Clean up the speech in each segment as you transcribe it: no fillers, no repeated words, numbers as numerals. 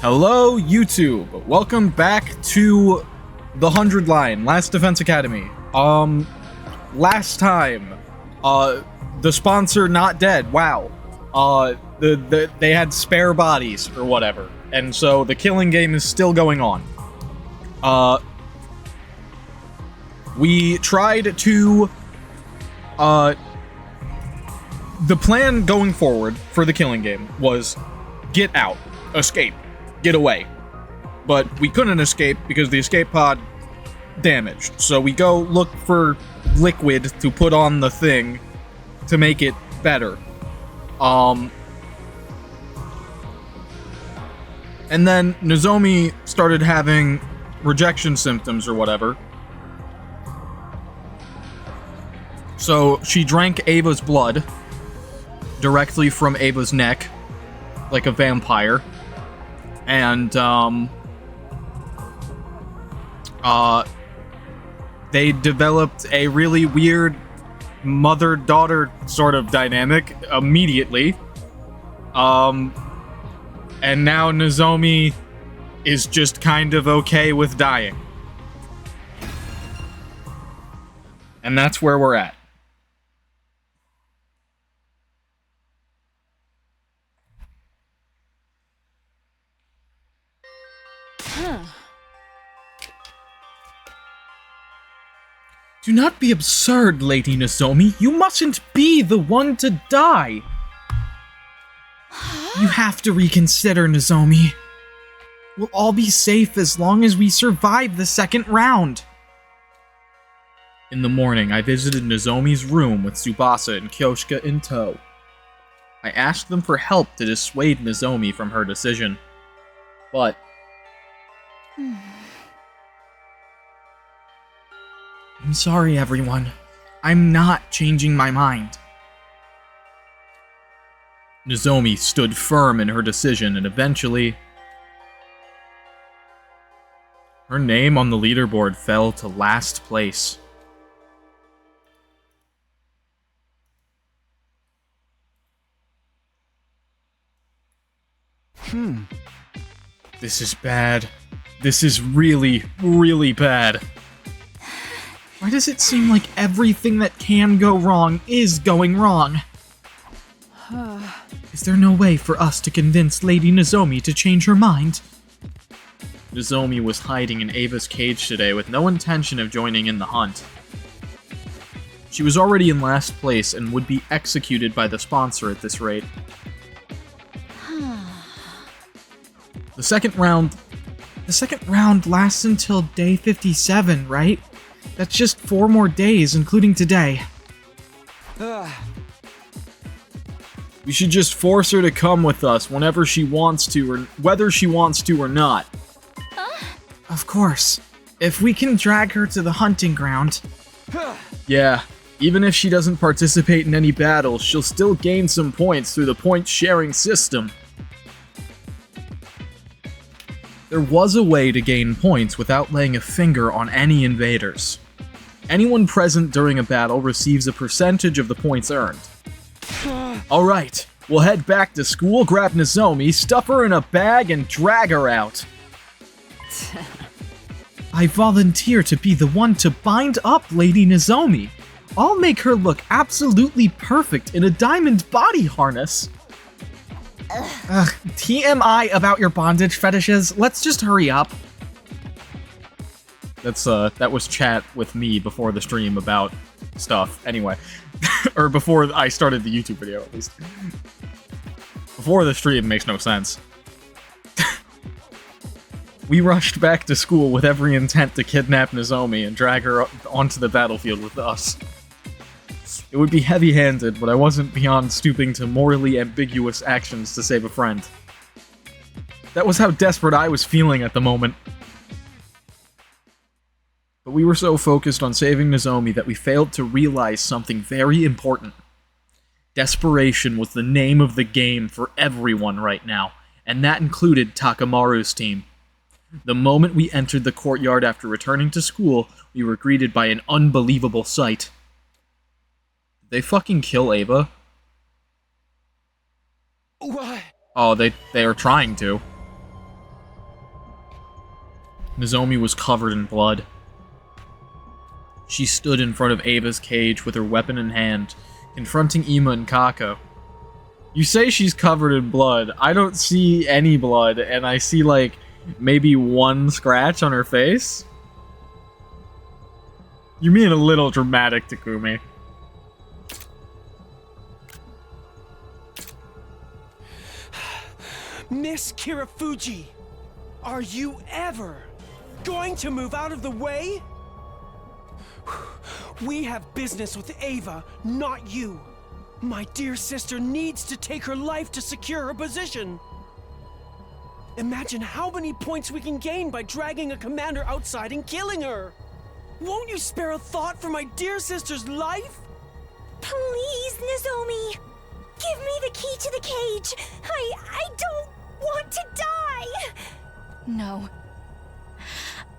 Hello, YouTube. Welcome back to the 100 line, Last Defense Academy. Last time, the sponsor not dead. Wow. They had spare bodies or whatever, and so the killing game is still going on. We tried to, the plan going forward for the killing game was get out, escape. Get away. But we couldn't escape because the escape pod damaged. So we go look for liquid to put on the thing to make it better. And then Nozomi started having rejection symptoms or whatever. So she drank Ava's blood directly from Ava's neck like a vampire. And, they developed a really weird mother-daughter sort of dynamic immediately. And now Nozomi is just kind of okay with dying. And that's where we're at. Do not be absurd, Lady Nozomi. You mustn't be the one to die. You have to reconsider, Nozomi. We'll all be safe as long as we survive the second round. In the morning, I visited Nozomi's room with Tsubasa and Kyoshika in tow. I asked them for help to dissuade Nozomi from her decision. But I'm sorry, everyone. I'm not changing my mind. Nozomi stood firm in her decision, and eventually, her name on the leaderboard fell to last place. This is bad. This is really, really bad. Why does it seem like everything that can go wrong is going wrong? Is there no way for us to convince Lady Nozomi to change her mind? Nozomi was hiding in Ava's cage today with no intention of joining in the hunt. She was already in last place and would be executed by the sponsor at this rate. The second round lasts until day 57, right? That's just 4 more days, including today. We should just force her to come with us whenever she wants to, or whether she wants to or not. Of course. If we can drag her to the hunting ground. Yeah, even if she doesn't participate in any battles, she'll still gain some points through the point-sharing system. There was a way to gain points without laying a finger on any invaders. Anyone present during a battle receives a percentage of the points earned. Alright, we'll head back to school, grab Nozomi, stuff her in a bag, and drag her out. I volunteer to be the one to bind up Lady Nozomi. I'll make her look absolutely perfect in a diamond body harness. TMI about your bondage fetishes. Let's just hurry up. That was chat with me before the stream about stuff. Anyway. Or before I started the YouTube video, at least. Before the stream makes no sense. We rushed back to school with every intent to kidnap Nozomi and drag her onto the battlefield with us. It would be heavy-handed, but I wasn't beyond stooping to morally ambiguous actions to save a friend. That was how desperate I was feeling at the moment. But we were so focused on saving Nozomi that we failed to realize something very important. Desperation was the name of the game for everyone right now, and that included Takamaru's team. The moment we entered the courtyard after returning to school, we were greeted by an unbelievable sight. Did they fucking kill Ava? What? Oh, they are trying to. Nozomi was covered in blood. She stood in front of Ava's cage with her weapon in hand, confronting Ima and Kako. You say she's covered in blood. I don't see any blood, and I see, like, maybe one scratch on her face? You're being a little dramatic, Takumi. Miss Kirafuji, are you ever going to move out of the way? We have business with Ava, not you. My dear sister needs to take her life to secure her position. Imagine how many points we can gain by dragging a commander outside and killing her. Won't you spare a thought for my dear sister's life? Please, Nozomi! Give me the key to the cage! I don't want to die! No.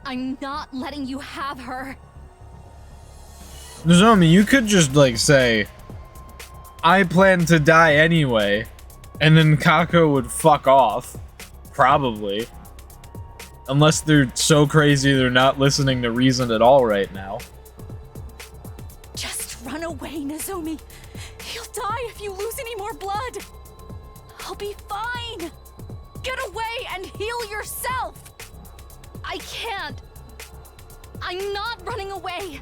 I'm not letting you have her. Nozomi, you could just, like, say, I plan to die anyway, and then Kako would fuck off. Probably. Unless they're so crazy they're not listening to reason at all right now. Just run away, Nozomi. You'll die if you lose any more blood. I'll be fine. Get away and heal yourself. I can't. I'm not running away.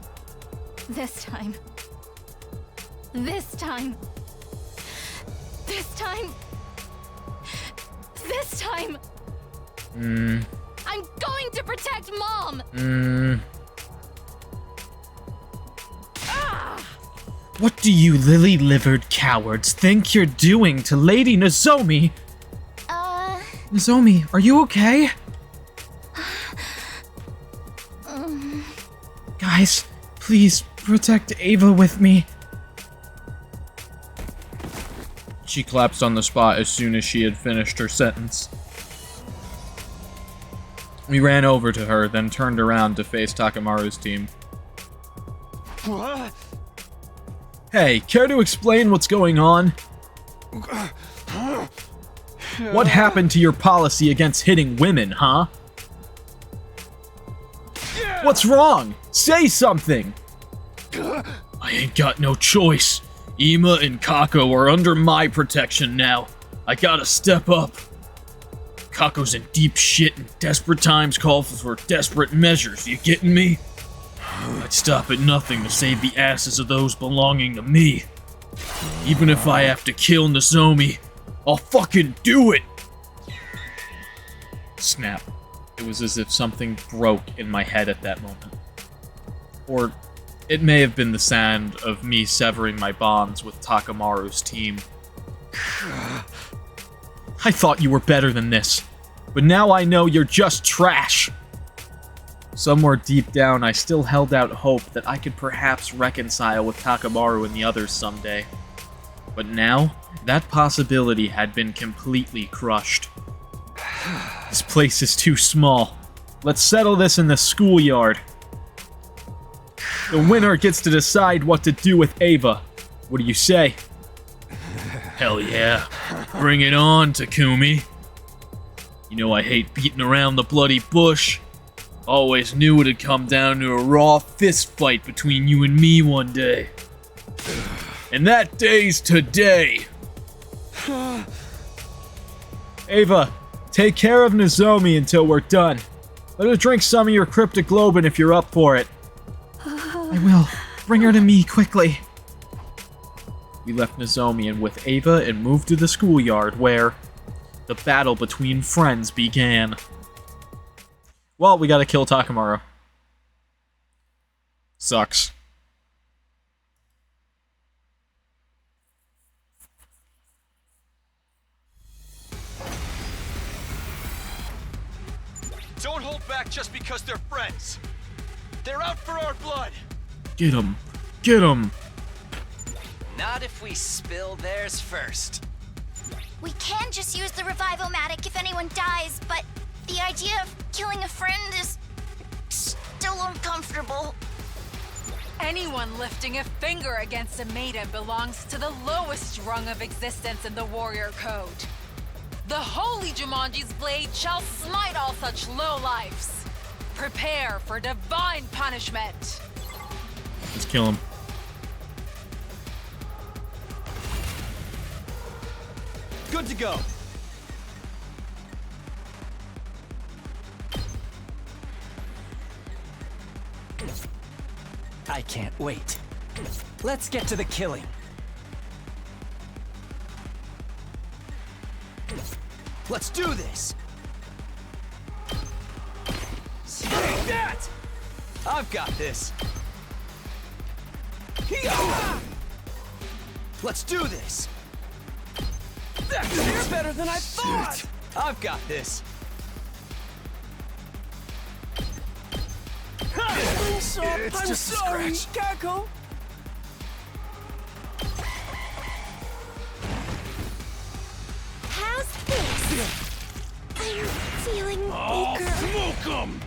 This time. This time. This time. This time. I'm going to protect Mom. What do you lily-livered cowards think you're doing to Lady Nozomi? Nozomi, are you okay? Guys, please protect Ava with me. She collapsed on the spot as soon as she had finished her sentence. We ran over to her, then turned around to face Takamaru's team. What? Hey, care to explain what's going on? What happened to your policy against hitting women, huh? What's wrong? Say something! I ain't got no choice. Ima and Kako are under my protection now. I gotta step up. Kako's in deep shit and desperate times call for desperate measures, you getting me? I'd stop at nothing to save the asses of those belonging to me. Even if I have to kill Nozomi, I'll fucking do it! Snap. It was as if something broke in my head at that moment. Or it may have been the sound of me severing my bonds with Takamaru's team. I thought you were better than this, but now I know you're just trash! Somewhere deep down, I still held out hope that I could perhaps reconcile with Takamaru and the others someday. But now, that possibility had been completely crushed. This place is too small. Let's settle this in the schoolyard. The winner gets to decide what to do with Ava. What do you say? Hell yeah. Bring it on, Takumi. You know I hate beating around the bloody bush. Always knew it'd come down to a raw fist fight between you and me one day. And that day's today. Ava, take care of Nozomi until we're done. Let her drink some of your cryptoglobin if you're up for it. I will. Bring her to me, quickly. We left Nozomi and with Ava and moved to the schoolyard where the battle between friends began. Well, we gotta kill Takamaru. Sucks. Don't hold back just because they're friends. They're out for our blood. Get him. Get him. Not if we spill theirs first. We can just use the Revivomatic if anyone dies, but the idea of killing a friend is still uncomfortable. Anyone lifting a finger against a maiden belongs to the lowest rung of existence in the warrior code. The holy Jumanji's blade shall smite all such lowlifes. Prepare for divine punishment. Let's kill him. Good to go. I can't wait. Let's get to the killing. Let's do this. Take that! I've got this. Let's do this. That's better than I thought. I've got this. I'm sorry, Kako. How's this? I'm feeling weaker. Smoke 'em!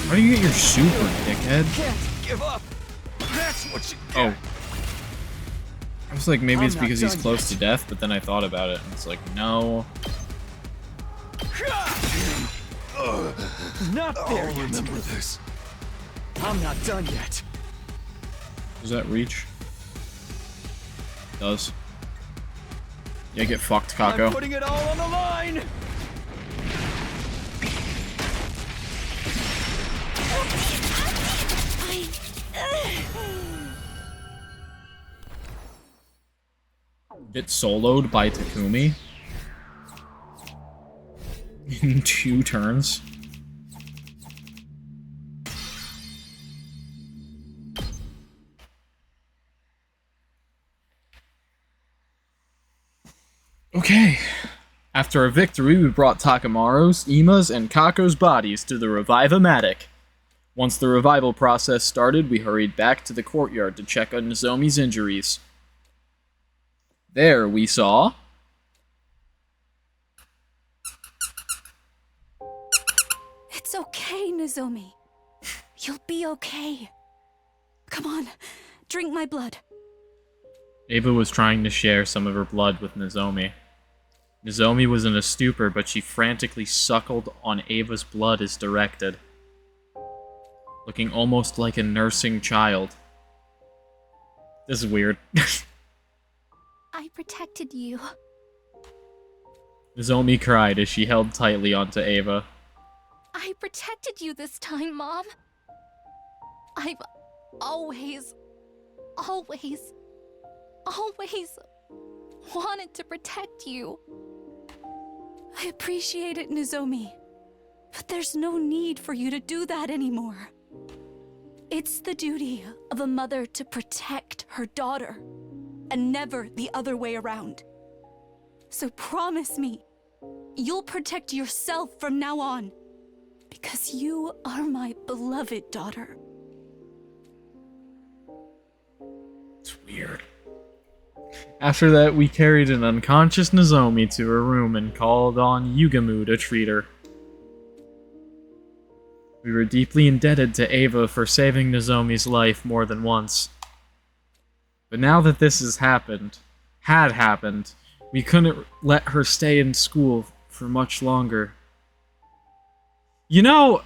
How do you get your super, dickhead? Can't give up. That's what you Oh. I was like, maybe I'm it's not because he's done close yet. to death, but then I thought about it, and it's like, no. Not there I'll yet. remember this. I'm not done yet. Does that reach? Does. Yeah, get fucked, I'm Kako. putting it all on the line. Get soloed by Takumi in 2 turns. Okay. After a victory, we brought Takamaru's, Ima's, and Kako's bodies to the Revive-O-Matic. Once the revival process started, we hurried back to the courtyard to check on Nozomi's injuries. There we saw... It's okay, Nozomi. You'll be okay. Come on, drink my blood. Ava was trying to share some of her blood with Nozomi. Nozomi was in a stupor, but she frantically suckled on Ava's blood as directed, looking almost like a nursing child. This is weird. I protected you. Nozomi cried as she held tightly onto Ava. I protected you this time, Mom. I've always wanted to protect you. I appreciate it, Nozomi. But there's no need for you to do that anymore. It's the duty of a mother to protect her daughter, and never the other way around. So promise me, you'll protect yourself from now on, because you are my beloved daughter. It's weird. After that, we carried an unconscious Nozomi to her room and called on Yugamu to treat her. We were deeply indebted to Ava for saving Nozomi's life more than once. But now that this had happened, we couldn't let her stay in school for much longer. You know,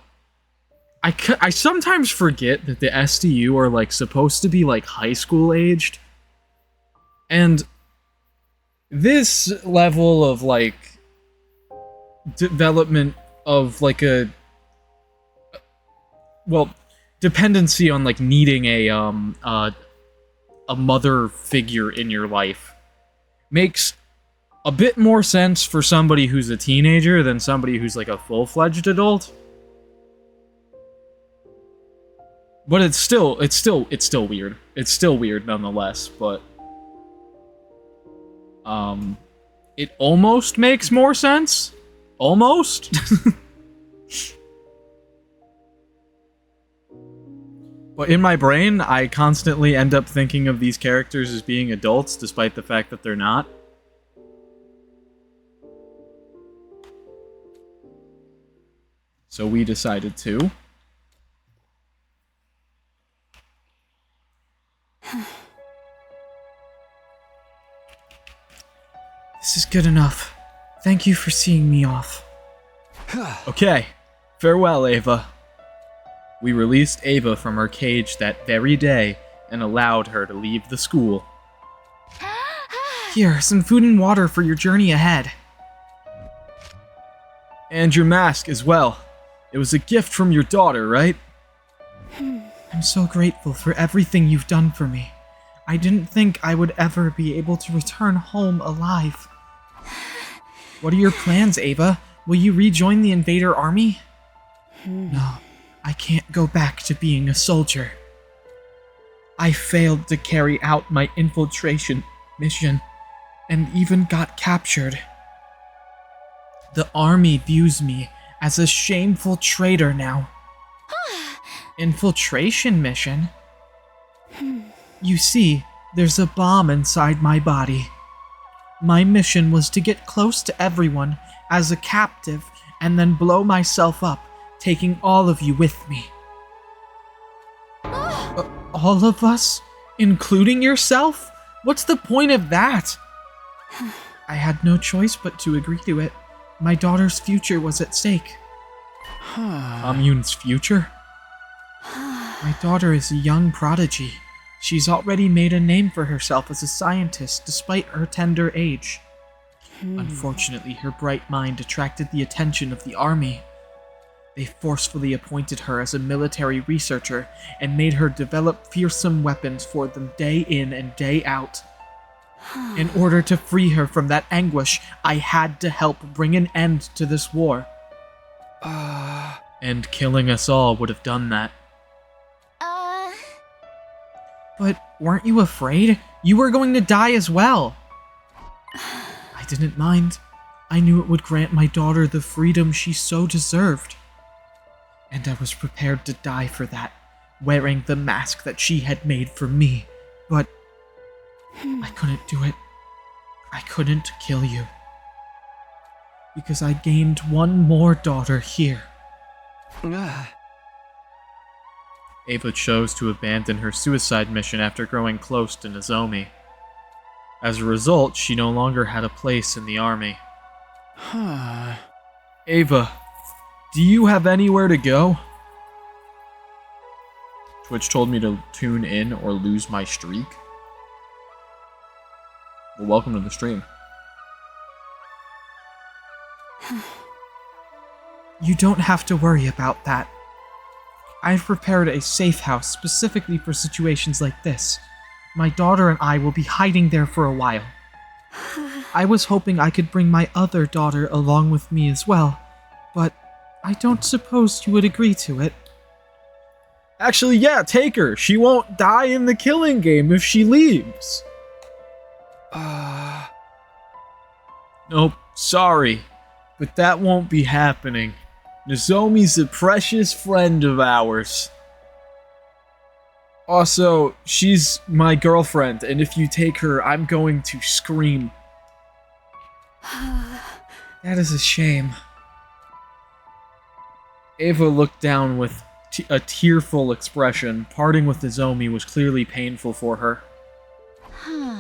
I sometimes forget that the SDU are, like, supposed to be, like, high school aged. And this level of, like, development of, like, well, dependency on, like, needing a mother figure in your life makes a bit more sense for somebody who's a teenager than somebody who's, like, a full-fledged adult. But it's still weird. It's still weird nonetheless, but it almost makes more sense. Almost. But in my brain, I constantly end up thinking of these characters as being adults, despite the fact that they're not. So we decided to. This is good enough. Thank you for seeing me off. Okay. Farewell, Ava. We released Ava from her cage that very day and allowed her to leave the school. Here, some food and water for your journey ahead. And your mask as well. It was a gift from your daughter, right? I'm so grateful for everything you've done for me. I didn't think I would ever be able to return home alive. What are your plans, Ava? Will you rejoin the invader army? No, I can't go back to being a soldier. I failed to carry out my infiltration mission and even got captured. The army views me as a shameful traitor now. Infiltration mission? You see, there's a bomb inside my body. My mission was to get close to everyone as a captive and then blow myself up, taking all of you with me. All of us? Including yourself? What's the point of that? I had no choice but to agree to it. My daughter's future was at stake. Commune's future? My daughter is a young prodigy. She's already made a name for herself as a scientist despite her tender age. Unfortunately, her bright mind attracted the attention of the army. They forcefully appointed her as a military researcher and made her develop fearsome weapons for them day in and day out. In order to free her from that anguish, I had to help bring an end to this war. And killing us all would have done that. But weren't you afraid? You were going to die as well. I didn't mind. I knew it would grant my daughter the freedom she so deserved. And I was prepared to die for that, wearing the mask that she had made for me. But I couldn't do it. I couldn't kill you. Because I gained one more daughter here. Ava chose to abandon her suicide mission after growing close to Nozomi. As a result, she no longer had a place in the army. Ava, do you have anywhere to go? Twitch told me to tune in or lose my streak. Well, welcome to the stream. You don't have to worry about that. I've prepared a safe house specifically for situations like this. My daughter and I will be hiding there for a while. I was hoping I could bring my other daughter along with me as well, but I don't suppose you would agree to it. Actually, yeah, take her. She won't die in the killing game if she leaves. Nope, sorry, but that won't be happening. Nozomi's a precious friend of ours. Also, she's my girlfriend, and if you take her, I'm going to scream. That is a shame. Ava looked down with a tearful expression. Parting with Nozomi was clearly painful for her.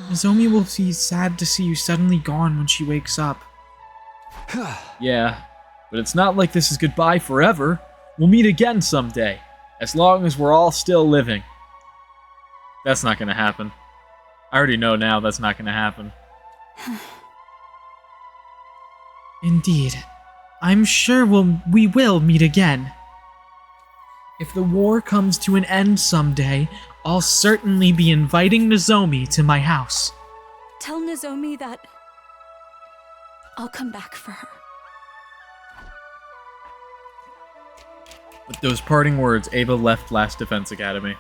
Nozomi will be sad to see you suddenly gone when she wakes up. Yeah, but it's not like this is goodbye forever. We'll meet again someday, as long as we're all still living. That's not gonna happen. I already know now that's not gonna happen. Indeed. I'm sure we will meet again. If the war comes to an end someday, I'll certainly be inviting Nozomi to my house. Tell Nozomi that I'll come back for her. With those parting words, Ava left Last Defense Academy,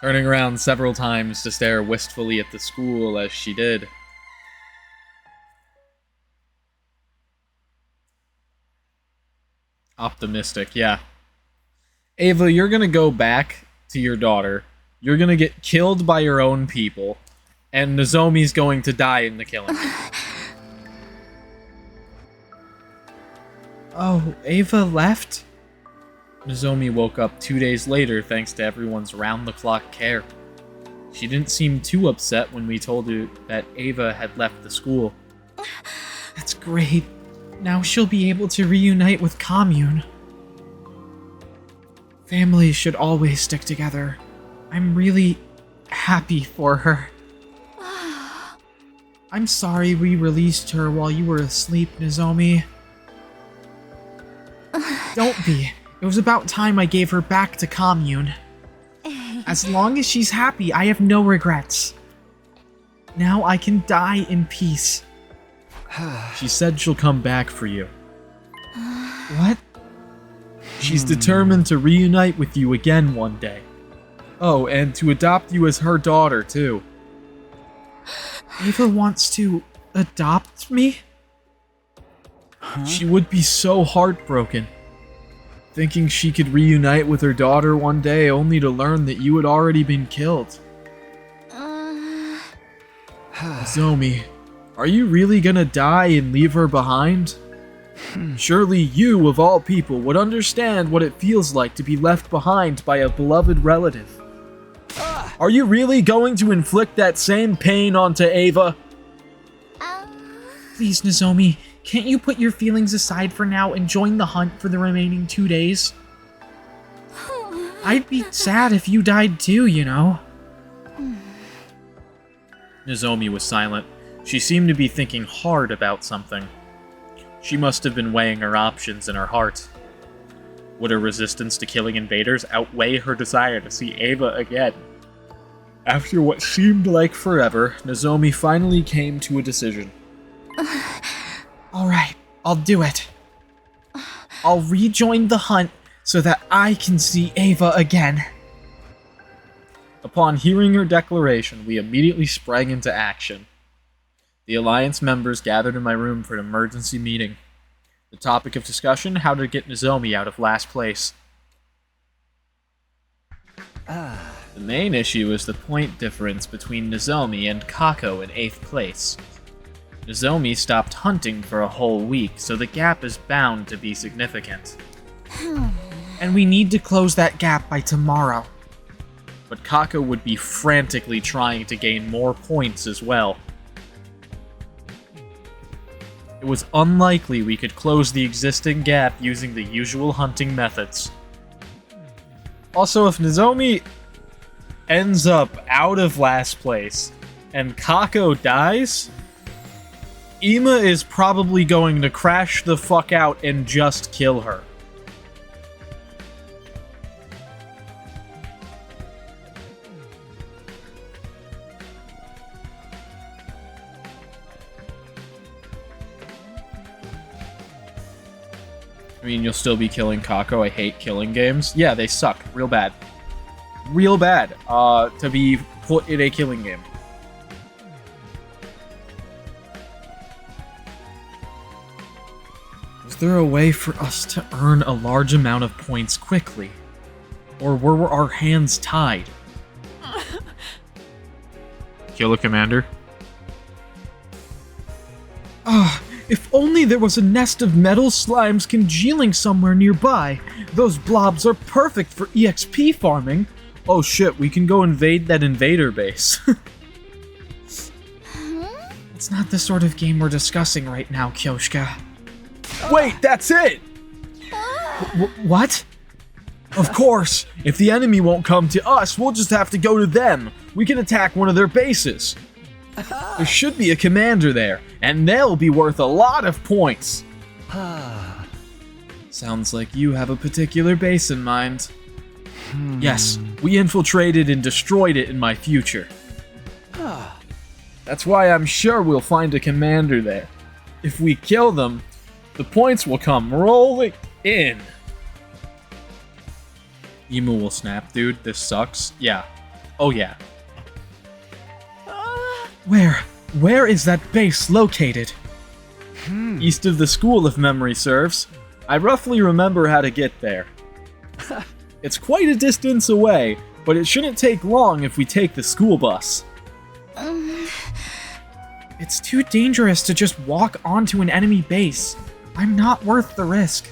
turning around several times to stare wistfully at the school as she did. Optimistic, yeah. Ava, you're gonna go back to your daughter. You're gonna get killed by your own people, and Nozomi's going to die in the killing. Oh, Ava left? Nozomi woke up 2 days later thanks to everyone's round-the-clock care. She didn't seem too upset when we told her that Ava had left the school. That's great. Now she'll be able to reunite with Commune. Families should always stick together. I'm really happy for her. I'm sorry we released her while you were asleep, Nozomi. Don't be. It was about time I gave her back to Commune. As long as she's happy, I have no regrets. Now I can die in peace. She said she'll come back for you. What? She's determined to reunite with you again one day. Oh, and to adopt you as her daughter, too. Ava wants to adopt me? She would be so heartbroken. Thinking she could reunite with her daughter one day only to learn that you had already been killed. Nozomi, are you really gonna die and leave her behind? Surely you, of all people, would understand what it feels like to be left behind by a beloved relative. Are you really going to inflict that same pain onto Ava? Please, Nozomi, can't you put your feelings aside for now and join the hunt for the remaining 2 days? I'd be sad if you died too, you know. Nozomi was silent. She seemed to be thinking hard about something. She must have been weighing her options in her heart. Would her resistance to killing invaders outweigh her desire to see Ava again? After what seemed like forever, Nozomi finally came to a decision. Alright, I'll do it. I'll rejoin the hunt so that I can see Ava again. Upon hearing her declaration, we immediately sprang into action. The Alliance members gathered in my room for an emergency meeting. The topic of discussion, how to get Nozomi out of last place. The main issue is the point difference between Nozomi and Kako in 8th place. Nozomi stopped hunting for a whole week, so the gap is bound to be significant. And we need to close that gap by tomorrow. But Kako would be frantically trying to gain more points as well. It was unlikely we could close the existing gap using the usual hunting methods. Also, if Nozomi ends up out of last place and Kako dies, Ima is probably going to crash the fuck out and just kill her. I mean, you'll still be killing Kako. I hate killing games. Yeah, they suck. Real bad. Real bad, to be put in a killing game. Was there a way for us to earn a large amount of points quickly? Or were our hands tied? Kill a commander? If only there was a nest of metal slimes congealing somewhere nearby. Those blobs are perfect for EXP farming. Oh shit, we can go invade that invader base. It's not the sort of game we're discussing right now, Kyoshka. Wait, that's it! What? Of course, if the enemy won't come to us, we'll just have to go to them. We can attack one of their bases. There should be a commander there, and they'll be worth a lot of points. Sounds like you have a particular base in mind. Yes, we infiltrated and destroyed it in my future. That's why I'm sure we'll find a commander there. If we kill them, the points will come rolling in. Emu will snap, dude. This sucks. Yeah. Oh yeah. Where is that base located? East of the school, if memory serves. I roughly remember how to get there. It's quite a distance away, but it shouldn't take long if we take the school bus. It's too dangerous to just walk onto an enemy base. I'm not worth the risk.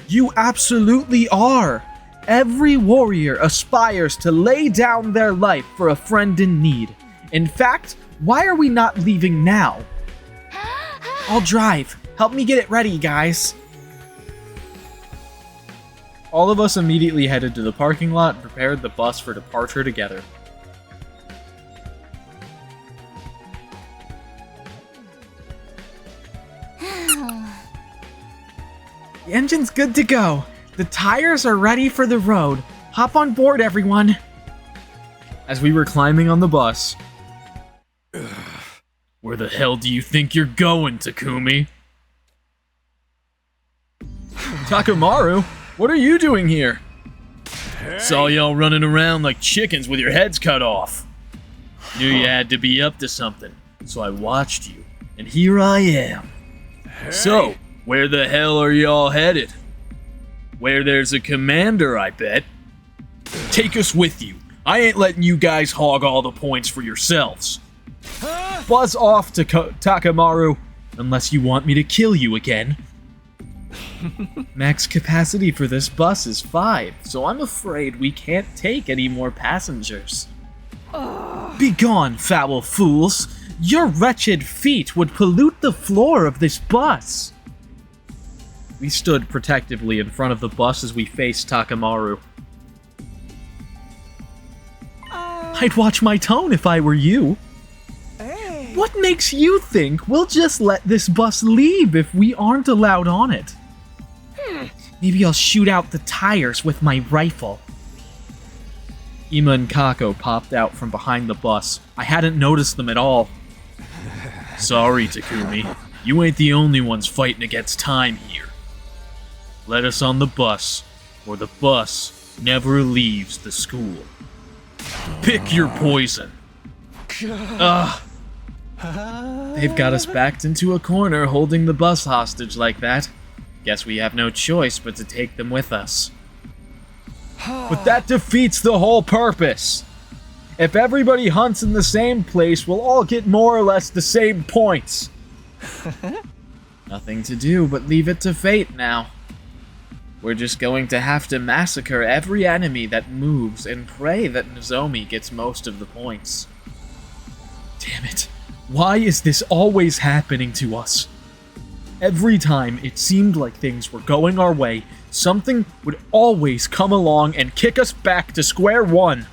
You absolutely are! Every warrior aspires to lay down their life for a friend in need. In fact, why are we not leaving now? I'll drive. Help me get it ready, guys. All of us immediately headed to the parking lot and prepared the bus for departure together. The engine's good to go. The tires are ready for the road. Hop on board, everyone. As we were climbing on the bus, where the hell do you think you're going, Takumi? Takamaru, what are you doing here? Saw y'all running around like chickens with your heads cut off. Knew you had to be up to something, so I watched you, and here I am. So, where the hell are y'all headed? Where there's a commander, I bet. Take us with you. I ain't letting you guys hog all the points for yourselves. Buzz off, Takamaru, unless you want me to kill you again. Max capacity for this bus is 5, so I'm afraid we can't take any more passengers. Begone, foul fools! Your wretched feet would pollute the floor of this bus! We stood protectively in front of the bus as we faced Takamaru. I'd watch my tone if I were you. What makes you think we'll just let this bus leave if we aren't allowed on it? Maybe I'll shoot out the tires with my rifle. Ima and Kako popped out from behind the bus. I hadn't noticed them at all. Sorry, Takumi. You ain't the only ones fighting against time here. Let us on the bus, or the bus never leaves the school. Pick your poison. Ugh. They've got us backed into a corner holding the bus hostage like that. Guess we have no choice but to take them with us. But that defeats the whole purpose. If everybody hunts in the same place, we'll all get more or less the same points. Nothing to do but leave it to fate now. We're just going to have to massacre every enemy that moves and pray that Nozomi gets most of the points. Damn it. Why is this always happening to us? Every time it seemed like things were going our way, something would always come along and kick us back to square one.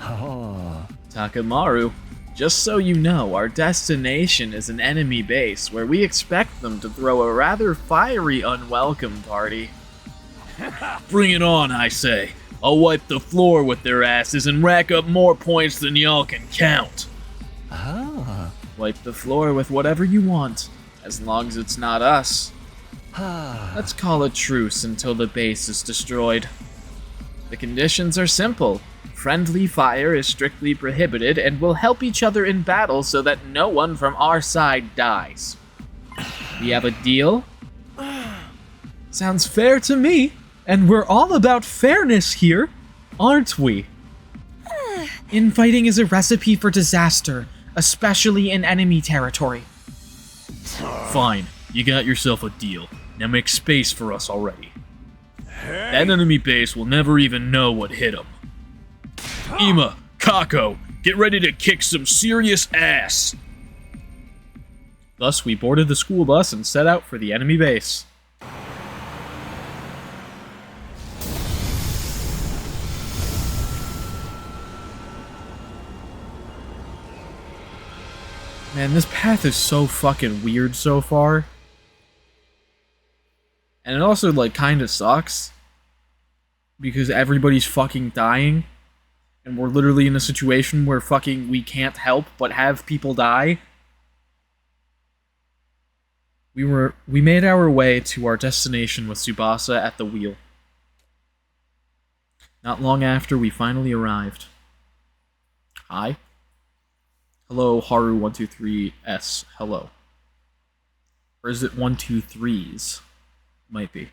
Takamaru, just so you know, our destination is an enemy base where we expect them to throw a rather fiery unwelcome party. Bring it on, I say. I'll wipe the floor with their asses and rack up more points than y'all can count. Wipe the floor with whatever you want, as long as it's not us. Let's call a truce until the base is destroyed. The conditions are simple. Friendly fire is strictly prohibited, and we'll help each other in battle so that no one from our side dies. We have a deal? Sounds fair to me, and we're all about fairness here, aren't we? Infighting is a recipe for disaster, especially in enemy territory. Fine, you got yourself a deal. Now make space for us already. That enemy base will never even know what hit them. Ima, Kako, get ready to kick some serious ass! Thus, we boarded the school bus and set out for the enemy base. Man, this path is so fucking weird so far. And it also, like, kinda sucks. Because everybody's fucking dying. And we're literally in a situation where fucking we can't help but have people die. We made our way to our destination with Tsubasa at the wheel. Not long after, we finally arrived. Hi. Hello, Haru123S. Hello. Or is it 123s? Might be.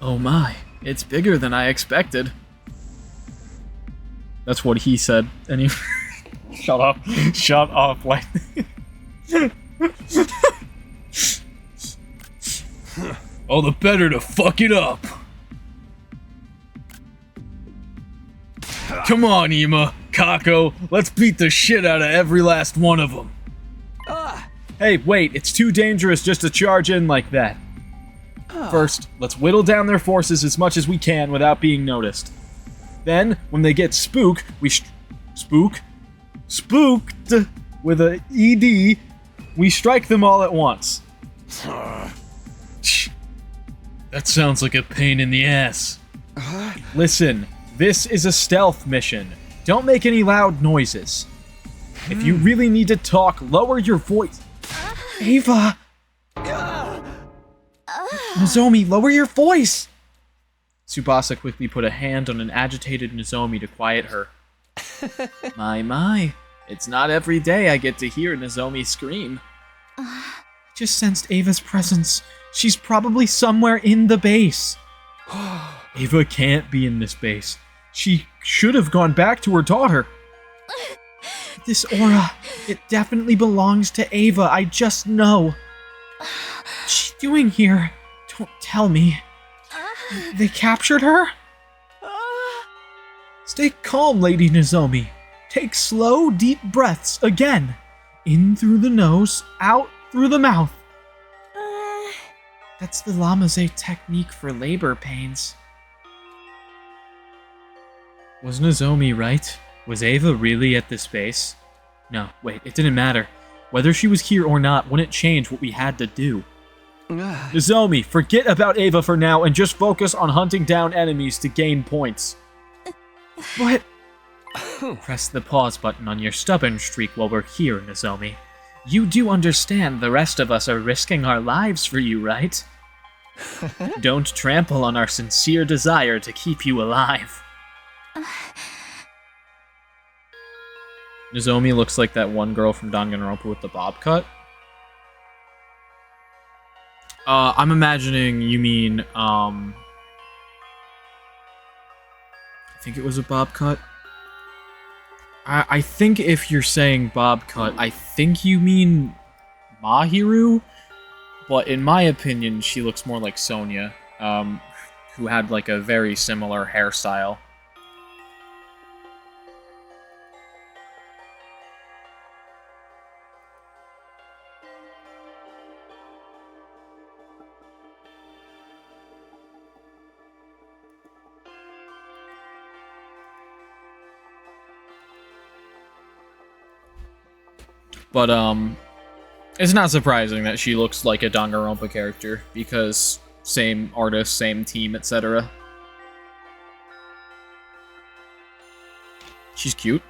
Oh my, it's bigger than I expected. That's what he said. Anyway. Shut up. Shut up, like. All the better to fuck it up. Come on, Ima, Kako, let's beat the shit out of every last one of them. Hey, wait, it's too dangerous just to charge in like that. First, let's whittle down their forces as much as we can without being noticed. Then, when they get spooked with a ED, we strike them all at once. That sounds like a pain in the ass. Listen, this is a stealth mission. Don't make any loud noises. If you really need to talk, lower your voice. Ava! Nozomi, lower your voice! Tsubasa quickly put a hand on an agitated Nozomi to quiet her. My. It's not every day I get to hear Nozomi scream. Just sensed Ava's presence. She's probably somewhere in the base. Ava can't be in this base. She should have gone back to her daughter. This aura, it definitely belongs to Ava, I just know. What's she doing here? Don't tell me. They captured her? Stay calm, Lady Nozomi. Take slow, deep breaths again. In through the nose, out through the mouth. That's the Lamaze technique for labor pains. Was Nozomi right? Was Ava really at this base? No, wait, it didn't matter. Whether she was here or not wouldn't change what we had to do. Nozomi, forget about Ava for now and just focus on hunting down enemies to gain points. What? Press the pause button on your stubborn streak while we're here, Nozomi. You do understand the rest of us are risking our lives for you, right? Don't trample on our sincere desire to keep you alive. Nozomi looks like that one girl from Danganronpa with the bob cut. I'm imagining you mean, I think it was a bob cut. I think if you're saying bob cut, I think you mean Mahiru, but in my opinion, she looks more like Sonya, who had like a very similar hairstyle. But, it's not surprising that she looks like a Danganronpa character, because same artist, same team, etc. She's cute.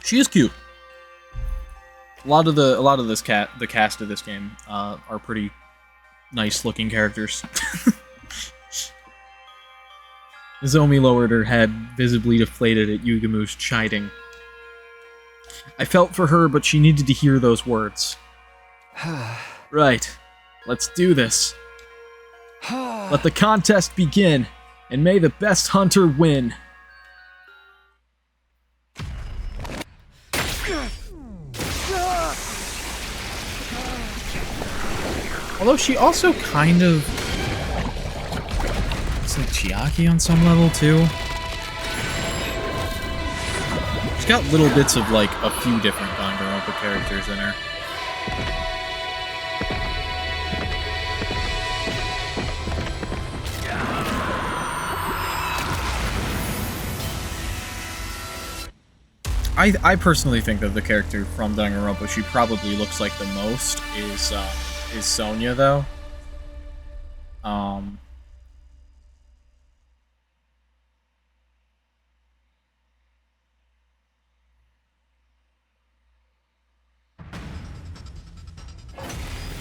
She is cute. A lot of the cast of this game are pretty nice looking characters. Nozomi lowered her head, visibly deflated at Yugamu's chiding. I felt for her, but she needed to hear those words. Right. Let's do this. Let the contest begin, and may the best hunter win. Although she also kind of... It's like Chiaki on some level, too. She's got little bits of, like, a few different Danganronpa characters in her. I personally think that the character from Danganronpa she probably looks like the most is Sonya, though.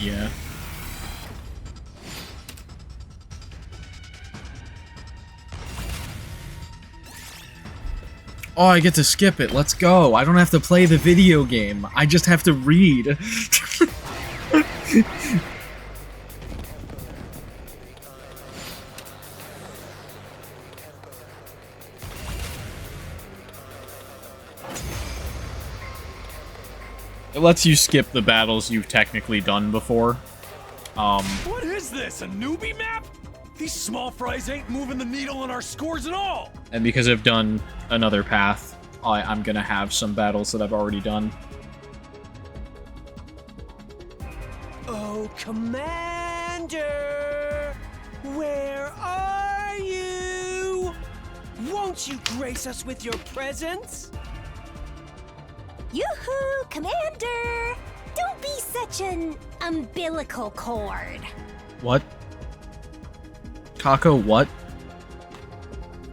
Yeah. Oh, I get to skip it. Let's go. I don't have to play the video game. I just have to read. It lets you skip the battles you've technically done before. What is this, a newbie map? These small fries ain't moving the needle on our scores at all! And because I've done another path, I'm gonna have some battles that I've already done. Oh, Commander! Where are you? Won't you grace us with your presence? Yoo-hoo, Commander! Don't be such an umbilical cord. What? Kako, what?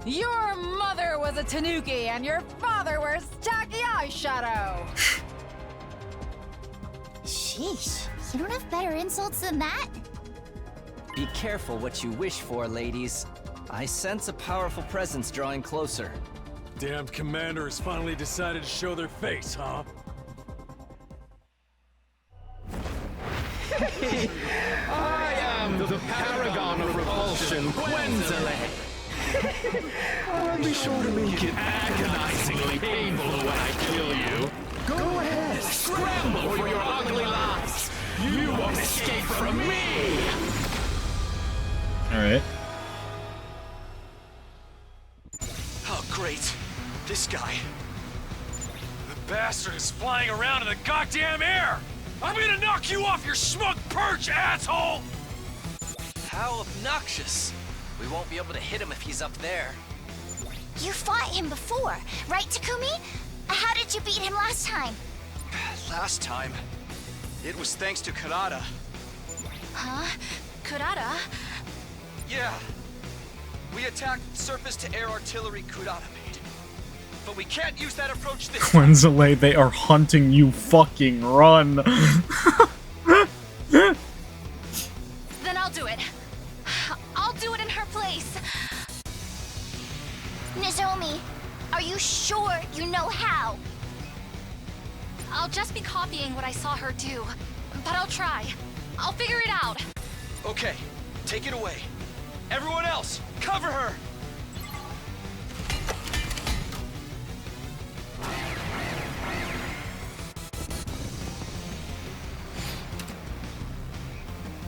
Your mother was a tanuki and your father wears tacky eyeshadow. Sheesh, you don't have better insults than that? Be careful what you wish for, ladies. I sense a powerful presence drawing closer. Damned commander has finally decided to show their face, huh? I am the paragon of repulsion, Gwenzile. I'll be sure to make it agonizingly painful when I kill you. Go ahead, scramble for your ugly lives. You won't escape from me. Alright. Oh, great. This guy. The bastard is flying around in the goddamn air! I'm gonna knock you off your smug perch, asshole! How obnoxious. We won't be able to hit him if he's up there. You fought him before, right, Takumi? How did you beat him last time? Last time, it was thanks to Karada. Huh? Kurata? Yeah. We attacked surface-to-air artillery Kurata made. But we can't use that approach this time. Gwenzile, they are hunting you, fucking run! Then I'll do it. I'll do it in her place. Nozomi, are you sure you know how? I'll just be copying what I saw her do. But I'll try. I'll figure it out. Okay, take it away. Everyone else, cover her!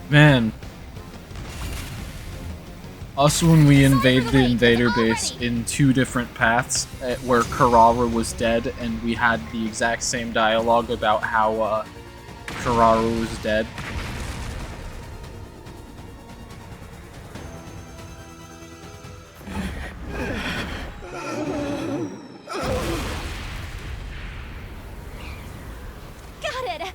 Man. Us when we invade the invader base in two different paths, where Karara was dead, and we had the exact same dialogue about how, Karara was dead. Got it!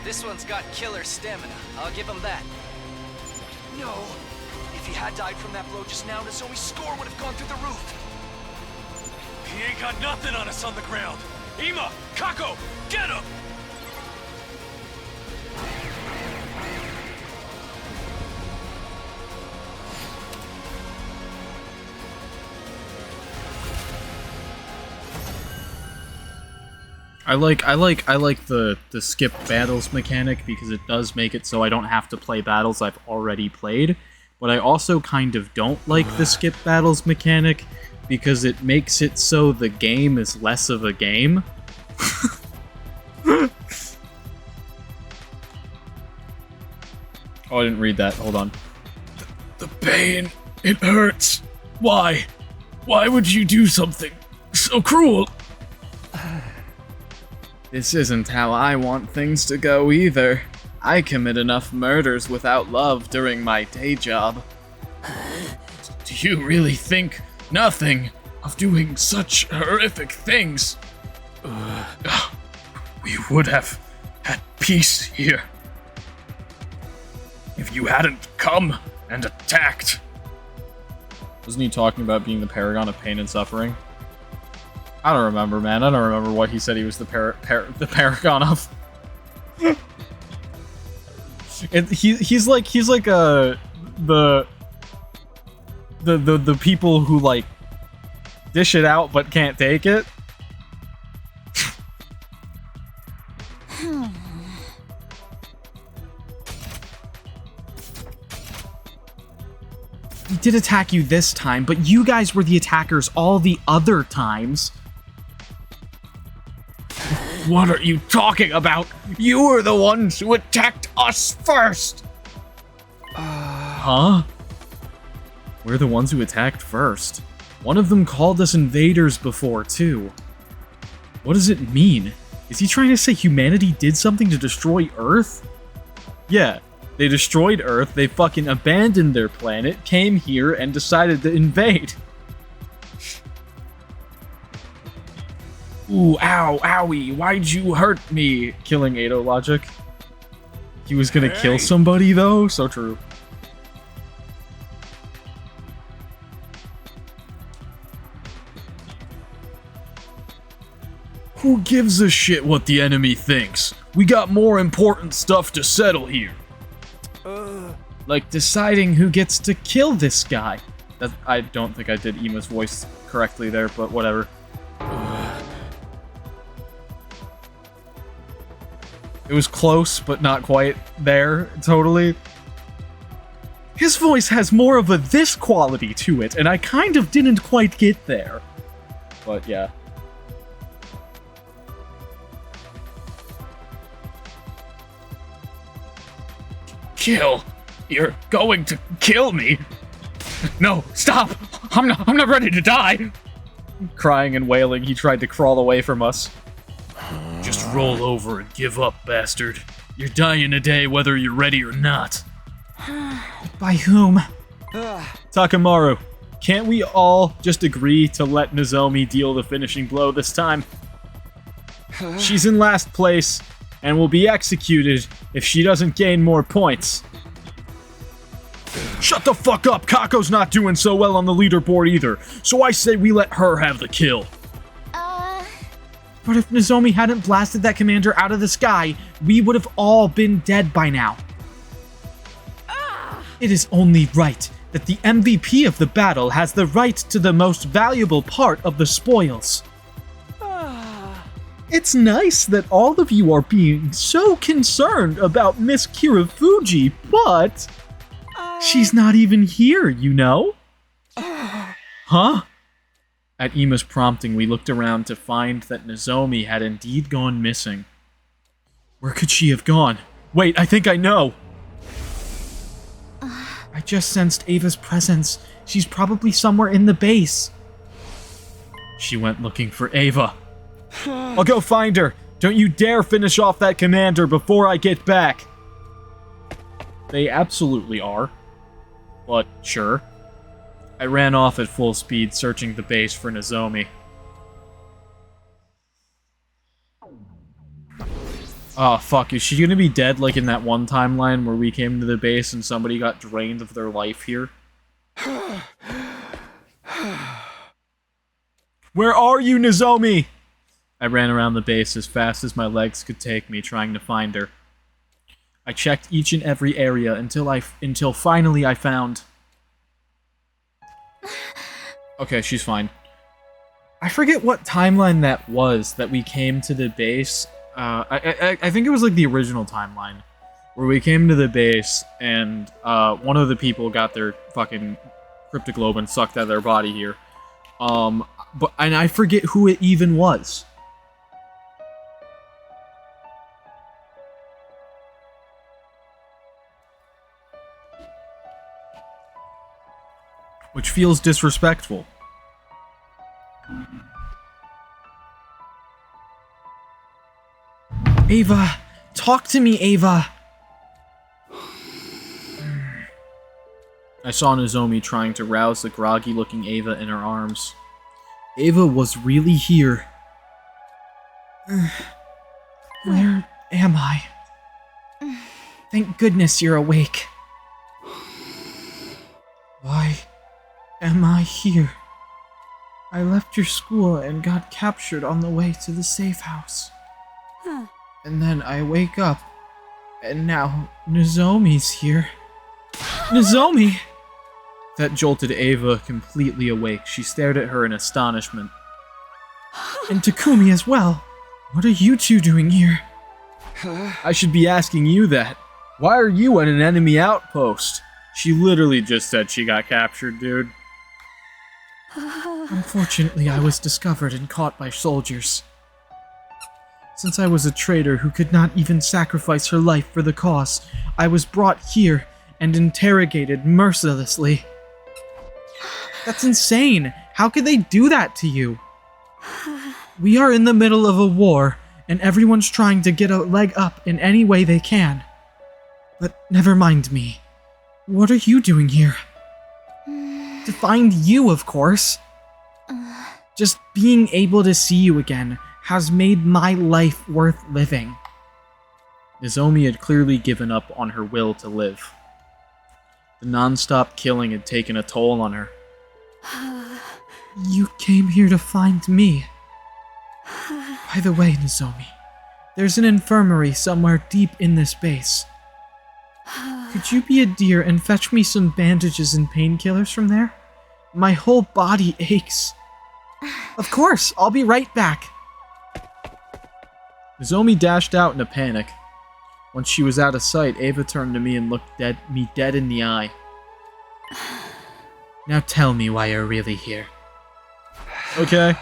This one's got killer stamina. I'll give him that. No. If he had died from that blow just now, Nozomi's score would have gone through the roof. He ain't got nothing on us on the ground. Ima! Kako! Get him! I like the skip battles mechanic because it does make it so I don't have to play battles I've already played, but I also kind of don't like the skip battles mechanic because it makes it so the game is less of a game. Oh, I didn't read that. Hold on. The pain. It hurts. Why? Why would you do something so cruel? This isn't how I want things to go either. I commit enough murders without love during my day job. Do you really think nothing of doing such horrific things? We would have had peace here if you hadn't come and attacked. Wasn't he talking about being the paragon of pain and suffering? I don't remember, man. I don't remember what he said he was the paragon of. He's like the people who like dish it out but can't take it. We did attack you this time, but you guys were the attackers all the other times. What are you talking about? You were the ones who attacked us first! Huh? We're the ones who attacked first. One of them called us invaders before, too. What does it mean? Is he trying to say humanity did something to destroy Earth? Yeah, they destroyed Earth, they fucking abandoned their planet, came here, and decided to invade. Ooh, ow, owie, why'd you hurt me? Killing Ado logic. He was gonna kill somebody, though? So true. Who gives a shit what the enemy thinks? We got more important stuff to settle here. Like deciding who gets to kill this guy. I don't think I did Ima's voice correctly there, but whatever. It was close, but not quite there, totally. His voice has more of a this quality to it, and I kind of didn't quite get there. But yeah. Kill? You're going to kill me? No, stop! I'm not ready to die! Crying and wailing, he tried to crawl away from us. Just roll over and give up, bastard. You're dying today whether you're ready or not. By whom? Takamaru, can't we all just agree to let Nozomi deal the finishing blow this time? She's in last place, and will be executed if she doesn't gain more points. Shut the fuck up! Kako's not doing so well on the leaderboard either, so I say we let her have the kill. But if Nozomi hadn't blasted that commander out of the sky, we would have all been dead by now. It is only right that the MVP of the battle has the right to the most valuable part of the spoils. It's nice that all of you are being so concerned about Miss Kirafuji, but she's not even here, you know? Huh? At Ima's prompting, we looked around to find that Nozomi had indeed gone missing. Where could she have gone? Wait, I think I know! I just sensed Ava's presence. She's probably somewhere in the base. She went looking for Ava. I'll go find her! Don't you dare finish off that commander before I get back! They absolutely are. But, sure. I ran off at full speed, searching the base for Nozomi. Oh, fuck, is she gonna be dead like in that one timeline where we came to the base and somebody got drained of their life here? Where are you, Nozomi? I ran around the base as fast as my legs could take me, trying to find her. I checked each and every area until finally I found... Okay, she's fine. I forget what timeline that was that we came to the base. I think it was like the original timeline where we came to the base and one of the people got their fucking cryptoglobin sucked out of their body here. And I forget who it even was. Which feels disrespectful. Ava! Talk to me, Ava! I saw Nozomi trying to rouse the groggy-looking Ava in her arms. Ava was really here. Where am I? Thank goodness you're awake. Why am I here? I left your school and got captured on the way to the safe house. And then I wake up, and now Nozomi's here. Nozomi! That jolted Ava completely awake. She stared at her in astonishment. And Takumi as well. What are you two doing here? I should be asking you that. Why are you at an enemy outpost? She literally just said she got captured, dude. Unfortunately, I was discovered and caught by soldiers. Since I was a traitor who could not even sacrifice her life for the cause, I was brought here and interrogated mercilessly. That's insane! How could they do that to you? We are in the middle of a war, and everyone's trying to get a leg up in any way they can. But never mind me. What are you doing here? To find you, of course. Just being able to see you again has made my life worth living. Nozomi had clearly given up on her will to live. The non-stop killing had taken a toll on her. You came here to find me. By the way, Nozomi, there's an infirmary somewhere deep in this base. Could you be a dear and fetch me some bandages and painkillers from there? My whole body aches. Of course, I'll be right back. Nozomi dashed out in a panic. Once she was out of sight, Ava turned to me and looked me dead in the eye. Now tell me why you're really here. Okay.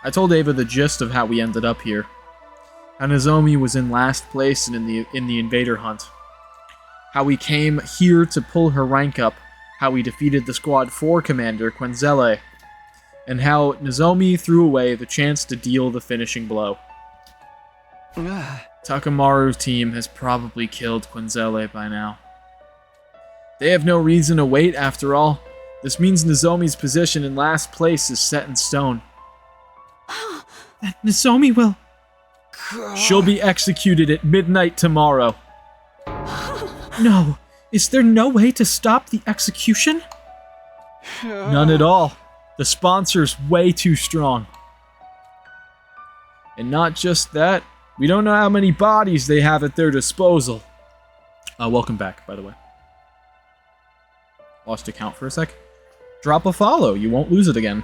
I told Ava the gist of how we ended up here. How Nozomi was in last place and in the invader hunt. How we came here to pull her rank up. How we defeated the Squad 4 commander, Quenzele. And how Nozomi threw away the chance to deal the finishing blow. Takamaru's team has probably killed Quenzele by now. They have no reason to wait, after all. This means Nozomi's position in last place is set in stone. That Nozomi will... She'll be executed at midnight tomorrow. No. Is there no way to stop the execution? None at all. The sponsor's way too strong. And not just that, we don't know how many bodies they have at their disposal. Welcome back, by the way. Lost account for a sec. Drop a follow, you won't lose it again.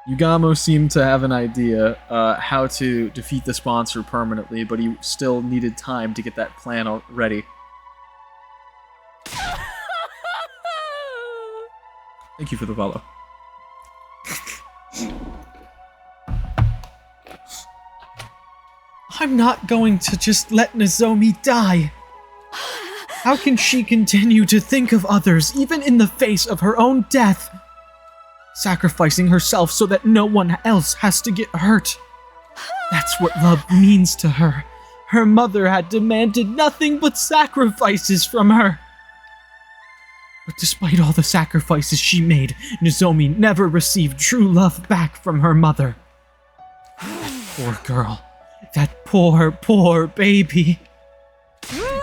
Yugamo seemed to have an idea how to defeat the sponsor permanently, but he still needed time to get that plan ready. Thank you for the follow. I'm not going to just let Nozomi die. How can she continue to think of others, even in the face of her own death? Sacrificing herself so that no one else has to get hurt. That's what love means to her. Her mother had demanded nothing but sacrifices from her. But despite all the sacrifices she made, Nozomi never received true love back from her mother. Poor girl. That poor, poor baby.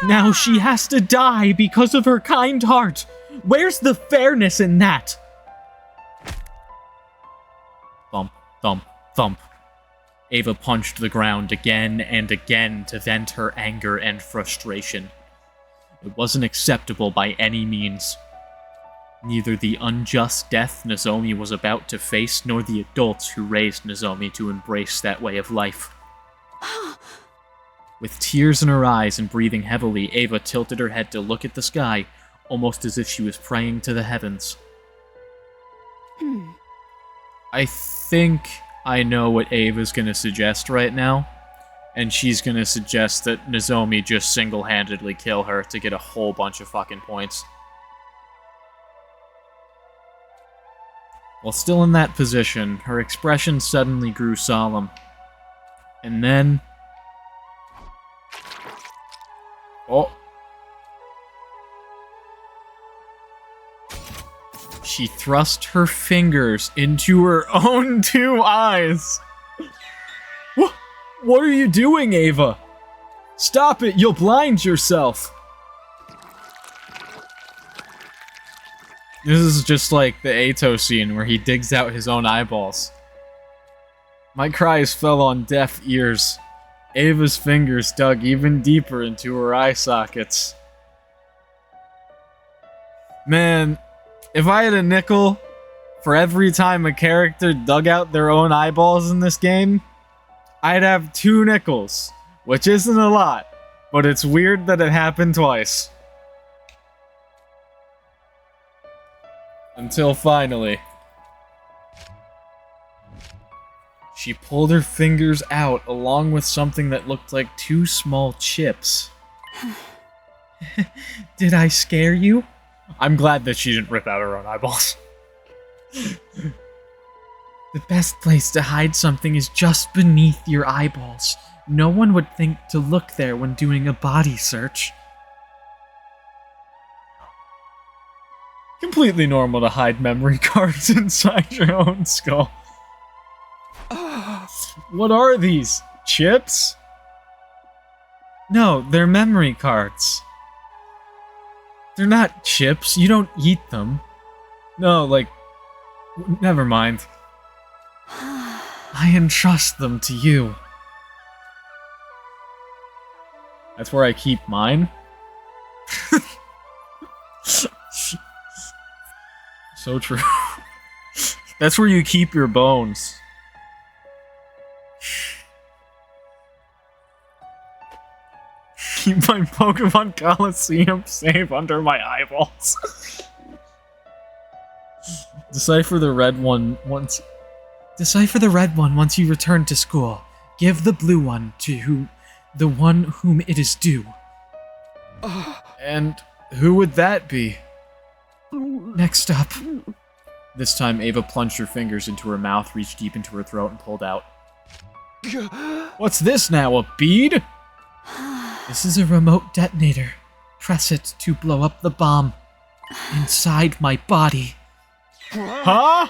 Now she has to die because of her kind heart. Where's the fairness in that? Thump, thump, thump. Ava punched the ground again and again to vent her anger and frustration. It wasn't acceptable by any means. Neither the unjust death Nozomi was about to face, nor the adults who raised Nozomi to embrace that way of life. With tears in her eyes and breathing heavily, Ava tilted her head to look at the sky, almost as if she was praying to the heavens. I think I know what Ava's gonna suggest right now, and she's gonna suggest that Nozomi just single-handedly kill her to get a whole bunch of fucking points. While still in that position, her expression suddenly grew solemn. And then... oh. She thrust her fingers into her own two eyes. What are you doing, Ava? Stop it, you'll blind yourself. This is just like the Eito scene where he digs out his own eyeballs. My cries fell on deaf ears. Ava's fingers dug even deeper into her eye sockets. Man, if I had a nickel for every time a character dug out their own eyeballs in this game, I'd have 2 nickels, which isn't a lot, but it's weird that it happened twice. Until finally, she pulled her fingers out along with something that looked like 2 small chips. Did I scare you? I'm glad that she didn't rip out her own eyeballs. The best place to hide something is just beneath your eyeballs. No one would think to look there when doing a body search. Completely normal to hide memory cards inside your own skull. What are these? Chips? No, they're memory cards. They're not chips. You don't eat them. No, like... Never mind. I entrust them to you. That's where I keep mine? So true. That's where you keep your bones. Keep my Pokemon Coliseum safe under my eyeballs. Decipher the red one once you return to school. Give the blue one to the one whom it is due. And who would that be? Next up. This time, Ava plunged her fingers into her mouth, reached deep into her throat, and pulled out. What's this now, a bead? This is a remote detonator. Press it to blow up the bomb inside my body. Huh?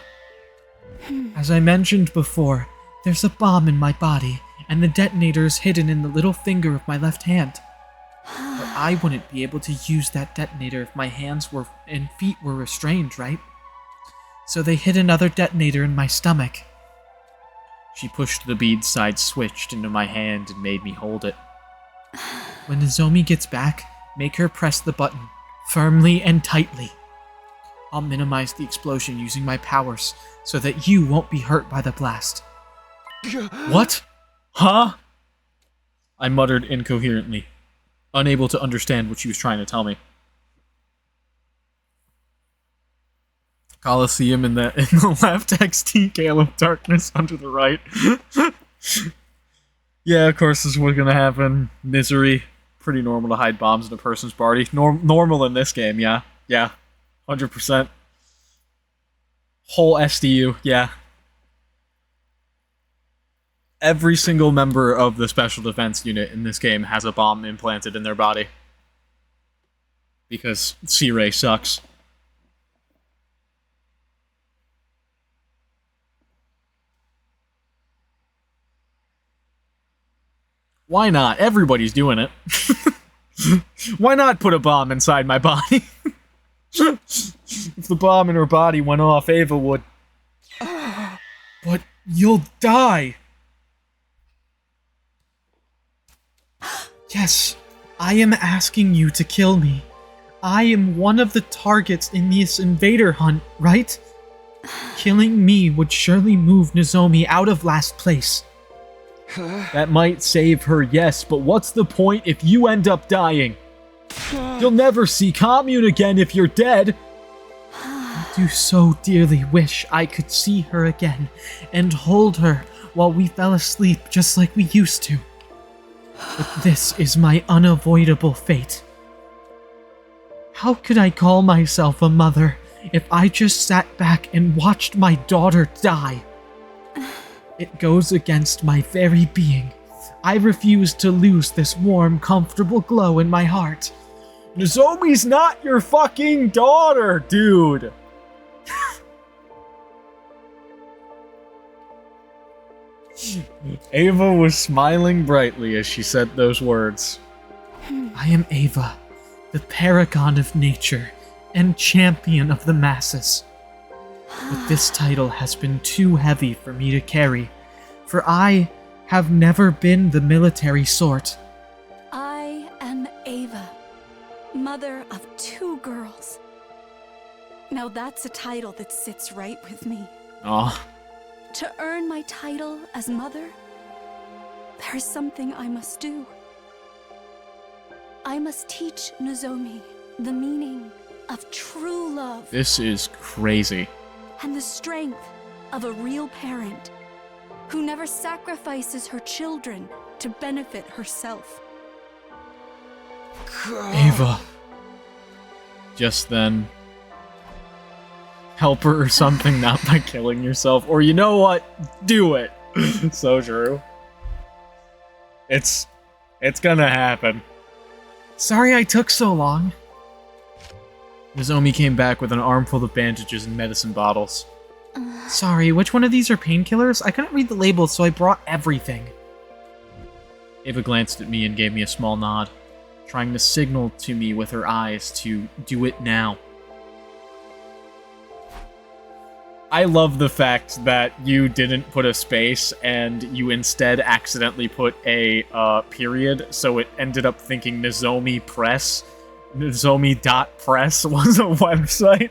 As I mentioned before, there's a bomb in my body, and the detonator is hidden in the little finger of my left hand. But I wouldn't be able to use that detonator if my hands and feet were restrained, right? So they hid another detonator in my stomach. She pushed the bead side switched into my hand and made me hold it. When Nozomi gets back, make her press the button, firmly and tightly. I'll minimize the explosion using my powers, so that you won't be hurt by the blast. What? Huh? I muttered incoherently, unable to understand what she was trying to tell me. Coliseum in the left, XT, Gale of Darkness under the right. Yeah, of course this is what's gonna happen. Misery. Pretty normal to hide bombs in a person's body. Normal in this game, yeah. Yeah. 100%. Whole SDU, yeah. Every single member of the Special Defense Unit in this game has a bomb implanted in their body. Because C-Ray sucks. Why not? Everybody's doing it. Why not put a bomb inside my body? If the bomb in her body went off, Ava would... But you'll die! Yes, I am asking you to kill me. I am one of the targets in this invader hunt, right? Killing me would surely move Nozomi out of last place. That might save her, yes, but what's the point if you end up dying? You'll never see Commune again if you're dead. I do so dearly wish I could see her again and hold her while we fell asleep just like we used to. But this is my unavoidable fate. How could I call myself a mother if I just sat back and watched my daughter die? It goes against my very being. I refuse to lose this warm, comfortable glow in my heart. Nozomi's not your fucking daughter, dude! Ava was smiling brightly as she said those words. I am Ava, the paragon of nature and champion of the masses. But this title has been too heavy for me to carry, for I have never been the military sort. I am Ava, mother of 2 girls. Now that's a title that sits right with me. Aw. To earn my title as mother, there is something I must do. I must teach Nozomi the meaning of true love This is crazy. and the strength of a real parent who never sacrifices her children to benefit herself. Ava. Just then. Help her or something, not by killing yourself. Or you know what? Do it. So true. It's gonna happen. Sorry I took so long. Nozomi came back with an armful of bandages and medicine bottles. Sorry, which one of these are painkillers? I couldn't read the labels, so I brought everything. Ava glanced at me and gave me a small nod, trying to signal to me with her eyes to do it now. I love the fact that you didn't put a space and you instead accidentally put a period, so it ended up thinking Nozomi Press. Nozomi.press was a website.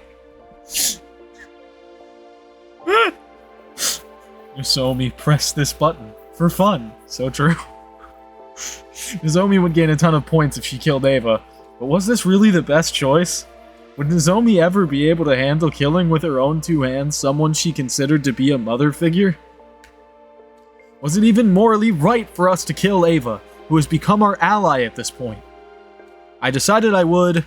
Nozomi, press this button. For fun. So true. Nozomi would gain a ton of points if she killed Ava, but was this really the best choice? Would Nozomi ever be able to handle killing with her own 2 hands someone she considered to be a mother figure? Was it even morally right for us to kill Ava, who has become our ally at this point? I decided I would.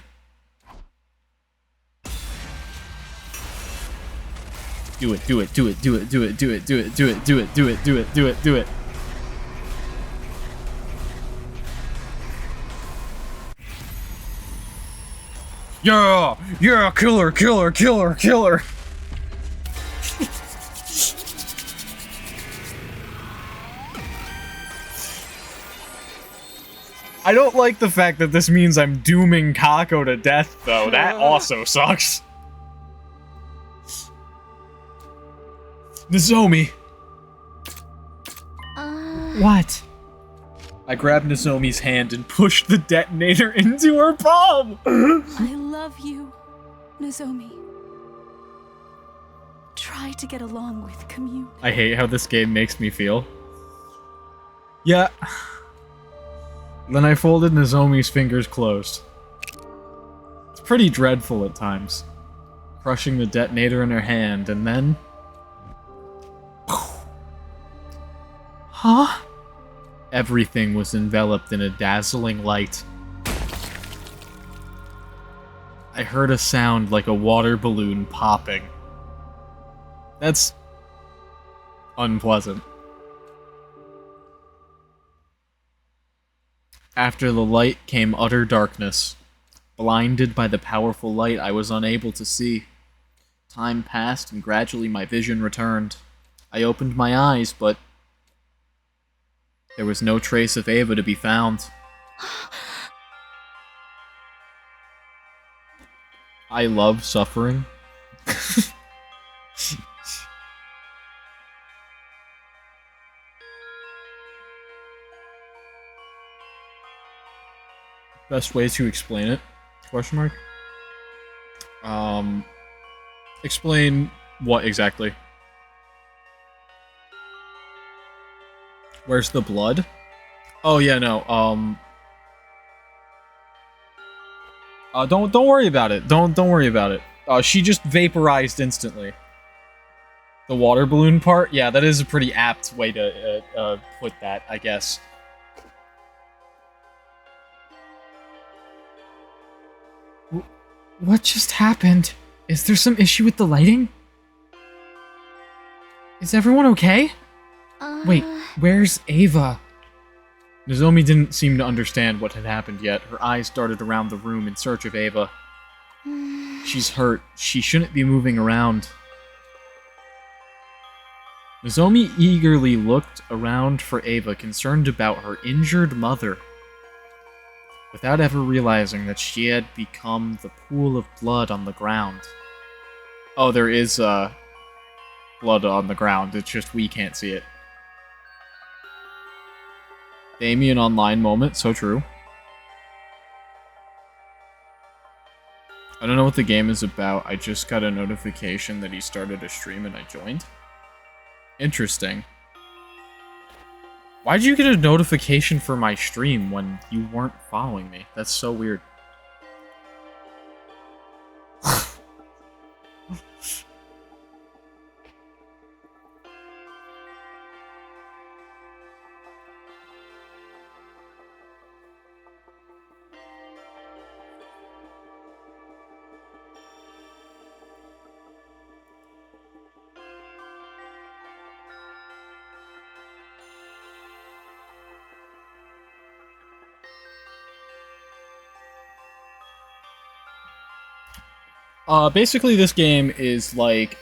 Do it, do it, do it, do it, do it, do it, do it, do it, do it, do it, do it, do it, do it. Yeah! Yeah! Killer! Killer! Killer! Killer! I don't like the fact that this means I'm dooming Kako to death, though. That also sucks. Nozomi! What? I grabbed Nozomi's hand and pushed the detonator into her palm! I love you, Nozomi. Try to get along with Commune. I hate how this game makes me feel. Yeah. Then I folded Nozomi's fingers closed. It's pretty dreadful at times. Crushing the detonator in her hand, and then... Huh? Everything was enveloped in a dazzling light. I heard a sound like a water balloon popping. That's... unpleasant. After the light came utter darkness. Blinded by the powerful light, I was unable to see. Time passed, and gradually my vision returned. I opened my eyes, but there was no trace of Ava to be found. I love suffering. Best way to explain it? Question mark? Explain what exactly? Where's the blood? Oh yeah, no, don't worry about it. Don't worry about it. She just vaporized instantly. The water balloon part? Yeah, that is a pretty apt way to put that, I guess. What just happened? Is there some issue with the lighting? Is everyone okay? Wait, where's Ava? Nozomi didn't seem to understand what had happened yet. Her eyes darted around the room in search of Ava. She's hurt. She shouldn't be moving around. Nozomi eagerly looked around for Ava, concerned about her injured mother, without ever realizing that she had become the pool of blood on the ground. Oh, there is, blood on the ground. It's just we can't see it. Damien online moment, so true. I don't know what the game is about. I just got a notification that he started a stream and I joined. Interesting. Why'd you get a notification for my stream when you weren't following me? That's so weird. Basically this game is like...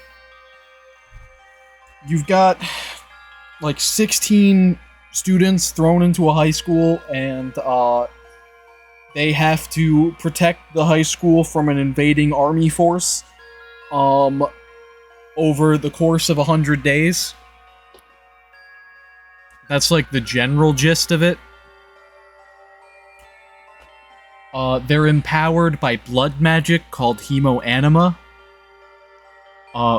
You've got like 16 students thrown into a high school and they have to protect the high school from an invading army force over the course of 100 days. That's like the general gist of it. They're empowered by blood magic called hemoanima.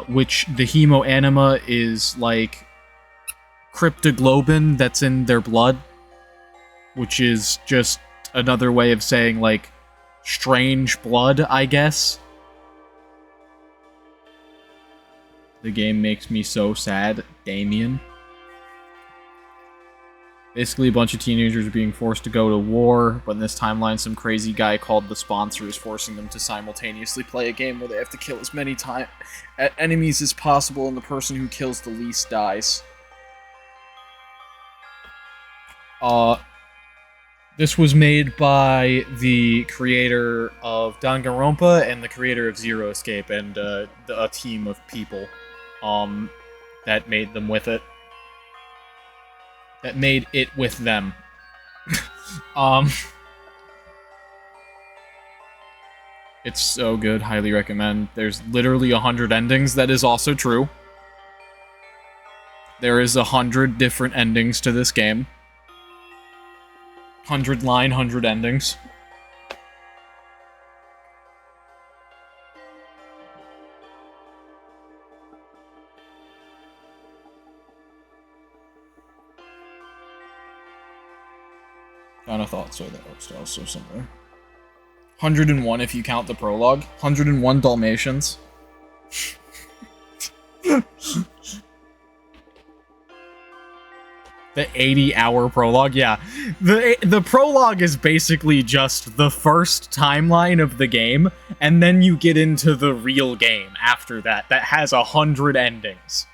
Which the hemoanima is like cryptoglobin that's in their blood. Which is just another way of saying like strange blood, I guess. The game makes me so sad, Damien. Basically, a bunch of teenagers are being forced to go to war, but in this timeline, some crazy guy called the sponsor is forcing them to simultaneously play a game where they have to kill as many enemies as possible, and the person who kills the least dies. This was made by the creator of Danganronpa and the creator of Zero Escape, and a team of people that made them with it. That made it with them. It's so good, highly recommend. There's literally 100 endings, that is also true. There is 100 different endings to this game. 100 line, 100 endings. Kind of thought so, that was also somewhere. 101 if you count the prologue. 101 Dalmatians. The 80-hour prologue, yeah. The prologue is basically just the first timeline of the game, and then you get into the real game after that has 100 endings.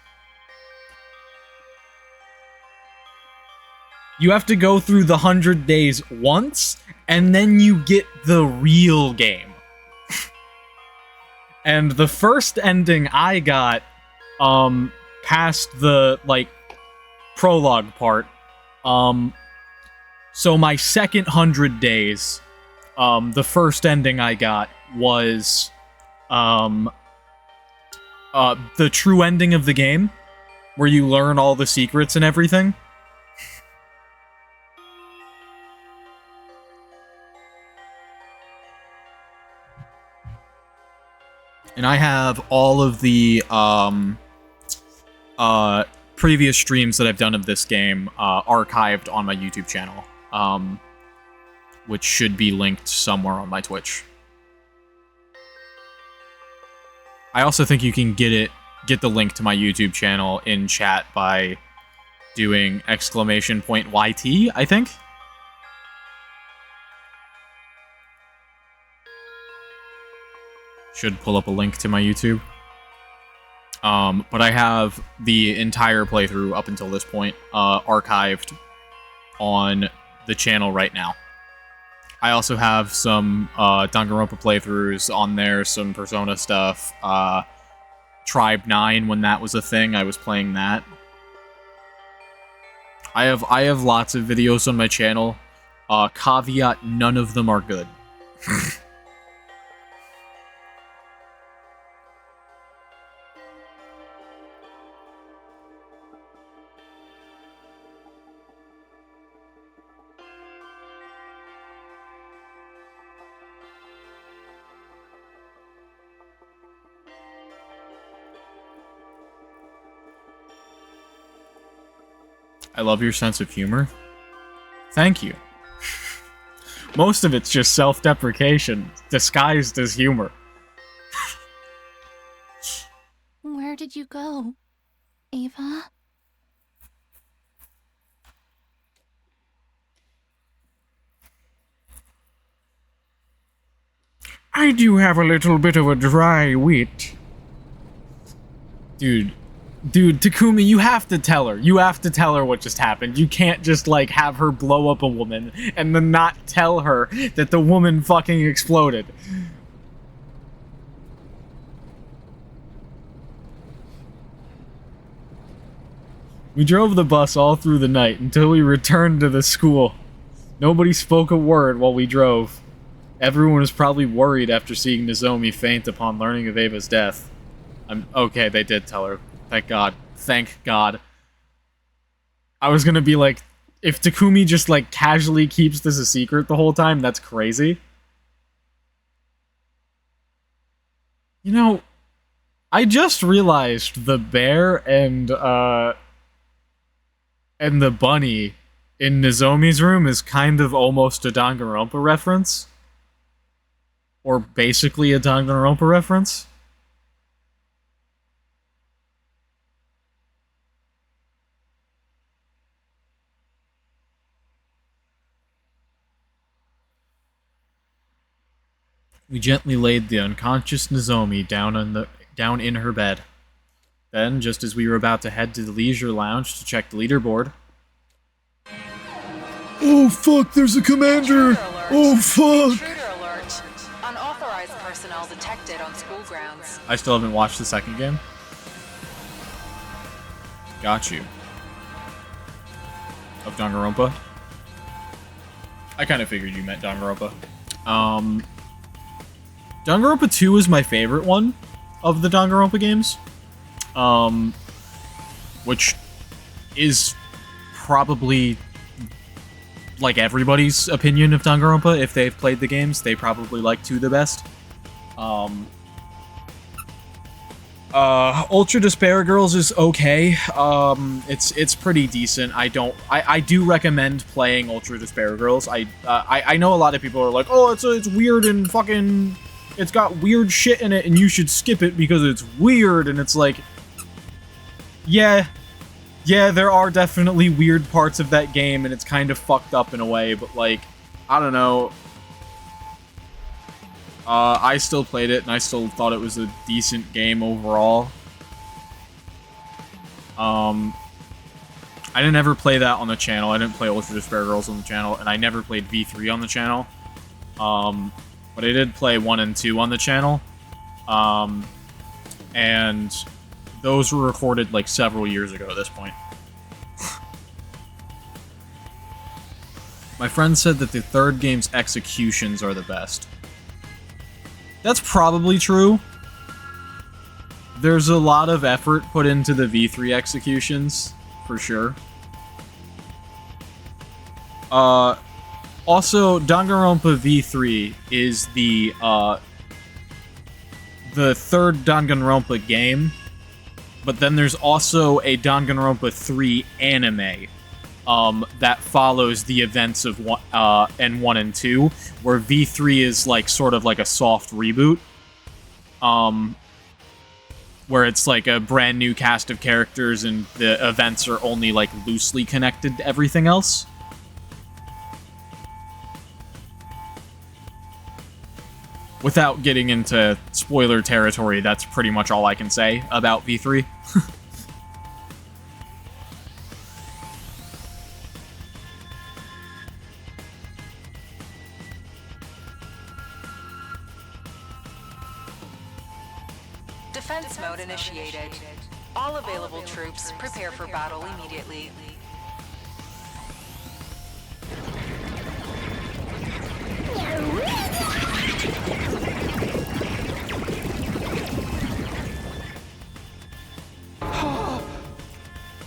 You have to go through the 100 days once, and then you get the real game. And the first ending I got, past the, like, prologue part, so my second 100 days, the first ending I got was, the true ending of the game, where you learn all the secrets and everything. And I have all of the previous streams that I've done of this game archived on my YouTube channel, which should be linked somewhere on my Twitch. I also think you can get the link to my YouTube channel in chat by doing !YT, I think. Should pull up a link to my YouTube. But I have the entire playthrough up until this point archived on the channel right now. I also have some Danganronpa playthroughs on there, some Persona stuff. Tribe 9, when that was a thing, I was playing that. I have lots of videos on my channel. Caveat, none of them are good. I love your sense of humor. Thank you. Most of it's just self-deprecation, disguised as humor. Where did you go, Ava? I do have a little bit of a dry wit. Dude, Takumi, you have to tell her. You have to tell her what just happened. You can't just, like, have her blow up a woman and then not tell her that the woman fucking exploded. We drove the bus all through the night until we returned to the school. Nobody spoke a word while we drove. Everyone was probably worried after seeing Nozomi faint upon learning of Ava's death. Okay, they did tell her. Thank God. Thank God. I was gonna be like, if Takumi just, like, casually keeps this a secret the whole time, that's crazy. You know, I just realized the bear and the bunny in Nozomi's room is kind of almost a Danganronpa reference. Or basically a Danganronpa reference. We gently laid the unconscious Nozomi down in her bed. Then, just as we were about to head to the leisure lounge to check the leaderboard... Oh fuck, there's a commander! Oh fuck! Intruder alert. Unauthorized personnel detected on school grounds. I still haven't watched the second game. Got you. Of Danganronpa. I kind of figured you meant Danganronpa. Danganronpa 2 is my favorite one of the Danganronpa games. Which is probably, like, everybody's opinion of Danganronpa. If they've played the games, they probably like 2 the best. Ultra Despair Girls is okay. It's pretty decent. I do recommend playing Ultra Despair Girls. I know a lot of people are like, oh, it's weird and fucking, it's got weird shit in it and you should skip it because it's weird, and it's like, yeah, there are definitely weird parts of that game and it's kind of fucked up in a way, but, like, I don't know. I still played it, and I still thought it was a decent game overall. I didn't ever play that on the channel. I didn't play Ultra Despair Girls on the channel, and I never played V3 on the channel. But I did play 1 and 2 on the channel. And those were recorded, like, several years ago at this point. My friend said that the third game's executions are the best. That's probably true. There's a lot of effort put into the V3 executions, for sure. Also, Danganronpa V3 is the third Danganronpa game, but then there's also a Danganronpa 3 anime that follows the events of 1 and 2, where V3 is, like, sort of like a soft reboot, where it's like a brand new cast of characters and the events are only, like, loosely connected to everything else. Without getting into spoiler territory, that's pretty much all I can say about V3. Defense mode initiated. All available troops prepare for battle immediately.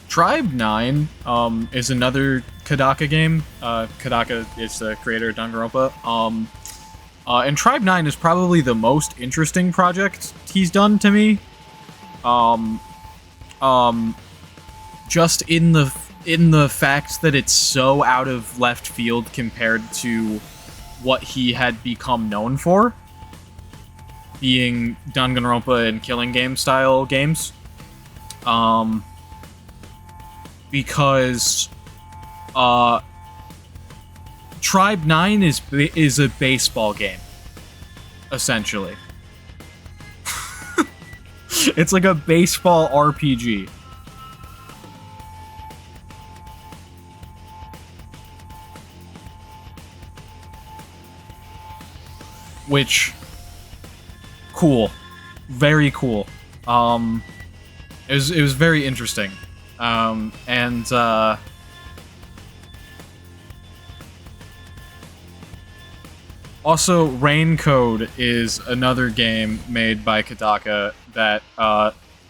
Tribe 9 is another Kodaka game. Kodaka is the creator of Danganronpa. And Tribe 9 is probably the most interesting project he's done to me. Just in the in the fact that it's so out of left field compared to what he had become known for, being Danganronpa and killing game style games. Because Tribe 9 is a baseball game, essentially. It's like a baseball RPG. Which, cool, very cool. It was very interesting, and also Rain Code is another game made by Kodaka that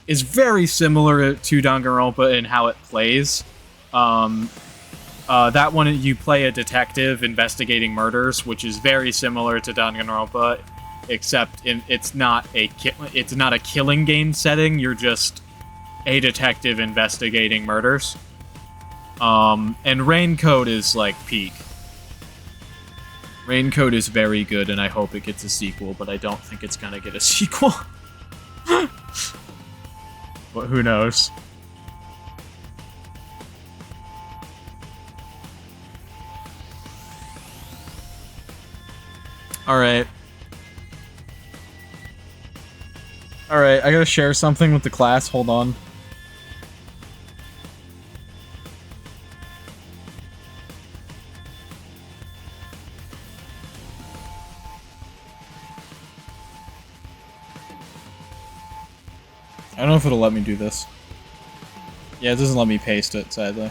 is very similar to Danganronpa in how it plays. That one, you play a detective investigating murders, which is very similar to Danganronpa, except it's not a killing game setting. You're just a detective investigating murders. And Rain Code is like peak. Rain Code is very good, and I hope it gets a sequel, but I don't think it's gonna get a sequel. But who knows? Alright. Alright, I gotta share something with the class, hold on. I don't know if it'll let me do this. Yeah, it doesn't let me paste it, sadly.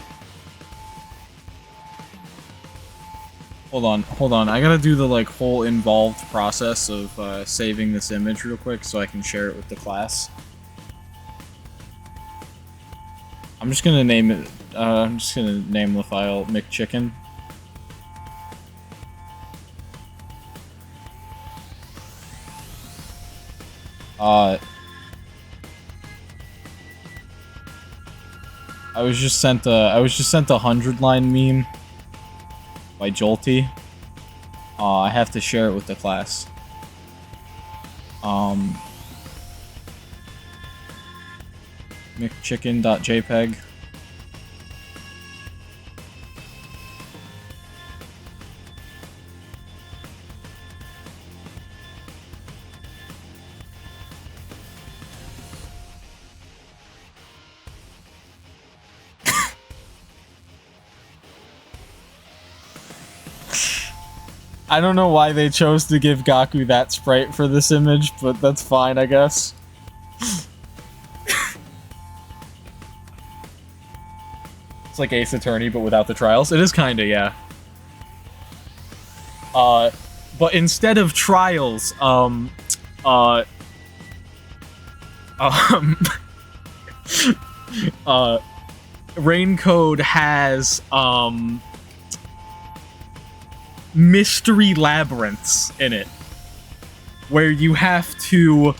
Hold on. I gotta do the, like, whole involved process of, saving this image real quick so I can share it with the class. I'm just gonna name it, I'm just gonna name the file McChicken. I was just sent a 100-line meme by Jolty. I have to share it with the class. McChicken.jpg. I don't know why they chose to give Gaku that sprite for this image, but that's fine, I guess. It's like Ace Attorney, but without the trials. It is kinda, yeah. But instead of trials, Rain Code has, mystery labyrinths in it, where you have to,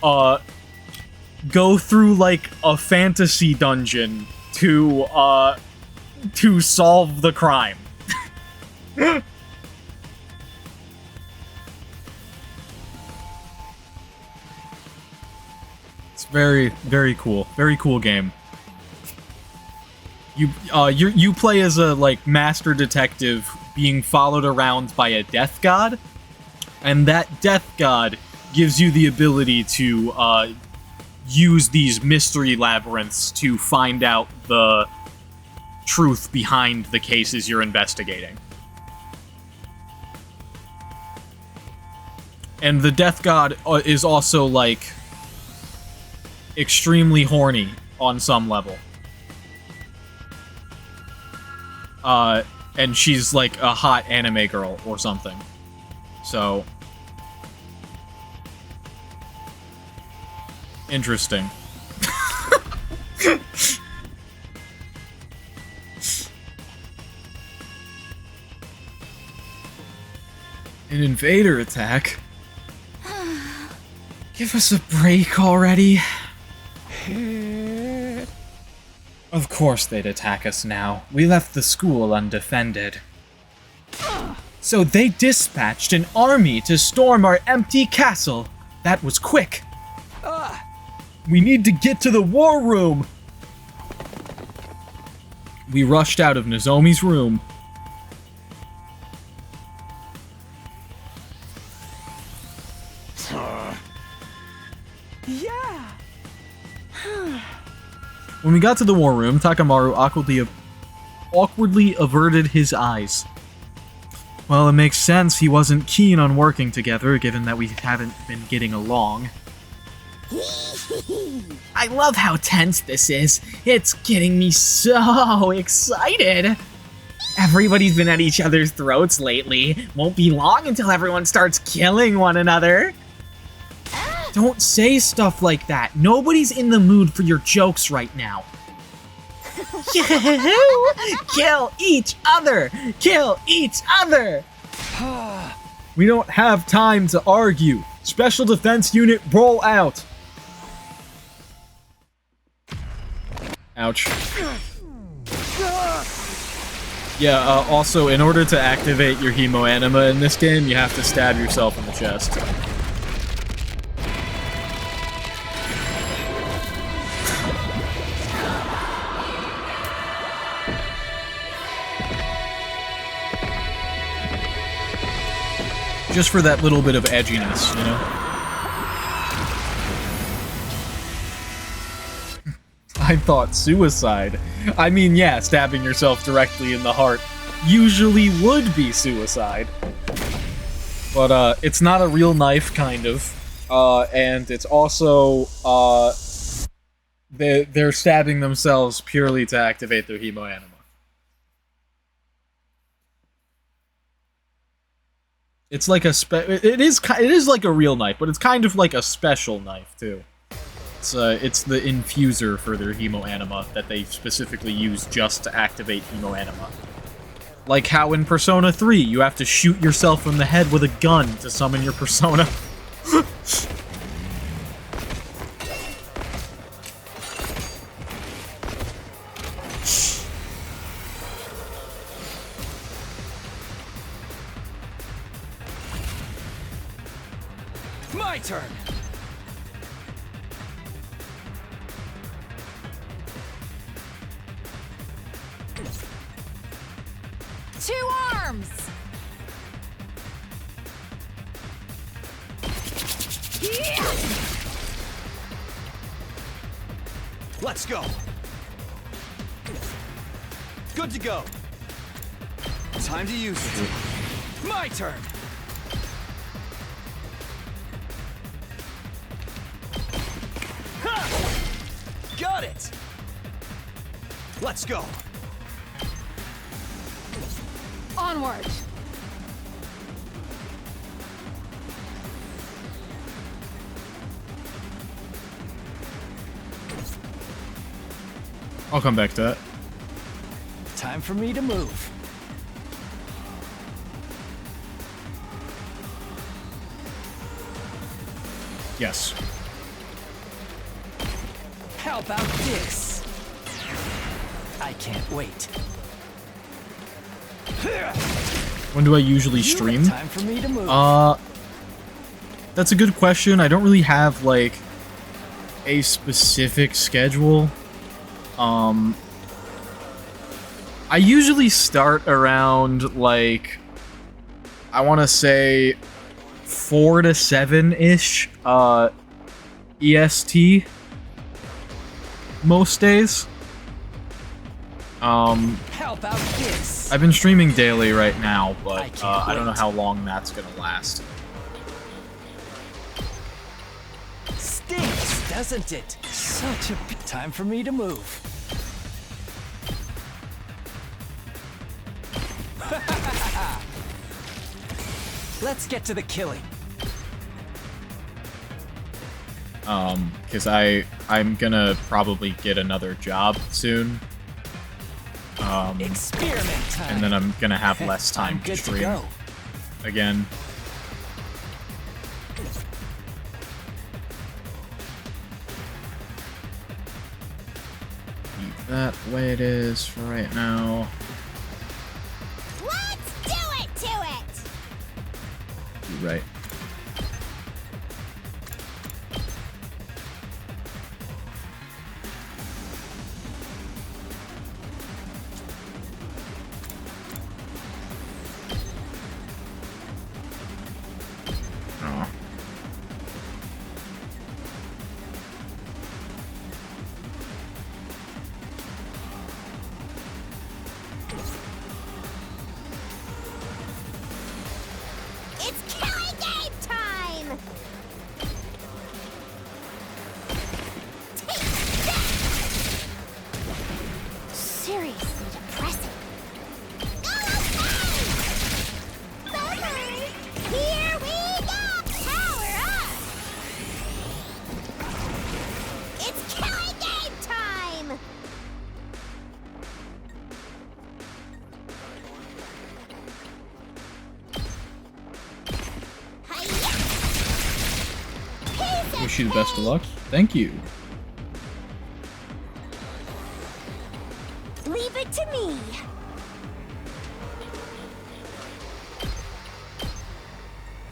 go through, like, a fantasy dungeon to solve the crime. It's very, very cool. Very cool game. You play as a, like, master detective being followed around by a death god, and that death god gives you the ability to use these mystery labyrinths to find out the truth behind the cases you're investigating. And the death god is also, like, extremely horny on some level. And she's like a hot anime girl or something. So, interesting. An invader attack? Give us a break already. Of course they'd attack us now. We left the school undefended. So they dispatched an army to storm our empty castle. That was quick. We need to get to the war room. We rushed out of Nozomi's room. Yeah. When we got to the war room, Takamaru awkwardly averted his eyes. Well, it makes sense he wasn't keen on working together, given that we haven't been getting along. I love how tense this is. It's getting me so excited. Everybody's been at each other's throats lately. Won't be long until everyone starts killing one another. Don't say stuff like that. Nobody's in the mood for your jokes right now. Kill each other! Kill each other! We don't have time to argue. Special Defense Unit, roll out! Ouch. Yeah, also, in order to activate your Hemo Anima in this game, you have to stab yourself in the chest. Just for that little bit of edginess, you know? I thought suicide. I mean, yeah, stabbing yourself directly in the heart usually would be suicide. But, it's not a real knife, kind of. And it's also, they're stabbing themselves purely to activate their Hemo Anima. It's like it is like a real knife, but it's kind of like a special knife too. It's the infuser for their Hemo Anima that they specifically use just to activate Hemo Anima. Like how in Persona 3 you have to shoot yourself in the head with a gun to summon your persona. My turn. Two arms! Let's go. Good to go. Time to use it. My turn. Got it! Let's go! Onward! I'll come back to that. Time for me to move. Yes. How about this? I can't wait. When do I usually stream? Time for me to move. That's a good question. I don't really have, like, a specific schedule. I usually start around, like, I want to say 4 to 7-ish, EST most days. How about this? I've been streaming daily right now, but I don't know how long that's gonna last. Stinks, doesn't it? Such a time for me to move. Let's get to the killing. Because I'm gonna probably get another job soon. Experiment time. And then I'm gonna have less time to stream again. You that the way it is for right now. Let's do it to it! You're right. Oh. It's killing game time! Take that! Seriously depressing. Okay! Here we go! Power up! It's killing game time! Wish you the best of luck. Thank you. Leave it to me.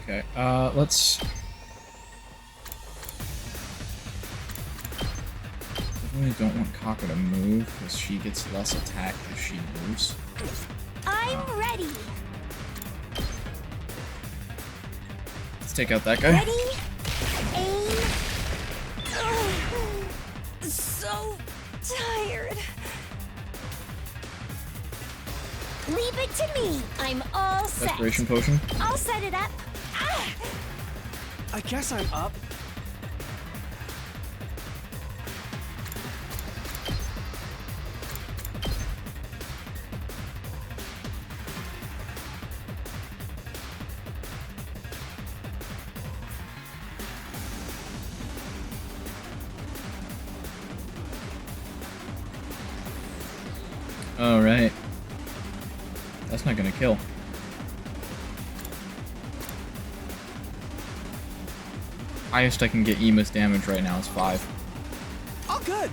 Okay, let's... I really don't want Kako to move, because she gets less attack if she moves. I'm ready. Let's take out that guy. Ready? Aim. So tired. Leave it to me. I'm all set. Desperation potion. I'll set it up. Ah! I guess I'm up. Alright. That's not gonna kill. Highest I can get Ima's damage right now is 5. Oh, good.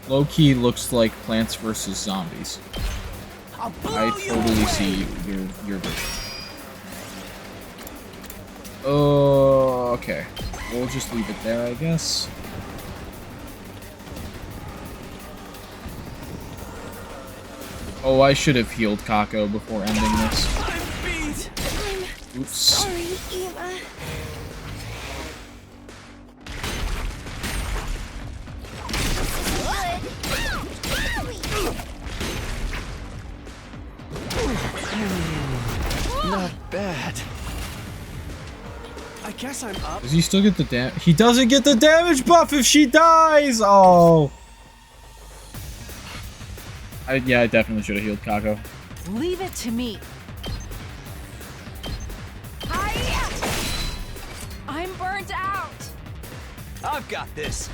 Low-key looks like Plants vs. Zombies. I totally see your vision. Oh, okay. We'll just leave it there, I guess. Oh, I should have healed Kako before ending this. I'm beat. Oops. Sorry, Eva. Not bad. I guess I'm up. Does he still get the damage? He doesn't get the damage buff if she dies! Oh. Yeah, I definitely should have healed Kako. Leave it to me. I'm burnt out. I've got this.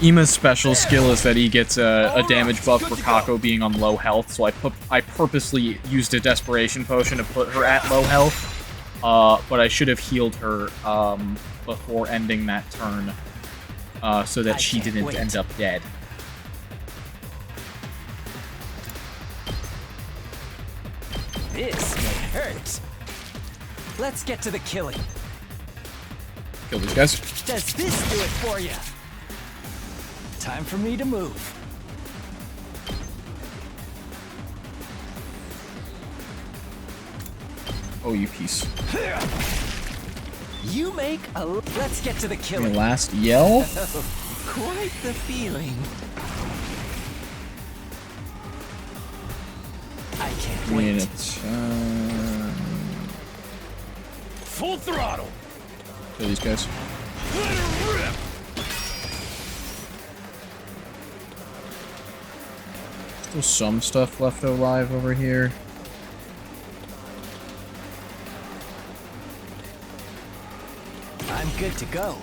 Ima's special skill is that he gets a damage buff for Kako being on low health, so I purposely used a desperation potion to put her at low health. But I should have healed her before ending that turn, so that she didn't end up dead. This may hurt. Let's get to the killing. Kill these guys. Does this do it for you? Time for me to move. Oh, you piece. You make a... Let's get to the Your killing. last yell? Quite the feeling. I can't wait. Full throttle. Kill these guys. Let her rip. Still some stuff left alive over here. I'm good to go.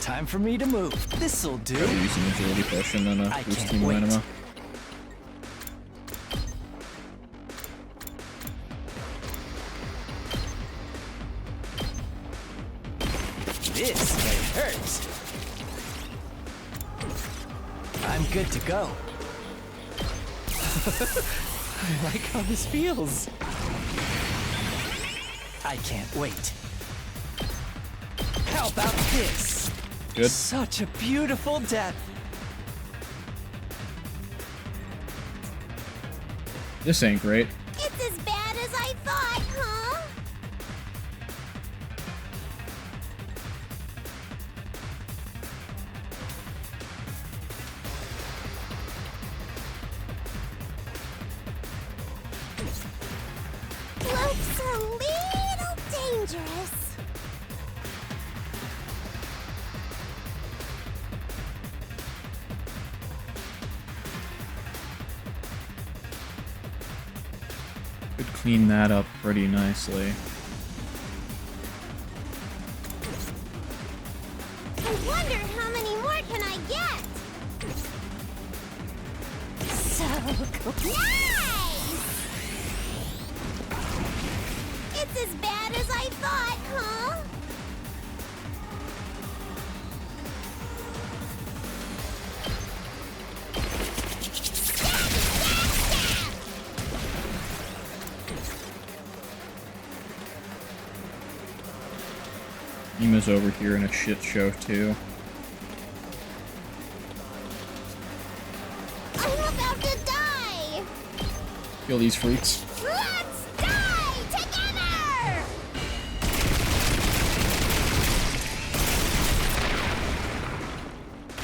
Time for me to move. This'll do. Use an agility potion and a boost team anima. I'm good to go. I like how this feels. I can't wait. How about this? Good. Such a beautiful death. This ain't great. It's as bad as I thought, huh? Looks a little dangerous. Could clean that up pretty nicely. I wonder how many more can I get? So cool. Nice! It's as bad as I thought, huh? Ima's over here in a shit show too. I'm about to die! Kill these freaks. Let's die together!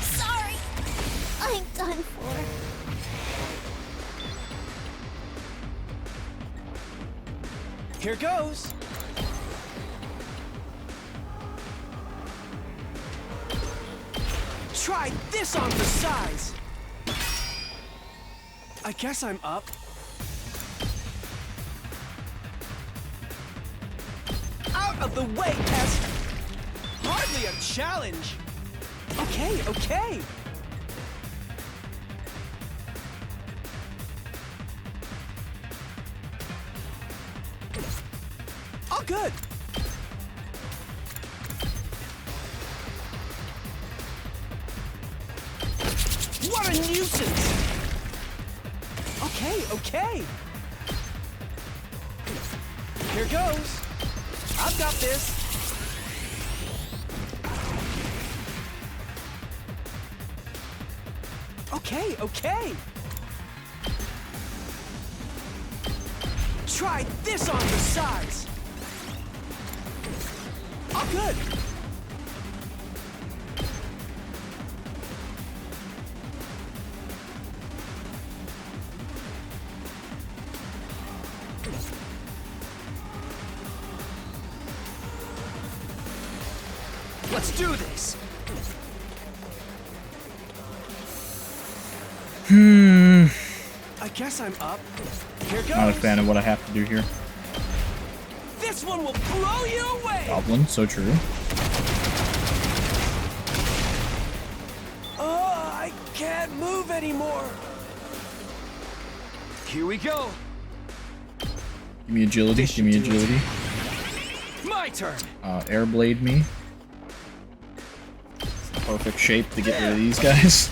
Sorry, I'm done for. Here goes. Try this on for size. I guess I'm up. Out of the way, pest! Hardly a challenge. Okay, okay. All good. What a nuisance! Okay, okay. Here goes. I've got this. Okay, okay. Try this on for size. All good. Let's do this! I guess I'm up. Here goes. Not a fan of what I have to do here. This one will blow you away. Goblin, so true. Oh, I can't move anymore. Here we go! Give me agility, give me agility. My turn! Airblade me. Perfect shape to get rid of these guys.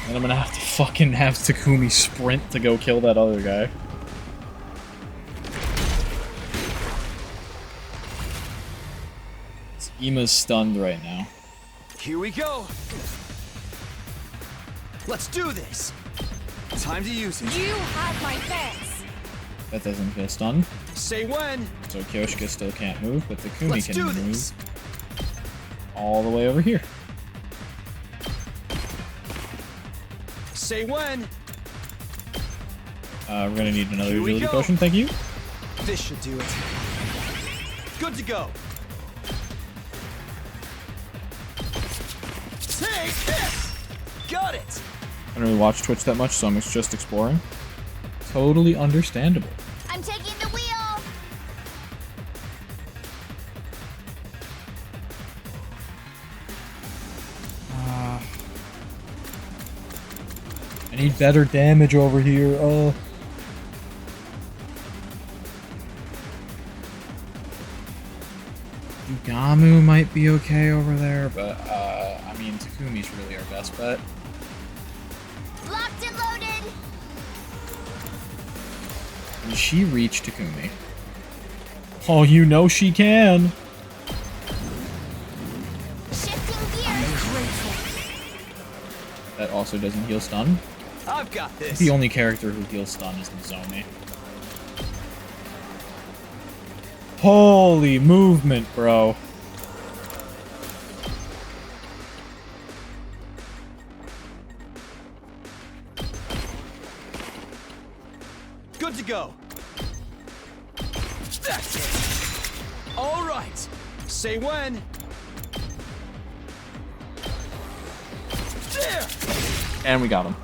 And I'm gonna have to fucking have Takumi sprint to go kill that other guy. Ima's stunned right now. Here we go! Let's do this! Time to use it. You had my thanks. That doesn't get stunned. Say when! So Kyoshika still can't move, but Takumi Let's can do move this! all the way over here. Say when! We're gonna need another Here we agility go. potion, thank you. This should do it. Good to go! Take this! Got it! I don't really watch Twitch that much, so I'm just exploring. Totally understandable. I'm taking the wheel. I need better damage over here. You Namu might be okay over there, but, I mean, Takumi's really our best bet. Locked and loaded! Can she reach Takumi? Oh, you know she can! Shifting gears! That also doesn't heal stun. I've got this. The only character who heals stun is Nozomi. Holy movement, bro. Good to go. That's it. All right. Say when. There. And we got him.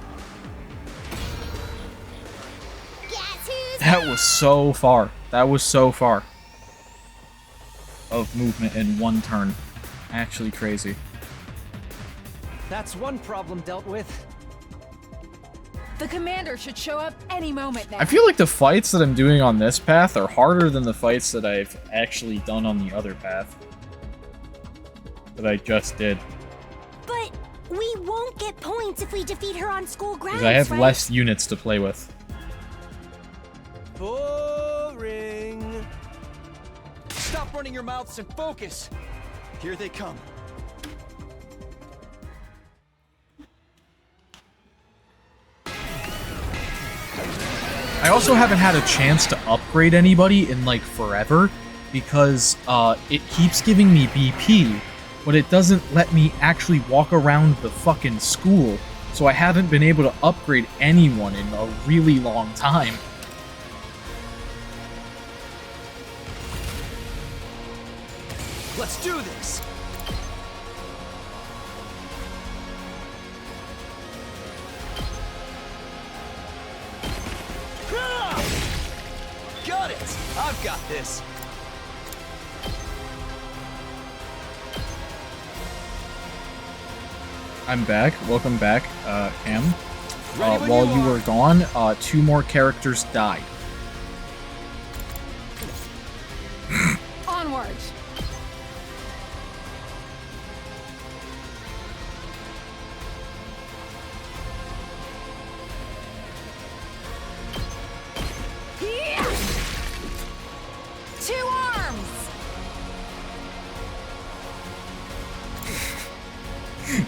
Guess who's That was so far. That was so far of movement in one turn. Actually crazy. That's one problem dealt with. The commander should show up any moment now. I feel like the fights that I'm doing on this path are harder than the fights that I've actually done on the other path. That I just did. But we won't get points if we defeat her on school grounds, Because I have right? less units to play with. Boring. Stop running your mouths and focus. Here they come. I also haven't had a chance to upgrade anybody in like forever because it keeps giving me BP, but it doesn't let me actually walk around the fucking school, so I haven't been able to upgrade anyone in a really long time. Let's do this. Got it! I've got this! I'm back. Welcome back, Cam. Ready when While you you are. were gone, 2 more characters died. Onward. Yeah! 2 arms.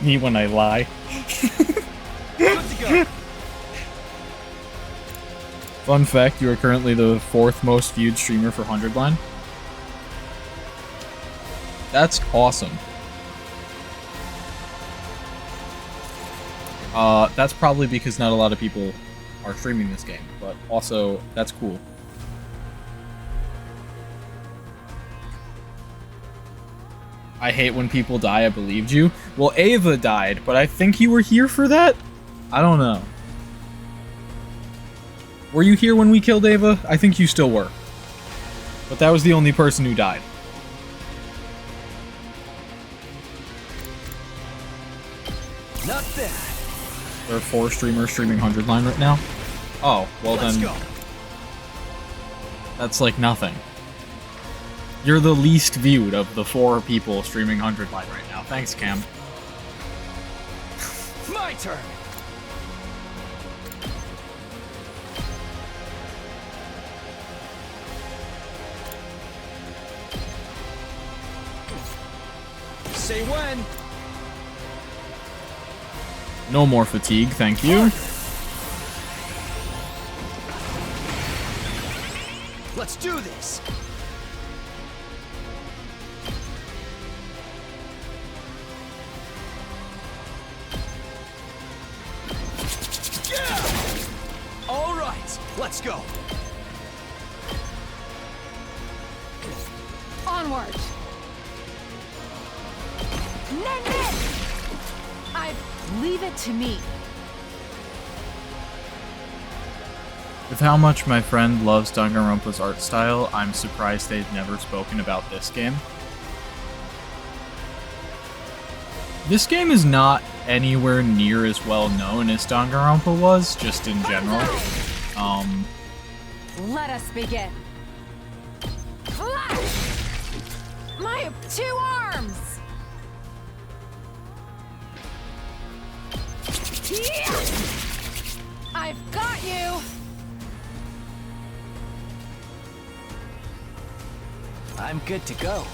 Me when I lie. Good to go. Fun fact, you are currently the 4th most viewed streamer for 100 line. That's awesome. That's probably because not a lot of people are streaming this game, but also, that's cool. I hate when people die, I believed you. Well, Ava died, but I think you were here for that? I don't know. Were you here when we killed Ava? I think you still were. But that was the only person who died. Not bad. There are 4 streamers streaming 100 line right now. Oh, well Let's then... go. That's like nothing. You're the least viewed of the 4 people streaming 100 line right now. Thanks, Cam. My turn. Say when. No more fatigue, thank you. Let's do this. Yeah! All right, let's go. Onward. Leave it to me. With how much my friend loves Danganronpa's art style, I'm surprised they've never spoken about this game. This game is not anywhere near as well known as Danganronpa was, just in general. Let us begin. My 2 arms! Yeah! I've got you! I'm good to go.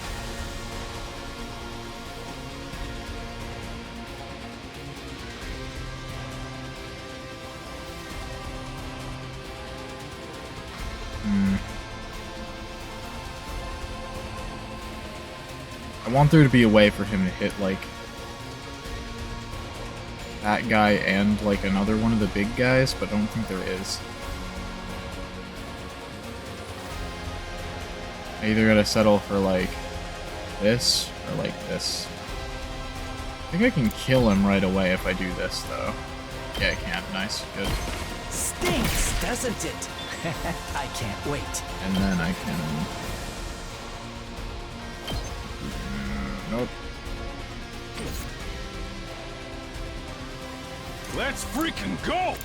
I want there to be a way for him to hit, like, that guy and, like, another one of the big guys, but I don't think there is. I either gotta settle for, like, this, or, like, this. I think I can kill him right away if I do this, though. Yeah, I can. Nice. Good. Stinks, doesn't it? I can't wait. And then I can... Nope. Let's freaking go!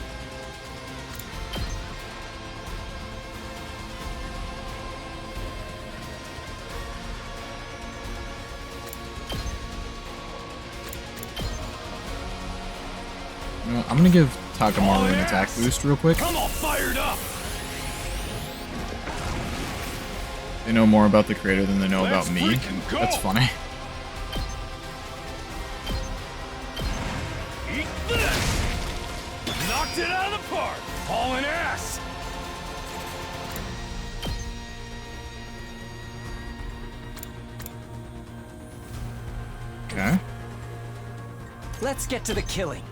You know what, I'm gonna give Takamaru an attack boost real quick. I'm all fired up! They know more about the creator than they know Let's about me. freaking go! That's funny. Eat this! Knocked it out of the park! Hauling ass! Okay. Let's get to the killing.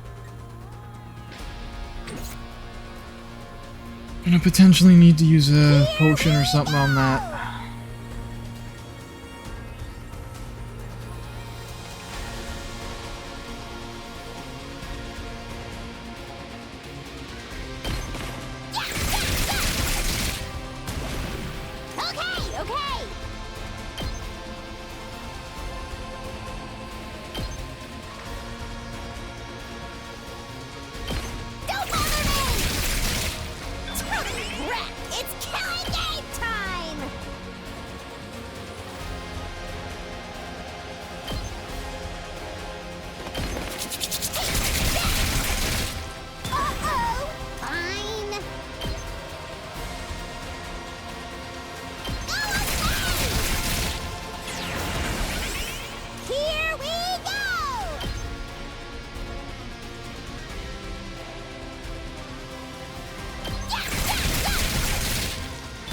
Gonna potentially need to use a potion or something on that. Okay, okay. Don't bother me! Totally wrecked! It's killing game time! Uh-oh! Fine. Here we go!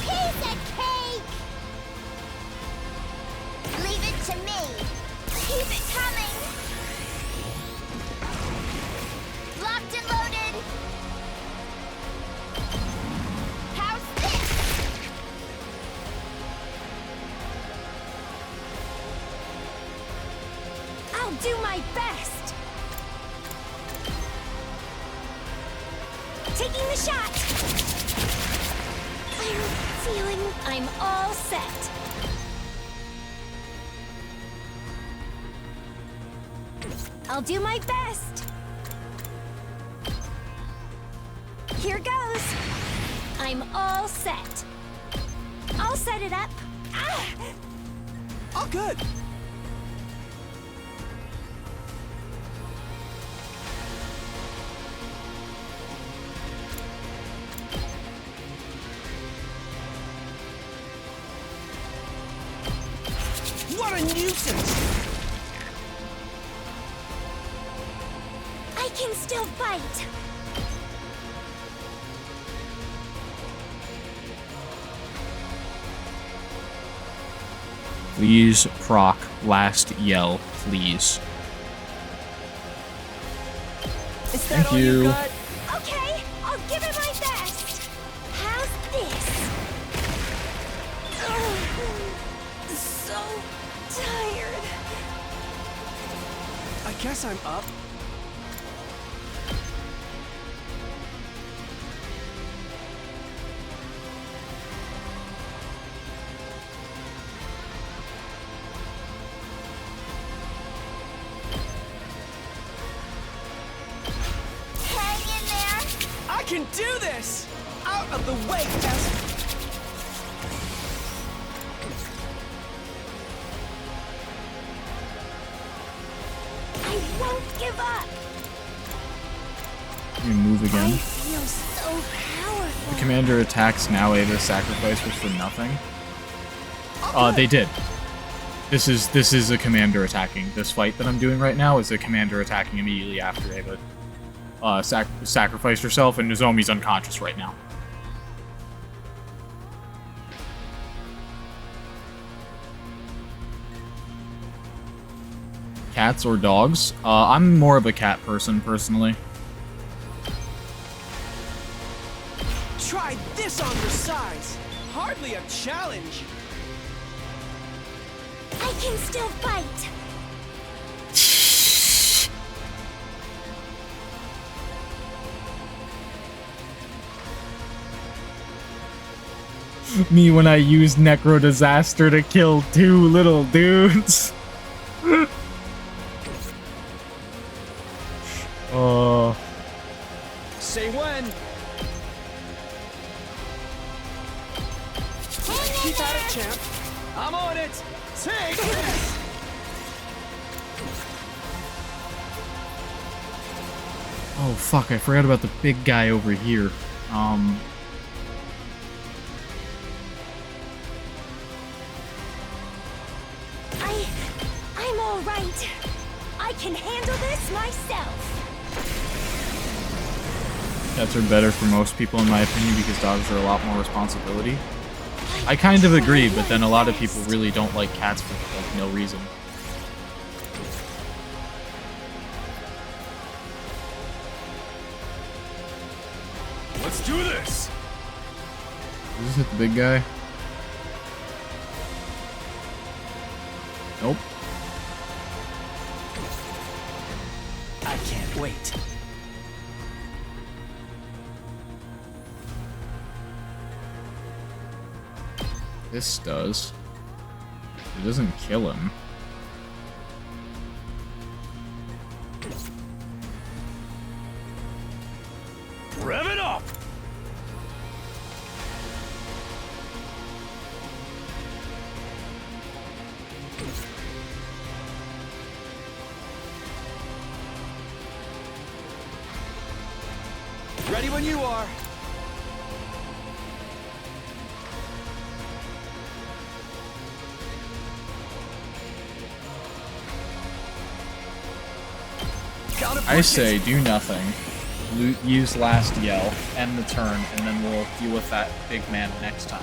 Piece of cake! Leave it to me. Keep it coming. Locked and loaded. How's this? I'll do my best! Taking the shot! I'm feeling I'm all set. I'll do my best. Here goes. I'm all set. I'll set it up. Ah! All good. What a nuisance! I can still fight. Please proc last yell, please. Is that Thank all you. got? Okay, I'll give it my best. How's this? Ugh, so tired. I guess I'm up. Hang in there. I can do this! Out of the way, Tess! won't give up. You move I again. feel so powerful. The commander attacks now. Ava's sacrifice was for nothing. They did. This is a commander attacking. This fight that I'm doing right now is a commander attacking immediately after Ava sacrificed herself, and Nozomi's unconscious right now. Cats or dogs? I'm more of a cat person, personally. Try this on your size. Hardly a challenge. I can still fight. Me when I use Necro Disaster to kill 2 little dudes. Say when. Keep at it, champ. I'm on it. Take this. Oh fuck, I forgot about the big guy over here. I'm all right. I can handle this myself. Cats are better for most people in my opinion because dogs are a lot more responsibility. I kind of agree, but then a lot of people really don't like cats for like no reason. Let's do this! Does this hit the big guy? Nope. I can't wait. This does. It doesn't kill him. Rev it up! Ready when you are. I say do nothing. Use last yell, end the turn, and then we'll deal with that big man next turn.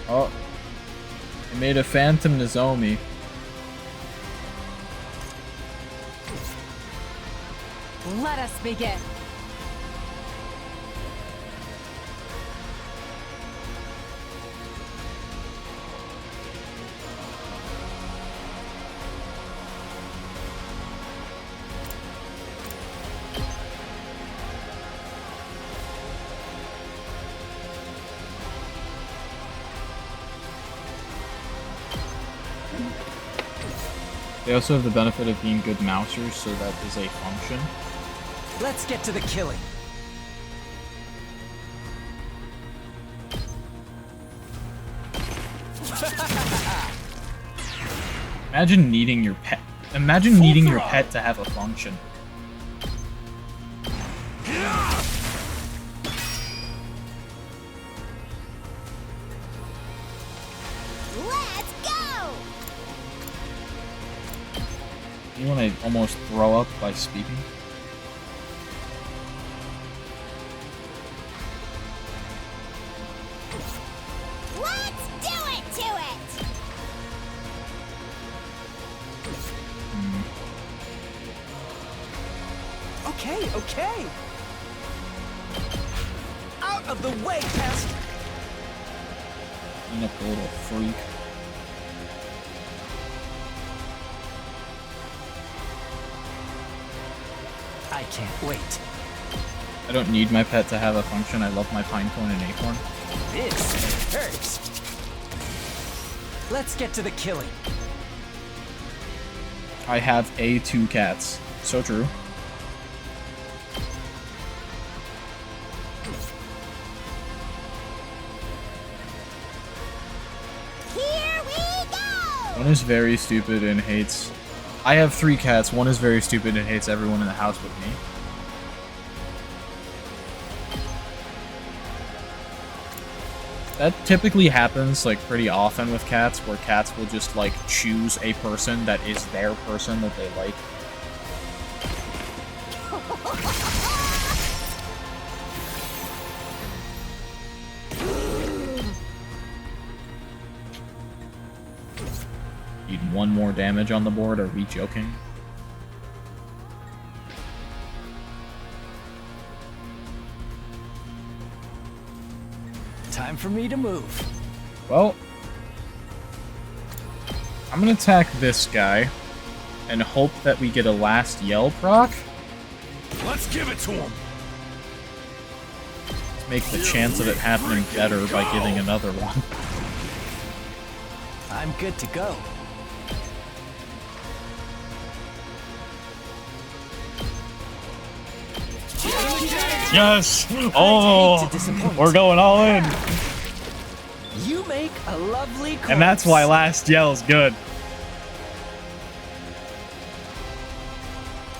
Oh, I made a Phantom Nozomi. Let us begin. They also have the benefit of being good mousers, so that is a function. Let's get to the killing. Imagine needing your pet. Imagine needing your pet to have a function. Let's go! You want to almost throw up by speaking? Let's do it to it! Okay, okay. Out of the way, pest. Clean up the little freak. I can't wait. I don't need my pet to have a function. I love my pinecone and acorn. This hurts. Let's get to the killing. I have 2 cats. So true. Here we go! One is very stupid and hates... I have 3 cats. One is very stupid and hates everyone in the house with me. That typically happens, like, pretty often with cats, where cats will just, like, choose a person that is their person that they like. Need 1 more damage on the board, are we joking? Time for me to move. Well, I'm gonna attack this guy and hope that we get a last yell proc. Let's give it to him. Let's make the chance of it happening better by giving another one. I'm good to go. Yes! Oh, we're going all in. You make a lovely corpse. And that's why last yell is good.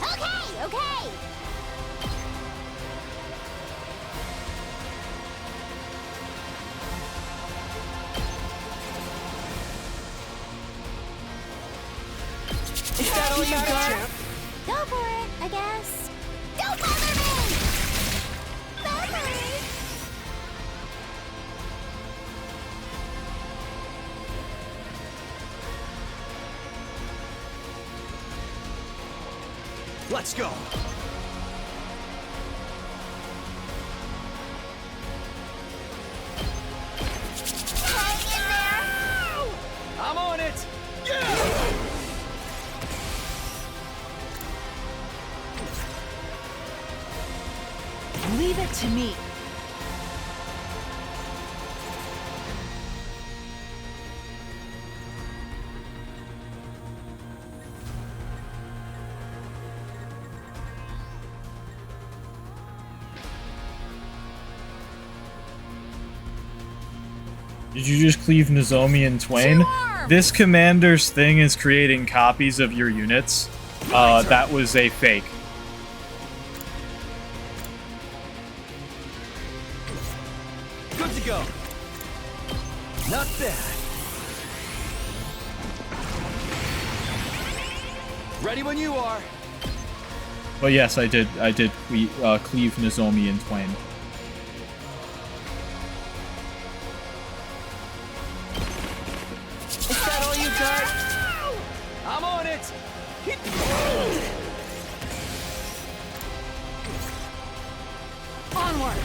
Okay, okay. Is that all you got? Go for it, I guess. Don't bother me! Bye-bye. Let's go. I'm on it. Yeah! Leave it to me. Did you just cleave Nozomi in twain? This commander's thing is creating copies of your units. That was a fake. Good to go. Not bad. Ready when you are. But yes, I did cleave Nozomi in twain. Is that all you got? I'm on it. Onward.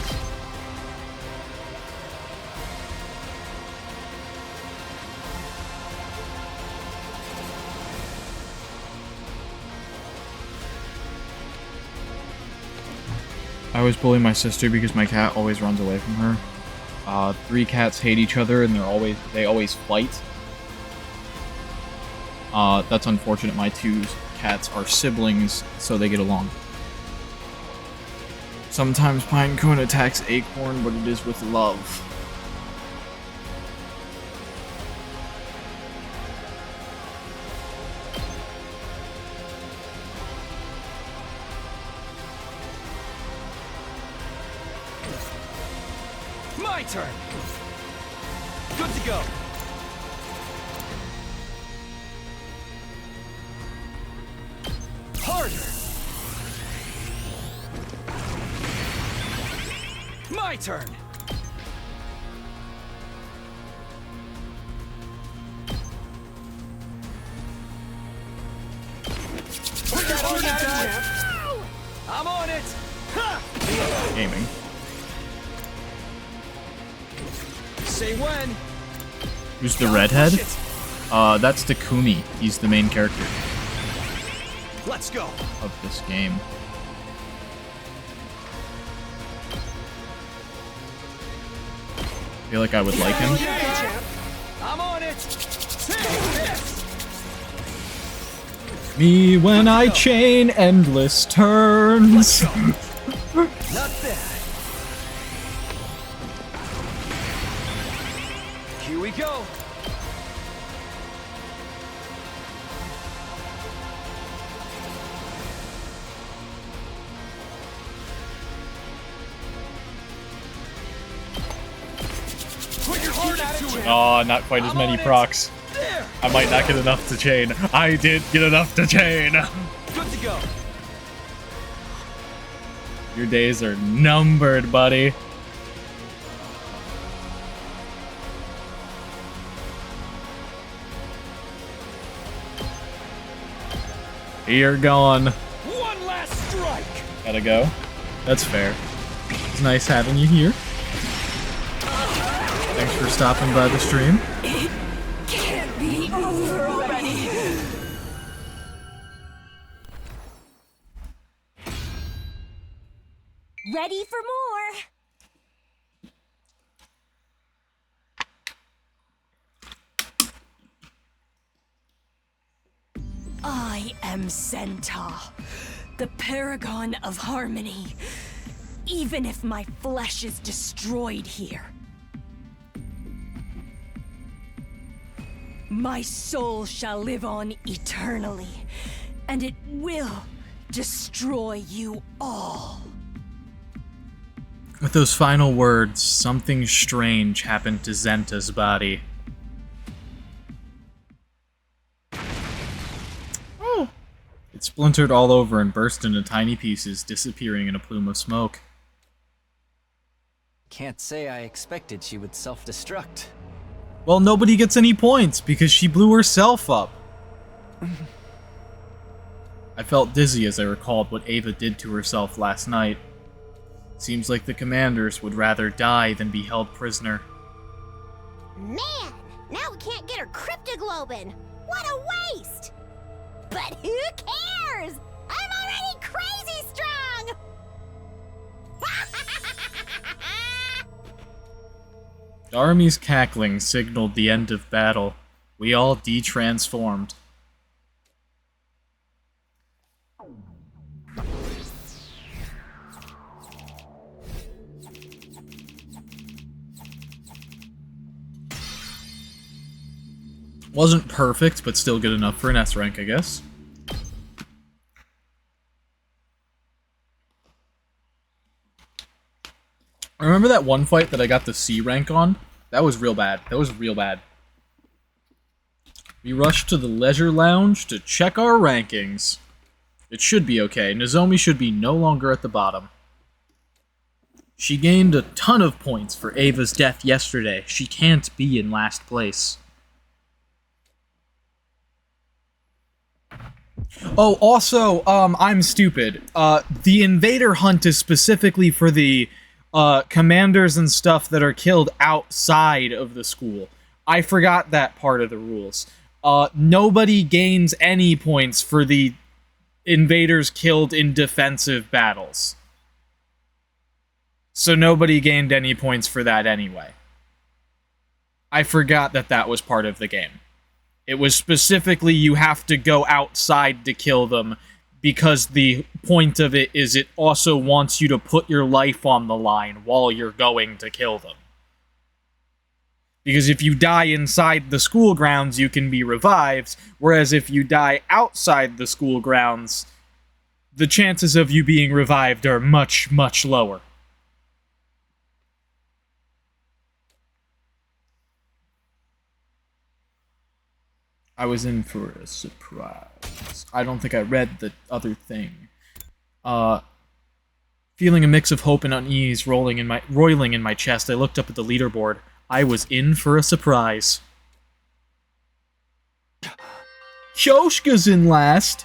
I always bully my sister because my cat always runs away from her. 3 cats hate each other and they always fight. That's unfortunate. My 2 cats are siblings, so they get along. Sometimes Pinecone attacks Acorn, but it is with love. My turn. Good to go. Harder. My turn. I'm on it. Ha! Gaming. Say when. Who's the redhead? That's Takumi. He's the main character Let's go. of this game. I feel like I would like him. I'm on it. Take this. Me when I chain endless turns. Not bad. Here we go. Oh, not quite as many procs. I might not get enough to chain. I did get enough to chain. Good to go. Your days are numbered, buddy. You're going. One last strike. Gotta go. That's fair. It's nice having you here. Thanks for stopping by the stream. It can't be over already. Ready for more? I am Senta, the paragon of harmony. Even if my flesh is destroyed here, my soul shall live on eternally, and it will destroy you all. With those final words, something strange happened to Zenta's body. Oh. It splintered all over and burst into tiny pieces, disappearing in a plume of smoke. Can't say I expected she would self-destruct. Well, nobody gets any points because she blew herself up. I felt dizzy as I recalled what Ava did to herself last night. Seems like the commanders would rather die than be held prisoner. Man, now we can't get her cryptoglobin. What a waste! But who cares? I'm already crazy strong! Darmy's cackling signaled the end of battle. We all de-transformed. Wasn't perfect, but still good enough for an S rank, I guess. Remember that one fight that I got the C rank on? That was real bad. That was real bad. We rushed to the leisure lounge to check our rankings. It should be okay. Nozomi should be no longer at the bottom. She gained a ton of points for Ava's death yesterday. She can't be in last place. Oh, also, I'm stupid. The invader hunt is specifically for the commanders and stuff that are killed outside of the school. I forgot that part of the rules. Nobody gains any points for the invaders killed in defensive battles. So nobody gained any points for that anyway. I forgot that that was part of the game. It was specifically you have to go outside to kill them, because the point of it is it also wants you to put your life on the line while you're going to kill them. Because if you die inside the school grounds, you can be revived, whereas if you die outside the school grounds, the chances of you being revived are much, much lower. I was in for a surprise. I don't think I read the other thing. Feeling a mix of hope and unease roiling in my chest, I looked up at the leaderboard. I was in for a surprise. Kyoshka's in last.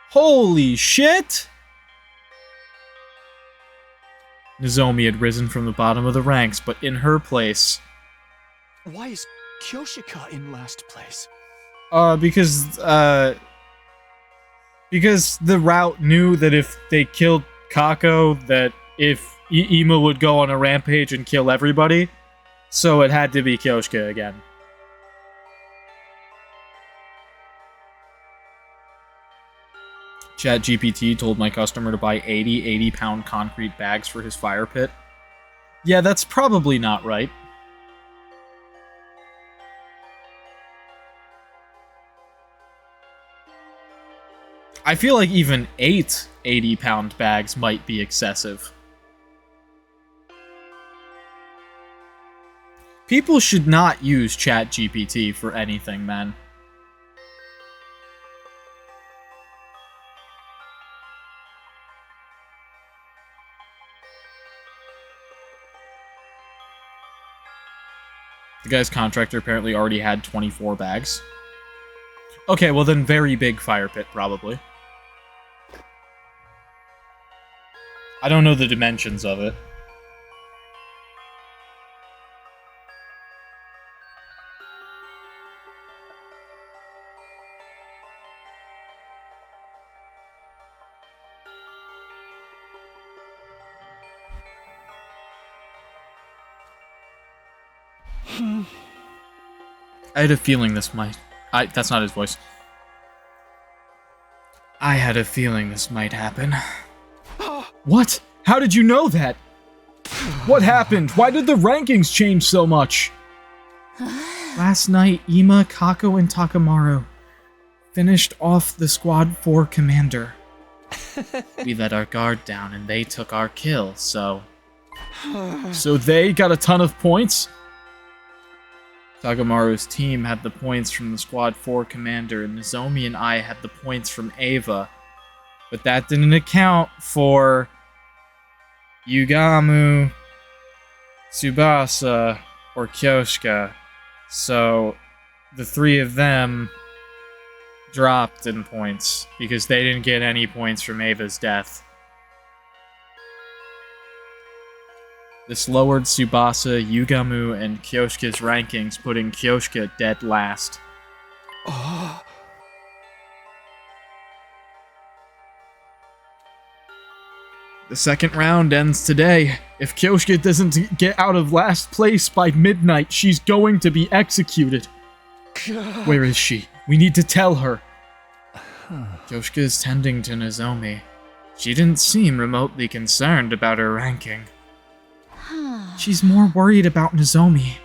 Holy shit! Nozomi had risen from the bottom of the ranks, but in her place... Why is Kyoshika in last place? Because the route knew that if they killed Kako, that if Ima would go on a rampage and kill everybody, so it had to be Kyoshika again. ChatGPT told my customer to buy 80 80-pound concrete bags for his fire pit. Yeah, that's probably not right. I feel like even 8 80-pound bags might be excessive. People should not use ChatGPT for anything, man. The guy's contractor apparently already had 24 bags. Okay, well then very big fire pit, probably. I don't know the dimensions of it. I had a feeling this might... that's not his voice. I had a feeling this might happen. What? How did you know that? What happened? Why did the rankings change so much? Last night, Ima, Kako, and Takamaru finished off the Squad 4 commander. We let our guard down and they took our kill, so... So they got a ton of points? Takamaru's team had the points from the Squad 4 commander, and Nozomi and I had the points from Ava. But that didn't account for... Yugamu, Tsubasa, or Kyoshika. So, the three of them dropped in points, because they didn't get any points from Ava's death. This lowered Tsubasa, Yugamu, and Kyoshika's rankings, putting Kyoshika dead last. The second round ends today. If Kyoshika doesn't get out of last place by midnight, she's going to be executed. Where is she? We need to tell her. Kyoshika is tending to Nozomi. She didn't seem remotely concerned about her ranking. She's more worried about Nozomi.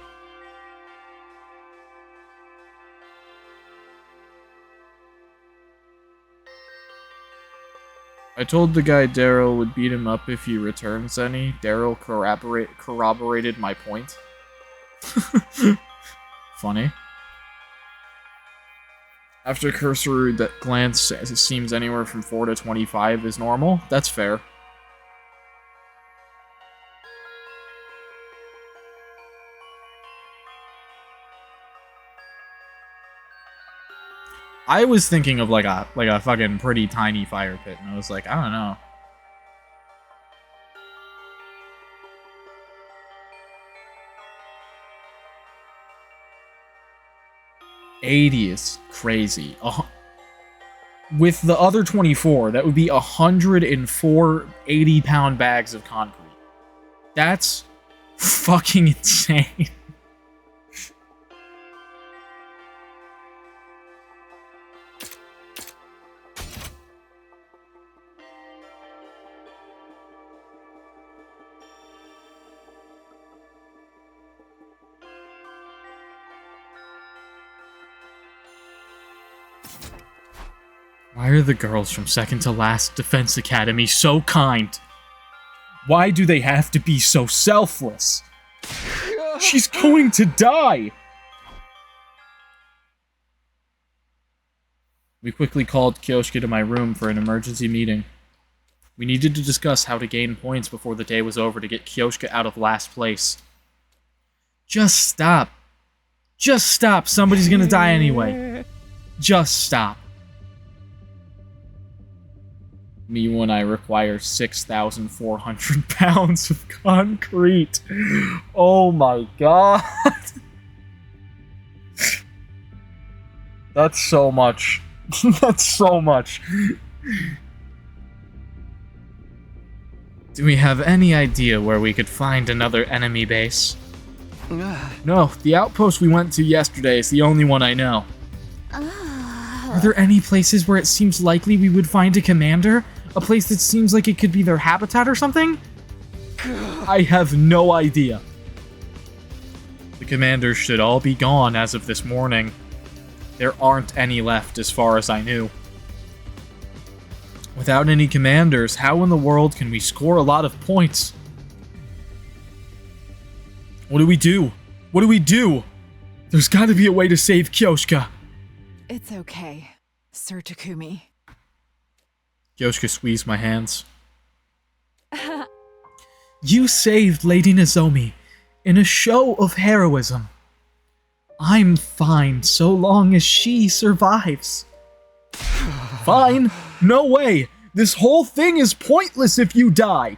I told the guy Daryl would beat him up if he returns any. Daryl corroborated my point. Funny. After cursory glance, it seems anywhere from 4 to 25 is normal. That's fair. I was thinking of like a fucking pretty tiny fire pit, and I was like, I don't know. $80 is crazy. With the other 24, that would be 104 80-pound bags of concrete. That's fucking insane. Why are the girls from second to last Defense Academy so kind? Why do they have to be so selfless? She's going to die! We quickly called Kyoshika to my room for an emergency meeting. We needed to discuss how to gain points before the day was over to get Kyoshika out of last place. Just stop. Just stop. Somebody's gonna die anyway. Just stop. Miyu and I require 6,400 pounds of concrete. Oh my god. That's so much. That's so much. Do we have any idea where we could find another enemy base? No, the outpost we went to yesterday is the only one I know. Are there any places where it seems likely we would find a commander? A place that seems like it could be their habitat or something? I have no idea. The commanders should all be gone as of this morning. There aren't any left as far as I knew. Without any commanders, how in the world can we score a lot of points? What do we do? What do we do? There's gotta be a way to save Kyoshka. It's okay, Sir Takumi. Kyoshka squeezed my hands. You saved Lady Nozomi in a show of heroism. I'm fine so long as she survives. Fine? No way! This whole thing is pointless if you die!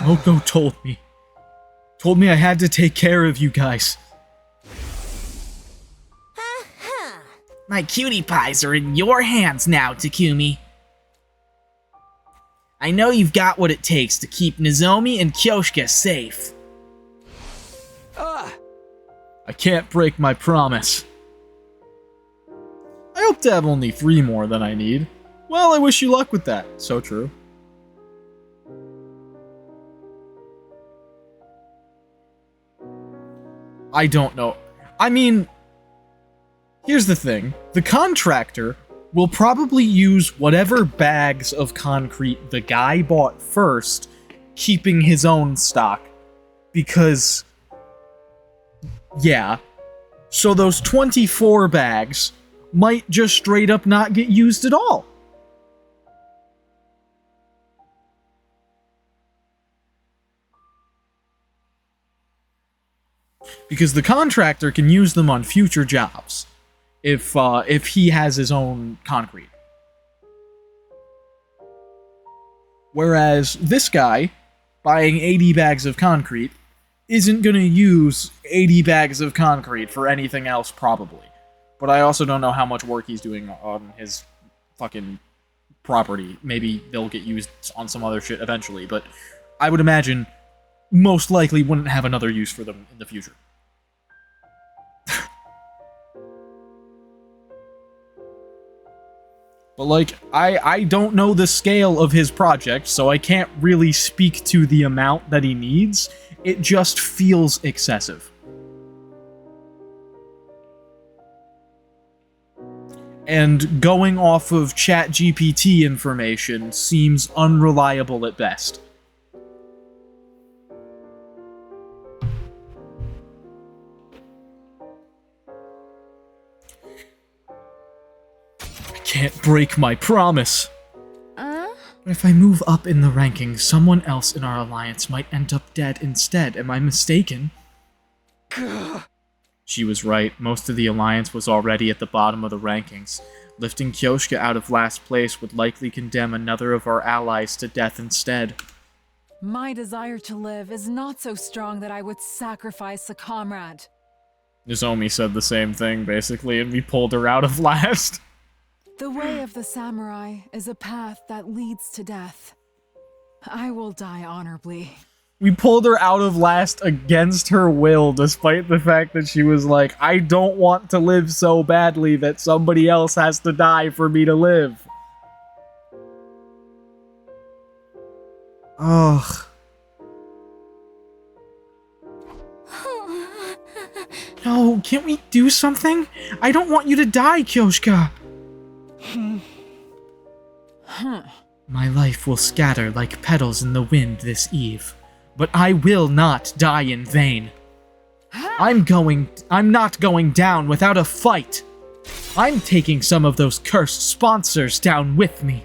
Oko told me. Told me I had to take care of you guys. My cutie pies are in your hands now, Takumi. I know you've got what it takes to keep Nozomi and Kyoshka safe. I can't break my promise. I hope to have only 3 more than I need. Well, I wish you luck with that. So true. I don't know. I mean, here's the thing. The contractor will probably use whatever bags of concrete the guy bought first, keeping his own stock. Because, yeah. So those 24 bags might just straight up not get used at all. Because the contractor can use them on future jobs, if he has his own concrete. Whereas this guy, buying 80 bags of concrete, isn't gonna use 80 bags of concrete for anything else, probably. But I also don't know how much work he's doing on his fucking property. Maybe they'll get used on some other shit eventually, but I would imagine most likely wouldn't have another use for them in the future. But, like, I don't know the scale of his project, so I can't really speak to the amount that he needs. It just feels excessive. And going off of ChatGPT information seems unreliable at best. Can't break my promise. But if I move up in the rankings, someone else in our alliance might end up dead instead. Am I mistaken? She was right. Most of the alliance was already at the bottom of the rankings. Lifting Kyoshka out of last place would likely condemn another of our allies to death instead. My desire to live is not so strong that I would sacrifice a comrade. Nozomi said the same thing, basically, and we pulled her out of last. The way of the samurai is a path that leads to death. I will die honorably. We pulled her out of last against her will, despite the fact that she was like, I don't want to live so badly that somebody else has to die for me to live. Ugh. No, can't we do something? I don't want you to die, Kyoshka. My life will scatter like petals in the wind this eve, but I will not die in vain. I'm not going down without a fight. I'm taking some of those cursed sponsors down with me.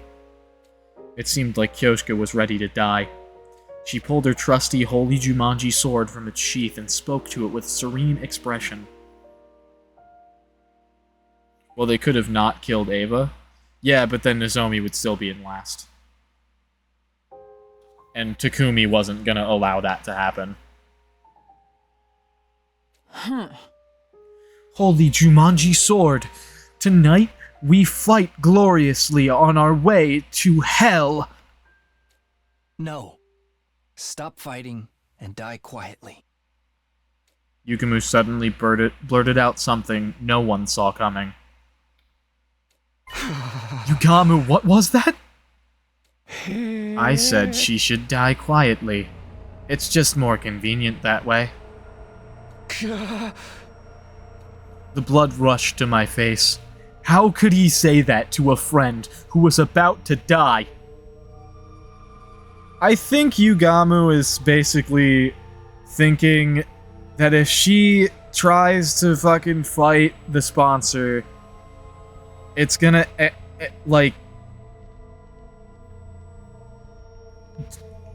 It seemed like Kyoshka was ready to die. She pulled her trusty holy Jumanji sword from its sheath and spoke to it with serene expression. Well, they could have not killed Ava. Yeah, but then Nozomi would still be in last. And Takumi wasn't gonna allow that to happen. Holy Jumanji sword! Tonight, we fight gloriously on our way to hell! No. Stop fighting and die quietly. Yukumu suddenly blurted out something no one saw coming. Yugamu, what was that? I said she should die quietly. It's just more convenient that way. The blood rushed to my face. How could he say that to a friend who was about to die? I think Yugamu is basically thinking that if she tries to fucking fight the sponsor, it's gonna, like,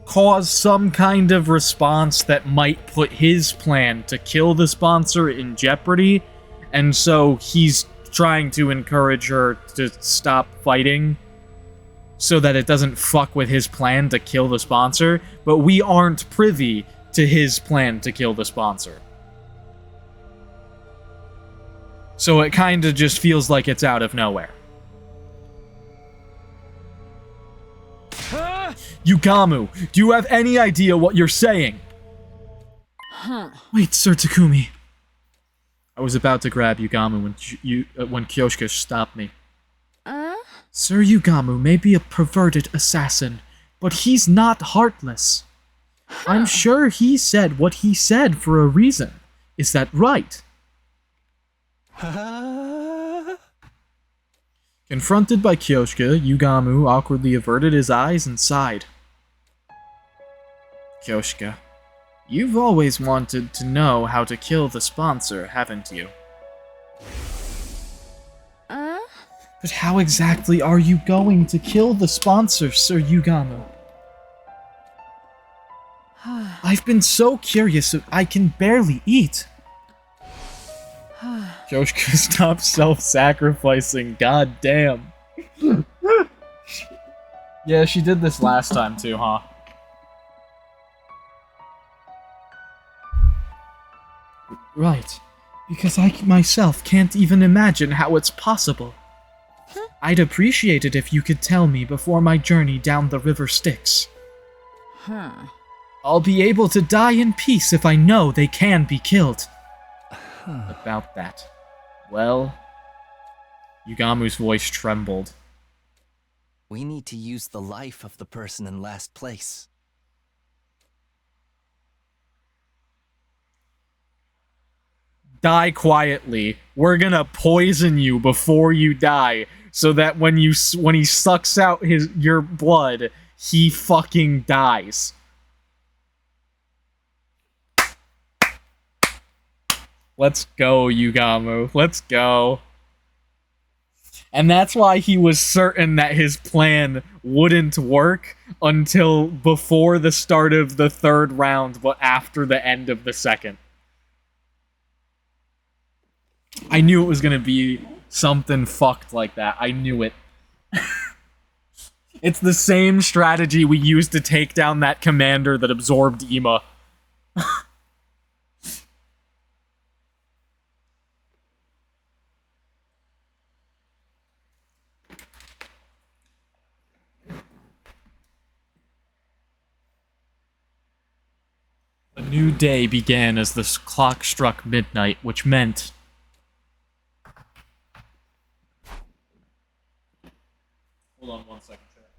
cause some kind of response that might put his plan to kill the sponsor in jeopardy, and so he's trying to encourage her to stop fighting so that it doesn't fuck with his plan to kill the sponsor, but we aren't privy to his plan to kill the sponsor. So it kinda just feels like it's out of nowhere. Yugamu, do you have any idea what you're saying? Wait, Sir Takumi. I was about to grab Yugamu when Kyoshika stopped me. Sir Yugamu may be a perverted assassin, but he's not heartless. I'm sure he said what he said for a reason. Is that right? Confronted by Kyoshika, Yugamu awkwardly averted his eyes and sighed. Kyoshika, you've always wanted to know how to kill the sponsor, haven't you? But how exactly are you going to kill the sponsor, Sir Yugamu? I've been so curious that I can barely eat. Kyoshika, stop self-sacrificing, god damn. Yeah, she did this last time too, huh? Right, because I myself can't even imagine how it's possible. I'd appreciate it if you could tell me before my journey down the river Styx. I'll be able to die in peace if I know they can be killed. About that. Well... Yugamu's voice trembled. We need to use the life of the person in last place. Die quietly. We're gonna poison you before you die, so that when he sucks out your blood, he fucking dies. Let's go, Yugamu. Let's go. And that's why he was certain that his plan wouldn't work until before the start of the third round, but after the end of the second. I knew it was gonna be something fucked like that. I knew it. It's the same strategy we used to take down that commander that absorbed Ima. A new day began as the clock struck midnight, which meant... Hold on 1 second, chat.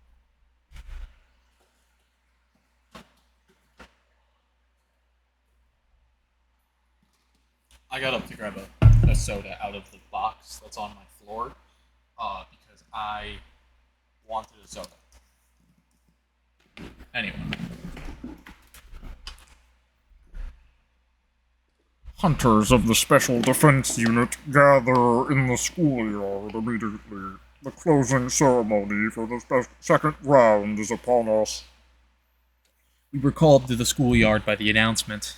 I got up to grab a soda out of the box that's on my floor, because I wanted a soda. Anyway. Hunters of the Special Defense Unit gather in the schoolyard immediately. The closing ceremony for the second round is upon us. We were called to the schoolyard by the announcement.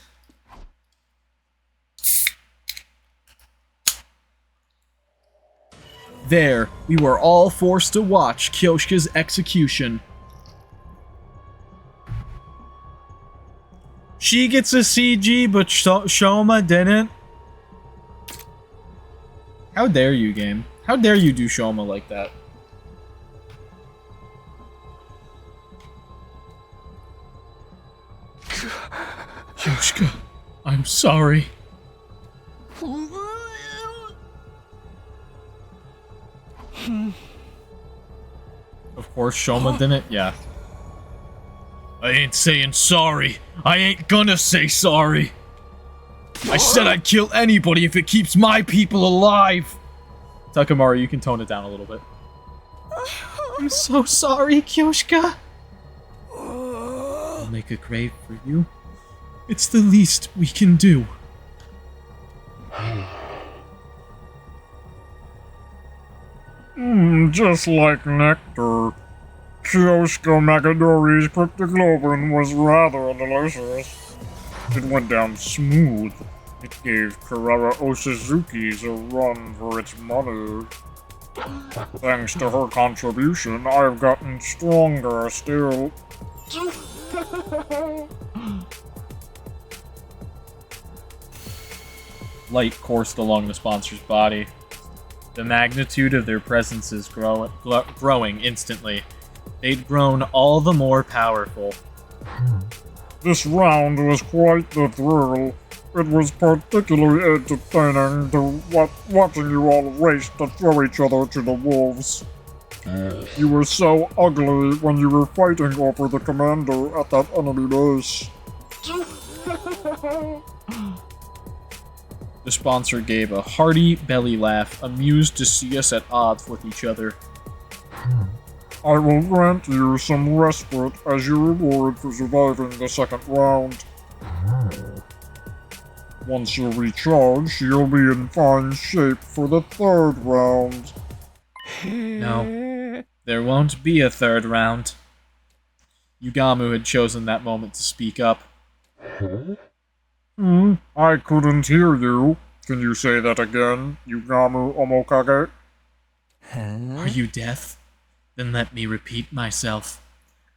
There, we were all forced to watch Kyoshika's execution. She gets a CG, but Shoma didn't. How dare you, game? How dare you do Shoma like that? Kyoshika, I'm sorry. Of course, Shoma didn't. Yeah. I ain't saying sorry. I ain't gonna say sorry. I said I'd kill anybody if it keeps my people alive. Takamaru, you can tone it down a little bit. I'm so sorry, Kyoshka. I'll make a grave for you. It's the least we can do. Just like nectar. Kyoshka Magadori's cryptoglobin was rather delicious. It went down smooth. It gave Karara Oshizuki's a run for its money. Thanks to her contribution, I've gotten stronger still. Light coursed along the sponsor's body. The magnitude of their presence is growing instantly. They'd grown all the more powerful. This round was quite the thrill. It was particularly entertaining to watching you all race to throw each other to the wolves. You were so ugly when you were fighting over the commander at that enemy base. The sponsor gave a hearty belly laugh, amused to see us at odds with each other. I will grant you some respite as your reward for surviving the second round. Once you're recharged, you'll be in fine shape for the third round. No, there won't be a third round. Yugamu had chosen that moment to speak up. I couldn't hear you. Can you say that again, Yugamu Omokage? Are you deaf? Then let me repeat myself.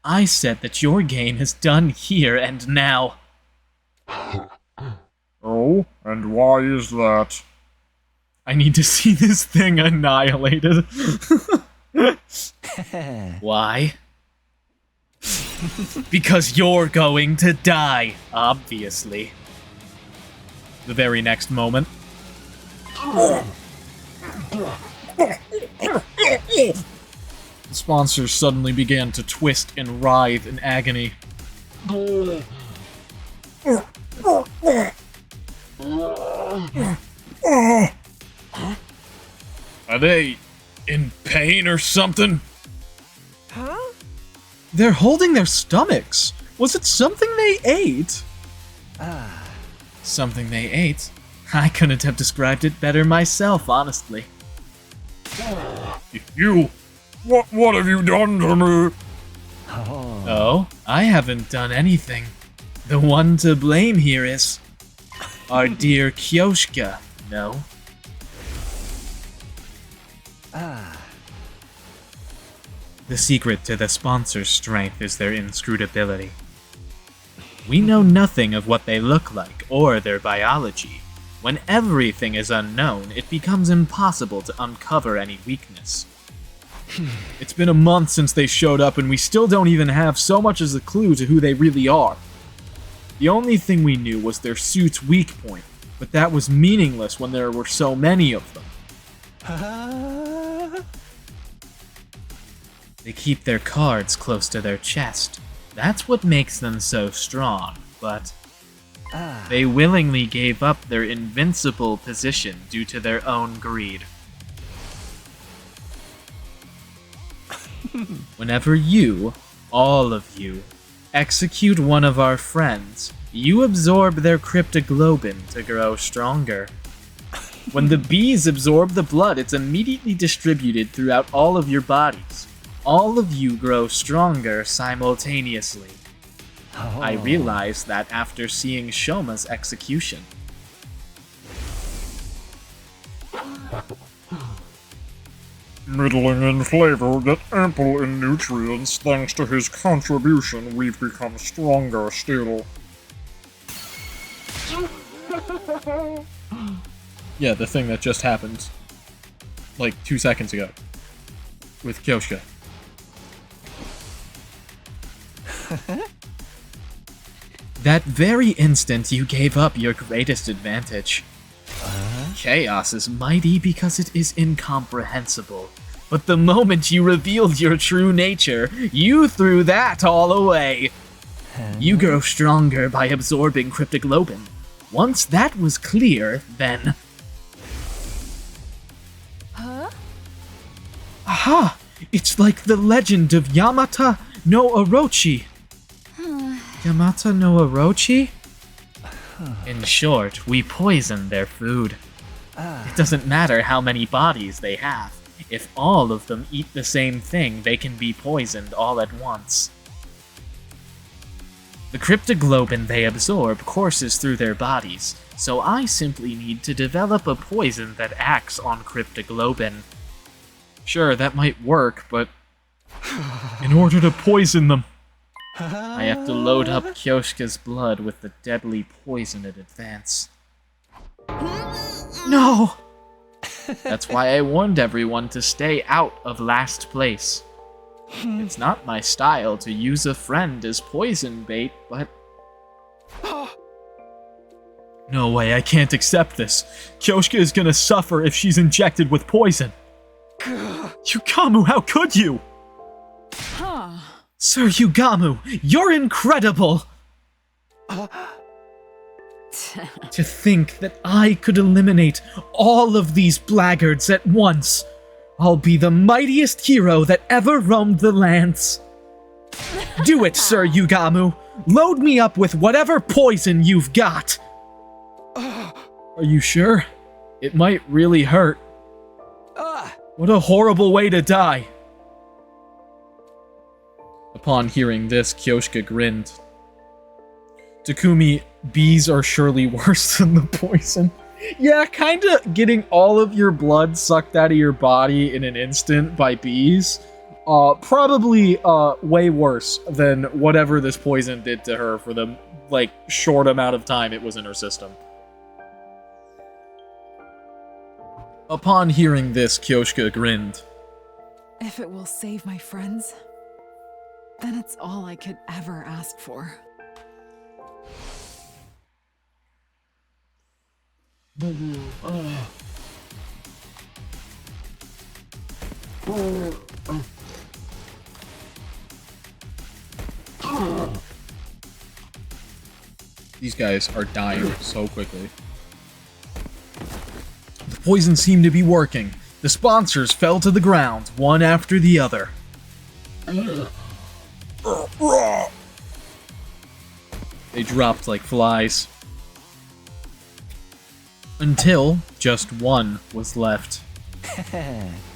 I said that your game is done here and now. Oh, and why is that? I need to see this thing annihilated. Why? Because you're going to die, obviously. The very next moment. The sponsor suddenly began to twist and writhe in agony. Are they in pain or something? Huh? They're holding their stomachs. Was it something they ate? Something they ate? I couldn't have described it better myself, honestly. You... What have you done to me? Oh, I haven't done anything. The one to blame here is... our dear Kyoshka, no? The secret to the sponsor's strength is their inscrutability. We know nothing of what they look like or their biology. When everything is unknown, it becomes impossible to uncover any weakness. It's been a month since they showed up and we still don't even have so much as a clue to who they really are. The only thing we knew was their suit's weak point, but that was meaningless when there were so many of them. They keep their cards close to their chest. That's what makes them so strong, but they willingly gave up their invincible position due to their own greed. Whenever you, all of you, execute one of our friends, you absorb their cryptoglobin to grow stronger. When the bees absorb the blood, it's immediately distributed throughout all of your bodies. All of you grow stronger simultaneously. I realized that after seeing Shoma's execution. Middling in flavor, yet ample in nutrients, thanks to his contribution, we've become stronger still. Yeah, the thing that just happened, like 2 seconds ago, with Kyoshka. That very instant you gave up your greatest advantage. Chaos is mighty because it is incomprehensible. But the moment you revealed your true nature, you threw that all away. You grow stronger by absorbing cryptoglobin. Once that was clear, then... Huh? Aha! It's like the legend of Yamata no Orochi. Yamata no Orochi? In short, we poison their food. It doesn't matter how many bodies they have. If all of them eat the same thing, they can be poisoned all at once. The cryptoglobin they absorb courses through their bodies, so I simply need to develop a poison that acts on cryptoglobin. Sure, that might work, but in order to poison them, I have to load up Kyoshka's blood with the deadly poison in advance. No! That's why I warned everyone to stay out of last place. It's not my style to use a friend as poison bait, but... No way, I can't accept this. Kyoshka is gonna suffer if she's injected with poison. Yugamu, how could you? Sir Yugamu, you're incredible! To think that I could eliminate all of these blackguards at once. I'll be the mightiest hero that ever roamed the lands. Do it, Sir Yugamu. Load me up with whatever poison you've got. Are you sure? It might really hurt. What a horrible way to die. Upon hearing this, Kyoshka grinned. Takumi, bees are surely worse than the poison. Yeah, kinda getting all of your blood sucked out of your body in an instant by bees. Probably way worse than whatever this poison did to her for the, short amount of time it was in her system. Upon hearing this, Kyoshka grinned. If it will save my friends, then it's all I could ever ask for. These guys are dying so quickly. The poison seemed to be working. The sponsors fell to the ground, one after the other. They dropped like flies. Until just one was left.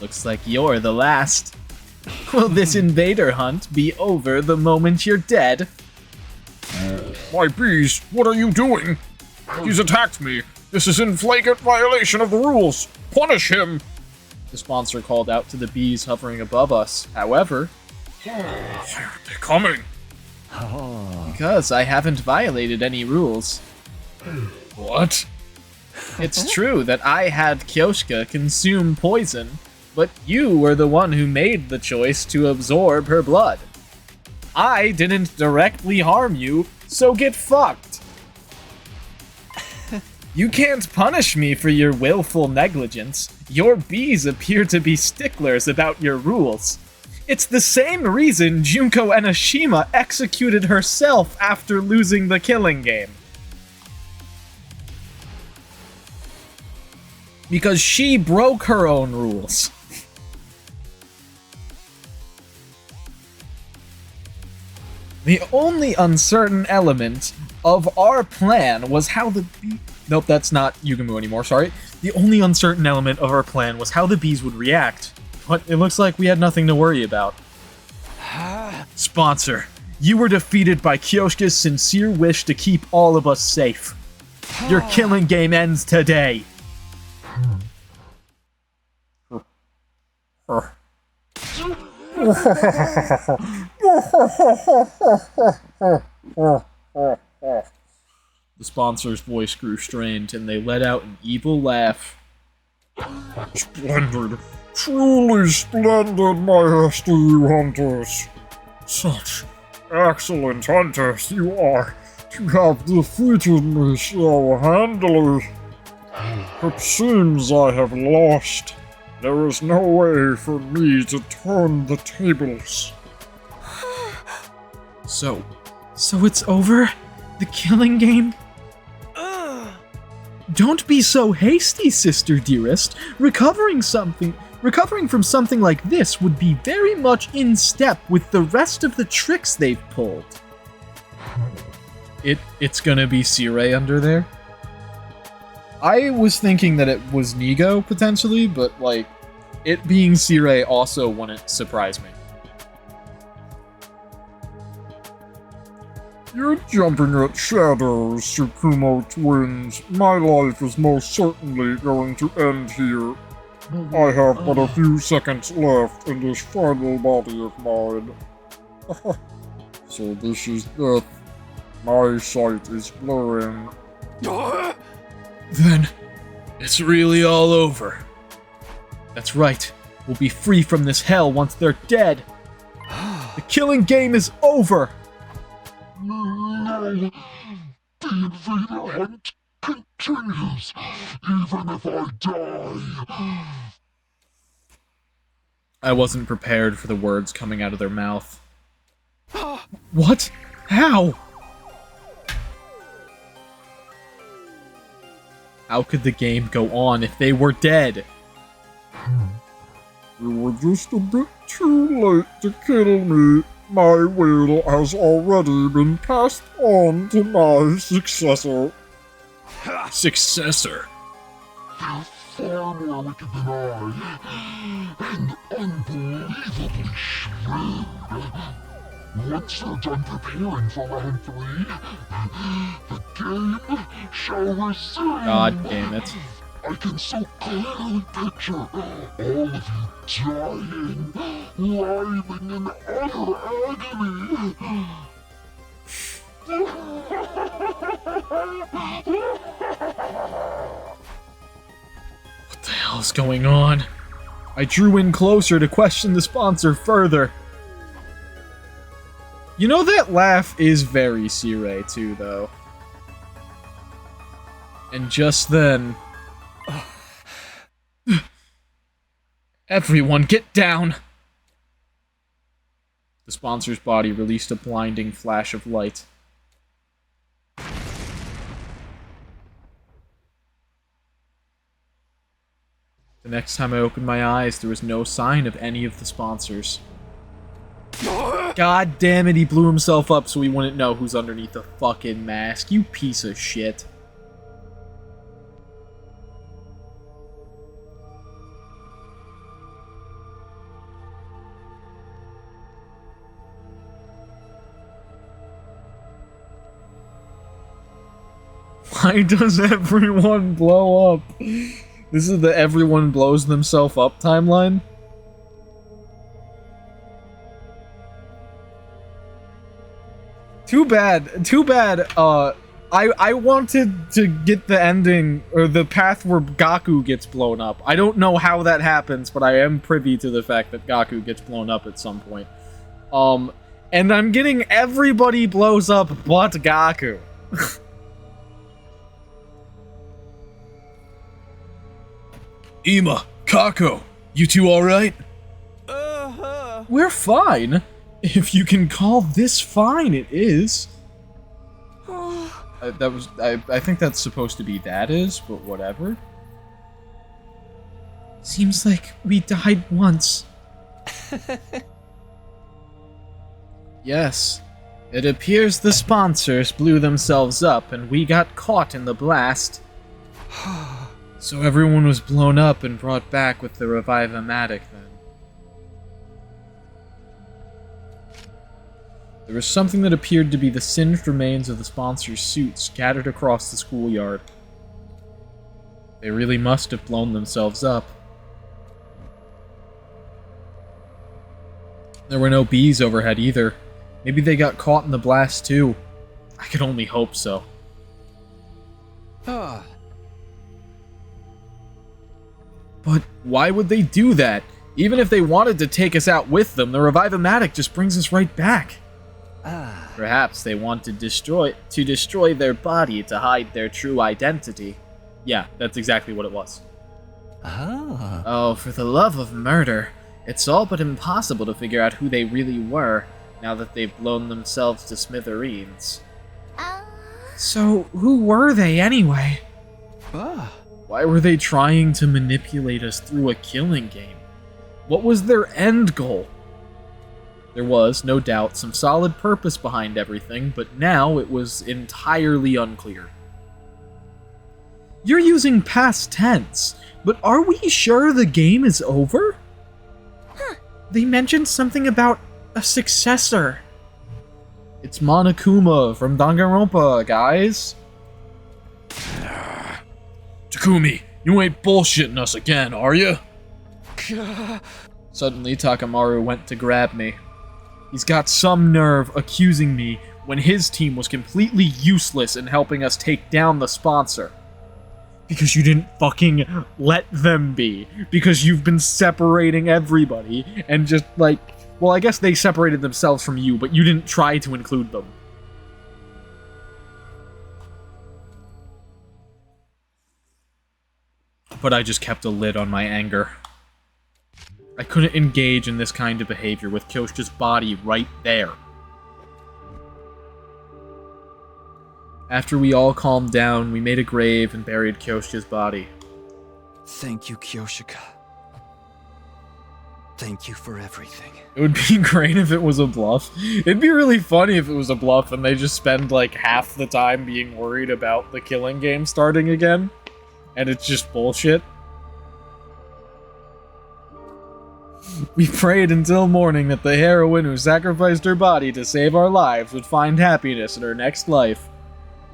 Looks like you're the last. Will this invader hunt be over the moment you're dead? My bees, what are you doing? He's attacked me. This is in flagrant violation of the rules. Punish him! The sponsor called out to the bees hovering above us. However... They're coming. Because I haven't violated any rules. What? It's true that I had Kyoshka consume poison, but you were the one who made the choice to absorb her blood. I didn't directly harm you, so get fucked. You can't punish me for your willful negligence. Your bees appear to be sticklers about your rules. It's the same reason Junko Enoshima executed herself after losing the killing game. Because she broke her own rules. The only uncertain element of our plan was how the bee... Nope, that's not Yugamu anymore, sorry. The only uncertain element of our plan was how the bees would react. But it looks like we had nothing to worry about. Sponsor, you were defeated by Kyoshka's sincere wish to keep all of us safe. Your killing game ends today. The sponsor's voice grew strained, and they let out an evil laugh. Splendid. Truly splendid, Master, you hunters. Such excellent hunters you are to have defeated me so handily. It seems I have lost. There is no way for me to turn the tables. So it's over? The killing game? Don't be so hasty, sister dearest. Recovering from something like this would be very much in step with the rest of the tricks they've pulled. It's gonna be Sirei under there? I was thinking that it was Nigo, potentially, but, like, it being Sirei also wouldn't surprise me. You're jumping at shadows, Tsukumo twins. My life is most certainly going to end here. I have but a few seconds left in this final body of mine. So this is death. My sight is blurring. Then, it's really all over. That's right. We'll be free from this hell once they're dead. The killing game is over! No, the invader hunt continues, even if I die. I wasn't prepared for the words coming out of their mouth. What? How? How could the game go on if they were dead? You were just a bit too late to kill me. My will has already been passed on to my successor. Successor? You're far more wicked than I, and unbelievably shrewd. Once they're done preparing for round 3, the game shall resume. God damn it. I can so clearly picture all of you dying, writhing in utter agony. What the hell's going on? I drew in closer to question the sponsor further. You know, that laugh is very Sirei too, though. And just then... Everyone, get down! The sponsor's body released a blinding flash of light. The next time I opened my eyes, there was no sign of any of the sponsors. God damn it, he blew himself up so he wouldn't know who's underneath the fucking mask, you piece of shit. Why does everyone blow up? This is the everyone blows themselves up timeline? Too bad, I wanted to get the ending, or the path where Gaku gets blown up. I don't know how that happens, but I am privy to the fact that Gaku gets blown up at some point. And I'm getting everybody blows up but Gaku. Ima, Kako, you two alright? We're fine. If you can call this fine, it is. I think that's supposed to be that is, but whatever. Seems like we died once. Yes. It appears the sponsors blew themselves up and we got caught in the blast. So everyone was blown up and brought back with the Revive-O-Matic then. There was something that appeared to be the singed remains of the sponsors' suits scattered across the schoolyard. They really must have blown themselves up. There were no bees overhead either. Maybe they got caught in the blast too. I could only hope so. But why would they do that? Even if they wanted to take us out with them, the Revive-O-Matic just brings us right back. Perhaps they want to destroy their body to hide their true identity. Yeah, that's exactly what it was. Ah. Oh, for the love of murder. It's all but impossible to figure out who they really were, now that they've blown themselves to smithereens. So, who were they anyway? Why were they trying to manipulate us through a killing game? What was their end goal? There was, no doubt, some solid purpose behind everything, but now it was entirely unclear. You're using past tense, but are we sure the game is over? They mentioned something about a successor. It's Monokuma from Danganronpa, guys. Takumi, you ain't bullshitting us again, are you? Suddenly, Takamaru went to grab me. He's got some nerve accusing me when his team was completely useless in helping us take down the sponsor. Because you didn't fucking let them be. Because you've been separating everybody and just like... Well, I guess they separated themselves from you, but you didn't try to include them. But I just kept a lid on my anger. I couldn't engage in this kind of behavior with Kyoshka's body right there. After we all calmed down, we made a grave and buried Kyoshka's body. Thank you, Kyoshika. Thank you for everything. It would be great if it was a bluff. It'd be really funny if it was a bluff and they just spend like half the time being worried about the killing game starting again. And it's just bullshit. We prayed until morning that the heroine who sacrificed her body to save our lives would find happiness in her next life.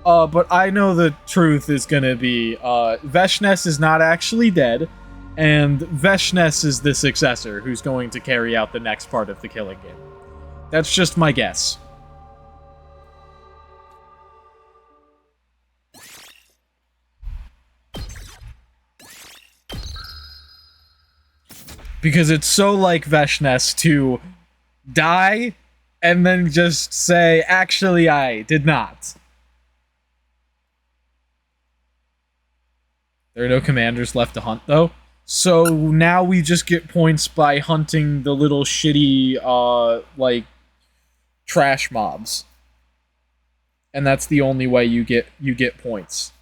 But I know the truth is gonna be, Veshnes is not actually dead, and Veshnes is the successor who's going to carry out the next part of the killing game. That's just my guess. Because it's so like Veshnes to die and then just say, actually, I did not. There are no commanders left to hunt, though. So now we just get points by hunting the little shitty, like, trash mobs. And that's the only way you get points.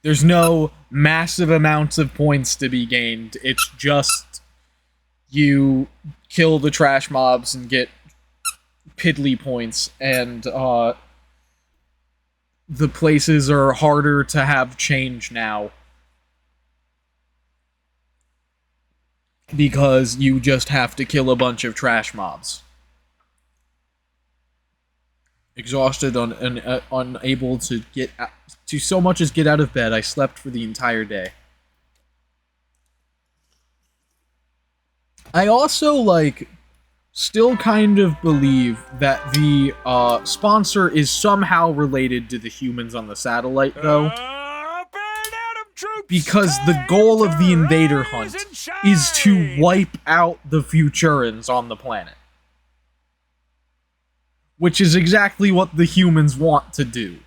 There's no massive amounts of points to be gained. It's just you kill the trash mobs and get piddly points, and the places are harder to have change now. Because you just have to kill a bunch of trash mobs. Exhausted and unable to get to so much as get out of bed, I slept for the entire day. I also, like, still kind of believe that the sponsor is somehow related to the humans on the satellite, though. Because the goal of the invader hunt is to wipe out the Futurans on the planet. Which is exactly what the humans want to do.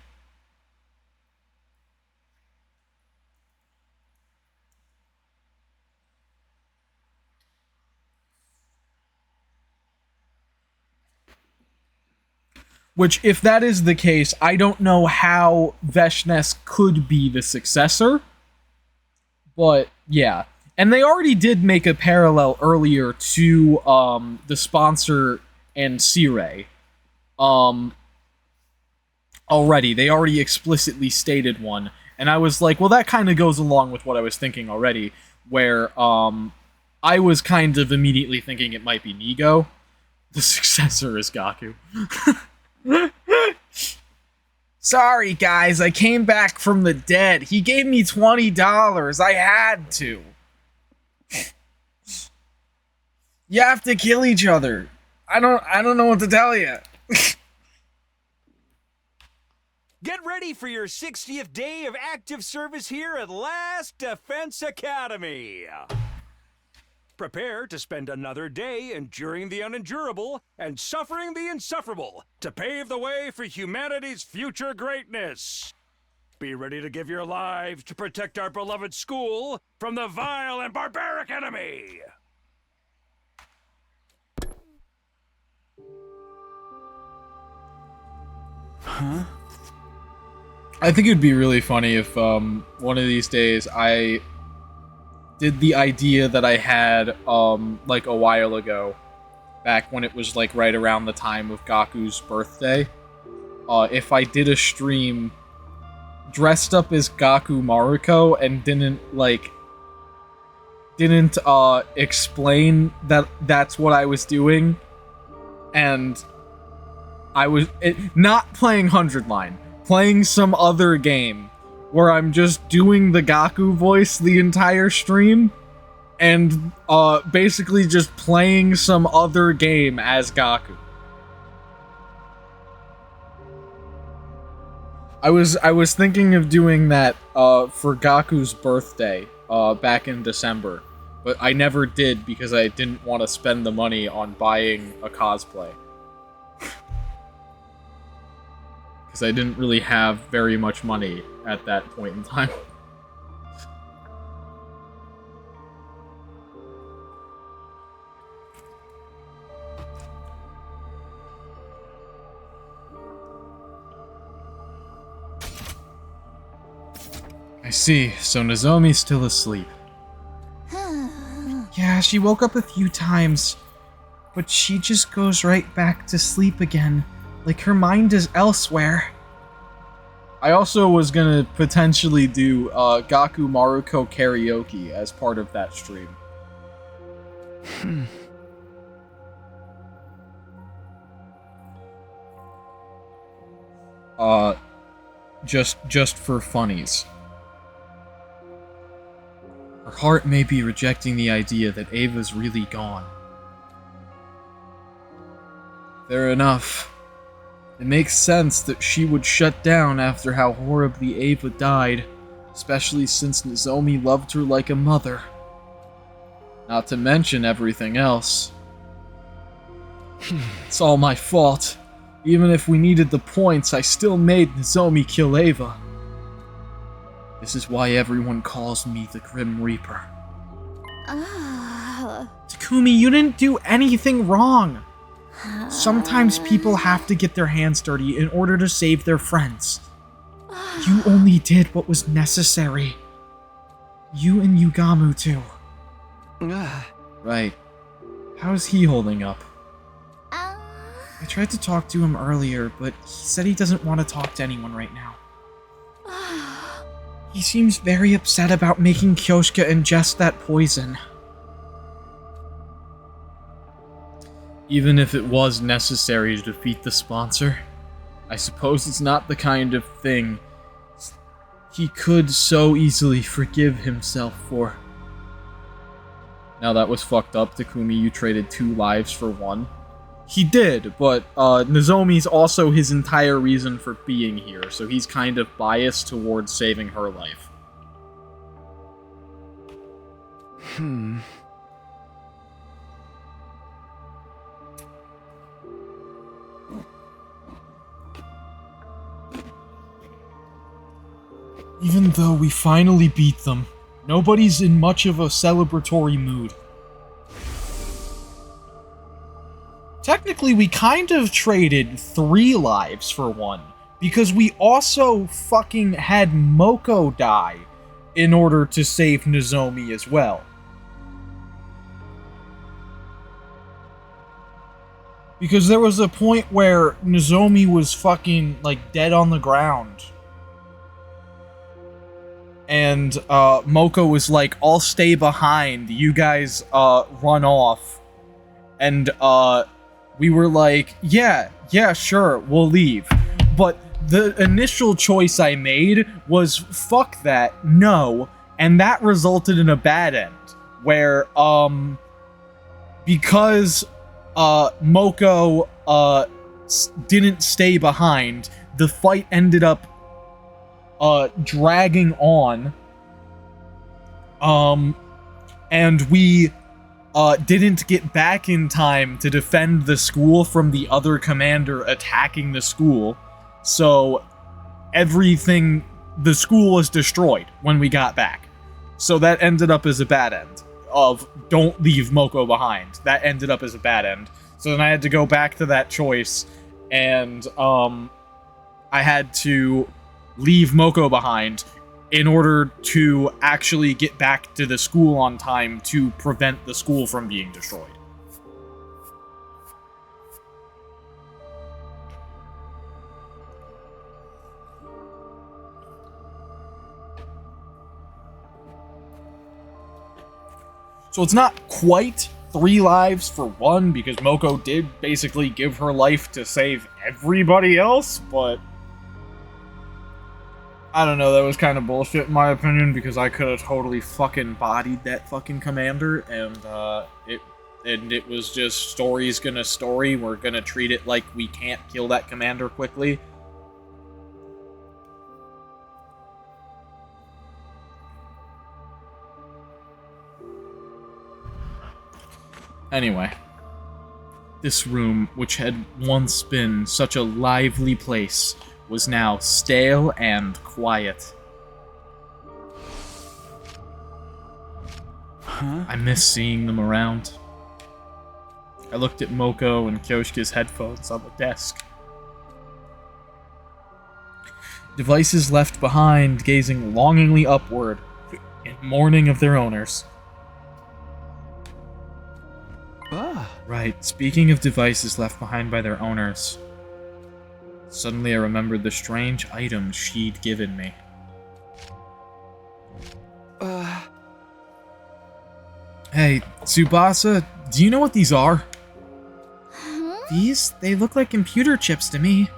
Which, if that is the case, I don't know how Veshnes could be the successor. But, yeah. And they already did make a parallel earlier to the sponsor and Sirei. Already. They already explicitly stated one. And I was like, well, that kind of goes along with what I was thinking already. Where, I was kind of immediately thinking it might be Nigo. The successor is Gaku. Sorry, guys, I came back from the dead. He gave me $20. I had to. You have to kill each other. I don't know what to tell you. Get ready for your 60th day of active service here at Last Defense Academy. Prepare to spend another day enduring the unendurable and suffering the insufferable to pave the way for humanity's future greatness. Be ready to give your lives to protect our beloved school from the vile and barbaric enemy! Huh? I think it'd be really funny if one of these days I did the idea that I had like a while ago, back when it was like right around the time of Gaku's birthday. If I did a stream dressed up as Gaku Maruko and didn't explain that that's what I was doing, and I was not playing 100 Line, playing some other game where I'm just doing the Gaku voice the entire stream, and basically just playing some other game as Gaku. I was thinking of doing that for Gaku's birthday back in December, but I never did because I didn't want to spend the money on buying a cosplay. Because I didn't really have very much money at that point in time. I see, so Nozomi's still asleep. Yeah, she woke up a few times, but she just goes right back to sleep again, like her mind is elsewhere. I also was gonna potentially do Gaku Maruko karaoke as part of that stream. Just for funnies. Her heart may be rejecting the idea that Ava's really gone. Fair enough. It makes sense that she would shut down after how horribly Ava died, especially since Nozomi loved her like a mother. Not to mention everything else. It's all my fault. Even if we needed the points, I still made Nozomi kill Ava. This is why everyone calls me the Grim Reaper. Takumi, you didn't do anything wrong. Sometimes people have to get their hands dirty in order to save their friends. You only did what was necessary. You and Yugamu too. Right. How's he holding up? I tried to talk to him earlier, but he said he doesn't want to talk to anyone right now. He seems very upset about making Kyosuke ingest that poison. Even if it was necessary to defeat the sponsor, I suppose it's not the kind of thing he could so easily forgive himself for. Now that was fucked up, Takumi. You traded 2 lives for 1. He did, but Nozomi's also his entire reason for being here, so he's kind of biased towards saving her life. Even though we finally beat them, nobody's in much of a celebratory mood. Technically, we kind of traded 3 lives for 1, because we also fucking had Moko die in order to save Nozomi as well. Because there was a point where Nozomi was fucking, like, dead on the ground. And, Moko was like, I'll stay behind, you guys, run off. And, we were like, yeah, sure, we'll leave. But the initial choice I made was, fuck that, no, and that resulted in a bad end. Where, because, Moko, didn't stay behind, the fight ended up, dragging on, and we, didn't get back in time to defend the school from the other commander attacking the school. So the school was destroyed when we got back. So that ended up as a bad end of don't leave Moko behind. That ended up as a bad end. So then I had to go back to that choice, and I had to leave Moko behind in order to actually get back to the school on time to prevent the school from being destroyed. So it's not quite 3 lives for 1, because Moko did basically give her life to save everybody else, but I don't know, that was kind of bullshit in my opinion, because I could have totally fucking bodied that fucking commander, and it was just story's gonna story, we're gonna treat it like we can't kill that commander quickly. Anyway, this room, which had once been such a lively place, was now stale and quiet. I miss seeing them around. I looked at Moko and Kyoshika's headphones on the desk. Devices left behind, gazing longingly upward, in mourning of their owners. Right, speaking of devices left behind by their owners, suddenly I remembered the strange items she'd given me. Hey, Tsubasa, do you know what these are? These? They look like computer chips to me.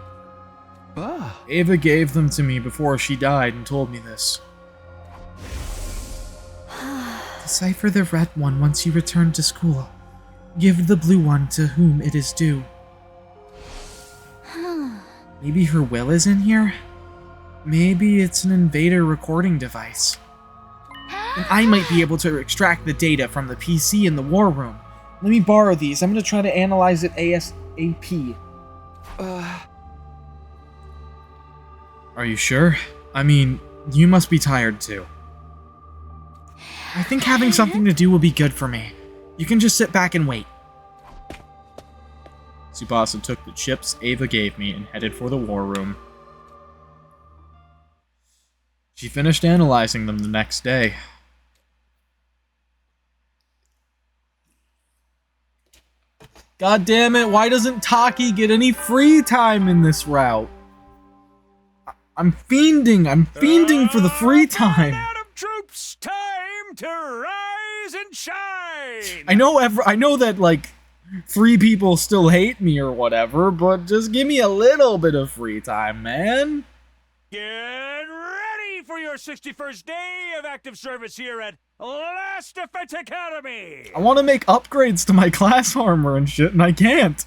Ava gave them to me before she died and told me this. Decipher the red one once you return to school. Give the blue one to whom it is due. Maybe her will is in here? Maybe it's an invader recording device. And I might be able to extract the data from the PC in the war room. Let me borrow these. I'm gonna try to analyze it ASAP. Are you sure? I mean, you must be tired too. I think having something to do will be good for me. You can just sit back and wait. Tsubasa took the chips Ava gave me and headed for the war room. She finished analyzing them the next day. God damn it, why doesn't Taki get any free time in this route? I'm fiending for the free time. Troops, time to rise and shine. I know that like 3 people still hate me or whatever, but just give me a little bit of free time, man. Get ready for your 61st day of active service here at Last Defense Academy. I want to make upgrades to my class armor and shit, and I can't.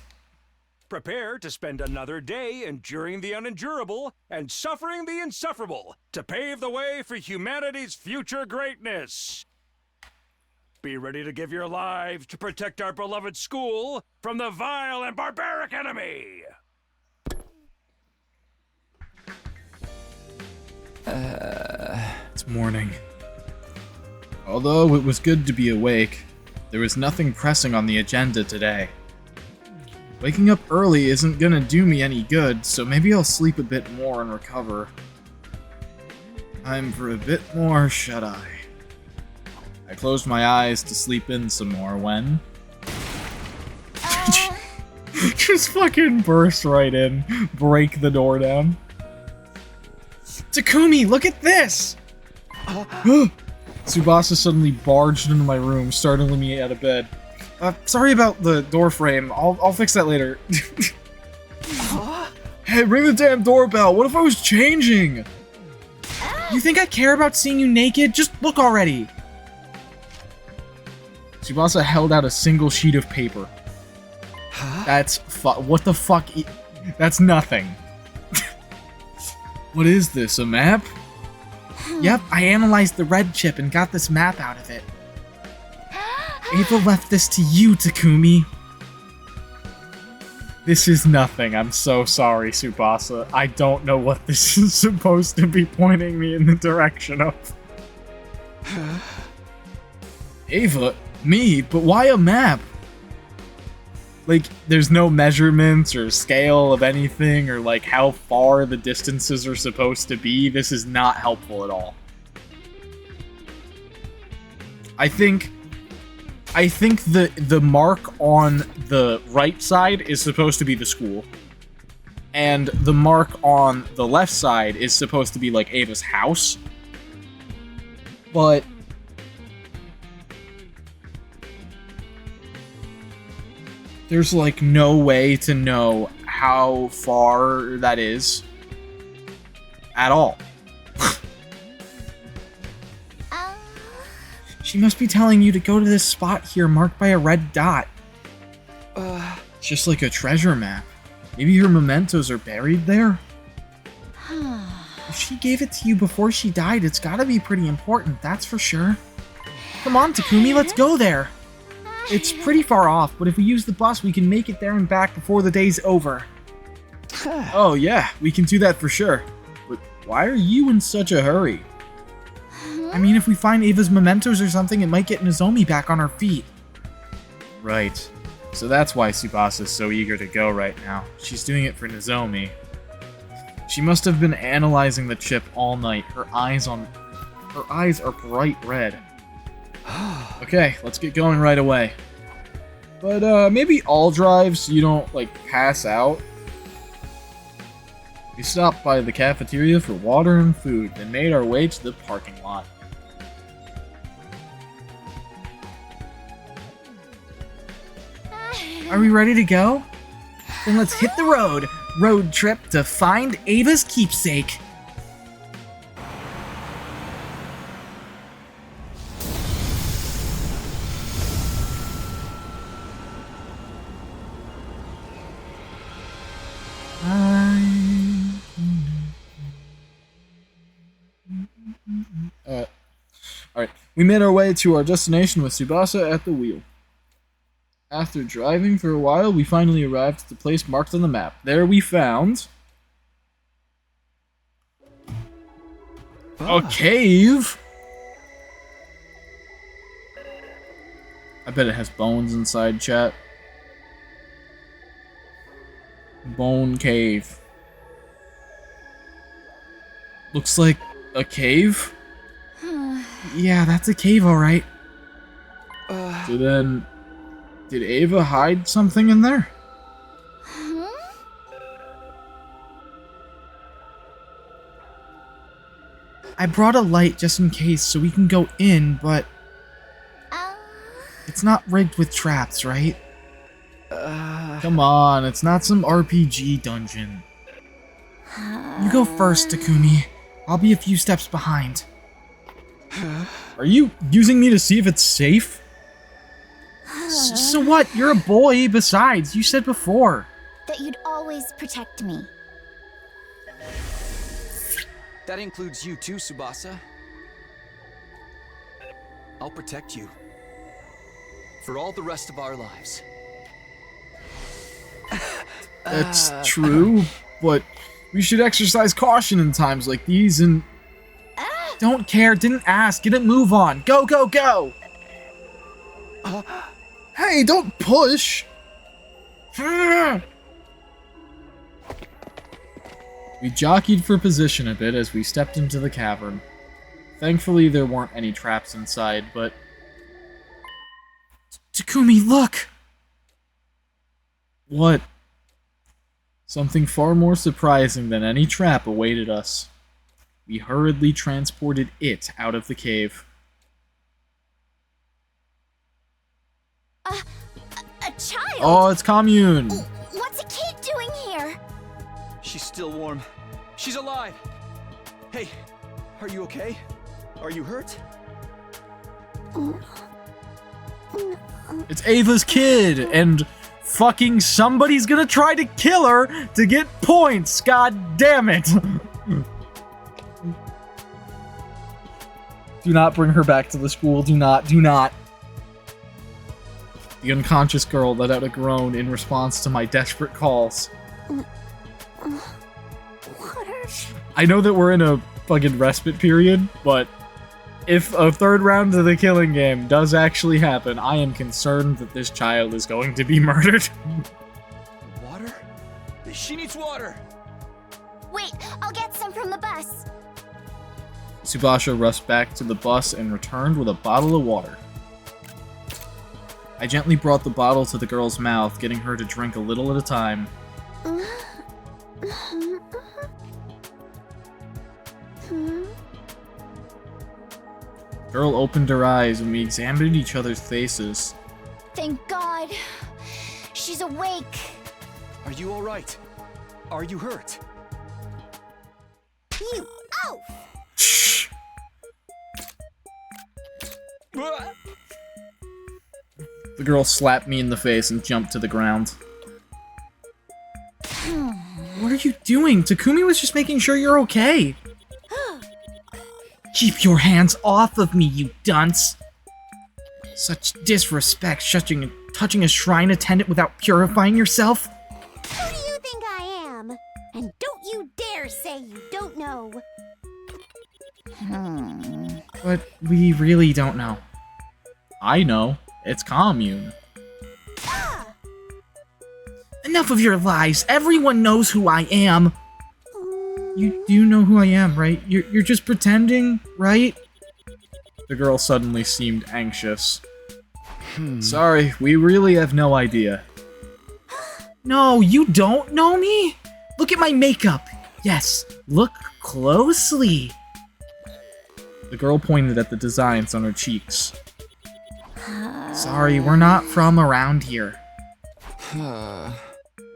Prepare to spend another day enduring the unendurable and suffering the insufferable to pave the way for humanity's future greatness. Be ready to give your lives to protect our beloved school from the vile and barbaric enemy. It's morning. Although it was good to be awake, there was nothing pressing on the agenda today. Waking up early isn't gonna do me any good, so maybe I'll sleep a bit more and recover. Time for a bit more shut-eye. I closed my eyes to sleep in some more when... Just fucking burst right in, break the door down. Takumi, look at this! Tsubasa suddenly barged into my room, startling me out of bed. Sorry about the door frame. I'll fix that later. Hey, ring the damn doorbell. What if I was changing? You think I care about seeing you naked? Just look already. Tsubasa held out a single sheet of paper. That's what the fuck? That's nothing. What is this, a map? Yep, I analyzed the red chip and got this map out of it. Ava left this to you, Takumi. This is nothing. I'm so sorry, Tsubasa. I don't know what this is supposed to be pointing me in the direction of. Ava? Me? But why a map? Like, there's no measurements or scale of anything or, like, how far the distances are supposed to be. This is not helpful at all. I think the mark on the right side is supposed to be the school. And the mark on the left side is supposed to be, like, Ava's house. But there's, like, no way to know how far that is at all. She must be telling you to go to this spot here marked by a red dot. It's just like a treasure map. Maybe her mementos are buried there? If she gave it to you before she died, it's gotta be pretty important, that's for sure. Come on, Takumi, let's go there. It's pretty far off, but if we use the bus, we can make it there and back before the day's over. Oh yeah, we can do that for sure. But why are you in such a hurry? I mean, if we find Ava's mementos or something, it might get Nozomi back on her feet. Right. So that's why Tsubasa's so eager to go right now. She's doing it for Nozomi. She must have been analyzing the chip all night. Her eyes are bright red. Okay, let's get going right away. But maybe all drive so you don't, like, pass out. We stopped by the cafeteria for water and food, then made our way to the parking lot. Are we ready to go? Then let's hit the road. Road trip to find Ava's keepsake. Alright, we made our way to our destination with Tsubasa at the wheel. After driving for a while, we finally arrived at the place marked on the map. There we found a cave. I bet it has bones inside, chat. Bone cave. Looks like a cave? Yeah, that's a cave, alright. So then, did Ava hide something in there? I brought a light just in case so we can go in, but it's not rigged with traps, right? Come on, it's not some RPG dungeon. You go first, Takumi. I'll be a few steps behind. Are you using me to see if it's safe? So what? You're a boy. Besides, you said before that you'd always protect me. That includes you too, Tsubasa. I'll protect you. For all the rest of our lives. That's true, but we should exercise caution in times like these and... Don't care, didn't ask, didn't move on. Go, go, go! Hey, don't push! We jockeyed for position a bit as we stepped into the cavern. Thankfully, there weren't any traps inside, but... Takumi, look! What? Something far more surprising than any trap awaited us. We hurriedly transported it out of the cave. A child? Oh, it's Commune! What's a kid doing here? She's still warm. She's alive! Hey, are you okay? Are you hurt? It's Ava's kid, and fucking somebody's gonna try to kill her to get points! God damn it! Do not bring her back to the school. Do not. Do not. The unconscious girl let out a groan in response to my desperate calls. I know that we're in a fucking respite period, but if a third round of the killing game does actually happen, I am concerned that this child is going to be murdered. Water? She needs water! Wait, I'll get some from the bus. Tsubasa rushed back to the bus and returned with a bottle of water. I gently brought the bottle to the girl's mouth, getting her to drink a little at a time. Girl opened her eyes and we examined each other's faces. Thank God. She's awake. Are you alright? Are you hurt? You oaf! Shh! The girl slapped me in the face and jumped to the ground. What are you doing? Takumi was just making sure you're okay. Keep your hands off of me, you dunce! Such disrespect, touching a shrine attendant without purifying yourself? Who do you think I am? And don't you dare say you don't know. But we really don't know. I know. It's commune. Enough of your lies! Everyone knows who I am! You do know who I am, right? You're just pretending, right? The girl suddenly seemed anxious. Sorry, we really have no idea. No, you don't know me? Look at my makeup! Yes, look closely! The girl pointed at the designs on her cheeks. Sorry, we're not from around here. Why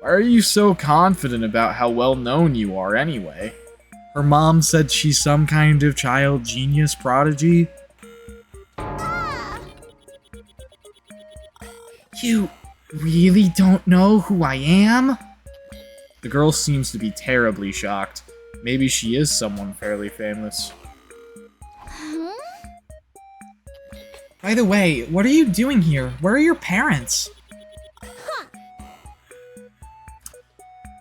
are you so confident about how well known you are anyway? Her mom said she's some kind of child genius prodigy. You really don't know who I am? The girl seems to be terribly shocked. Maybe she is someone fairly famous. By the way, what are you doing here? Where are your parents?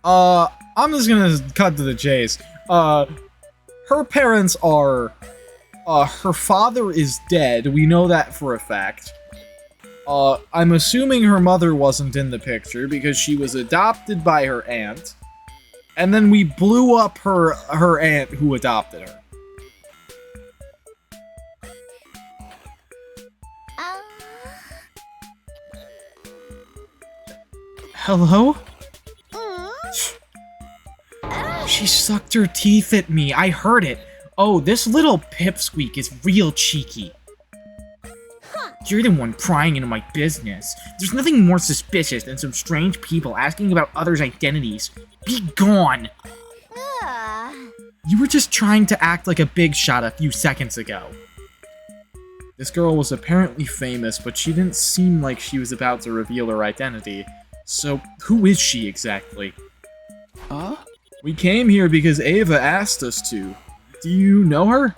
I'm just gonna cut to the chase. Her parents are... her father is dead, we know that for a fact. I'm assuming her mother wasn't in the picture because she was adopted by her aunt. And then we blew up her aunt who adopted her. Hello? She sucked her teeth at me. I heard it. Oh, this little pipsqueak is real cheeky. You're the one prying into my business. There's nothing more suspicious than some strange people asking about others' identities. Be gone! You were just trying to act like a big shot a few seconds ago. This girl was apparently famous, but she didn't seem like she was about to reveal her identity. So, who is she exactly? We came here because Ava asked us to. Do you know her?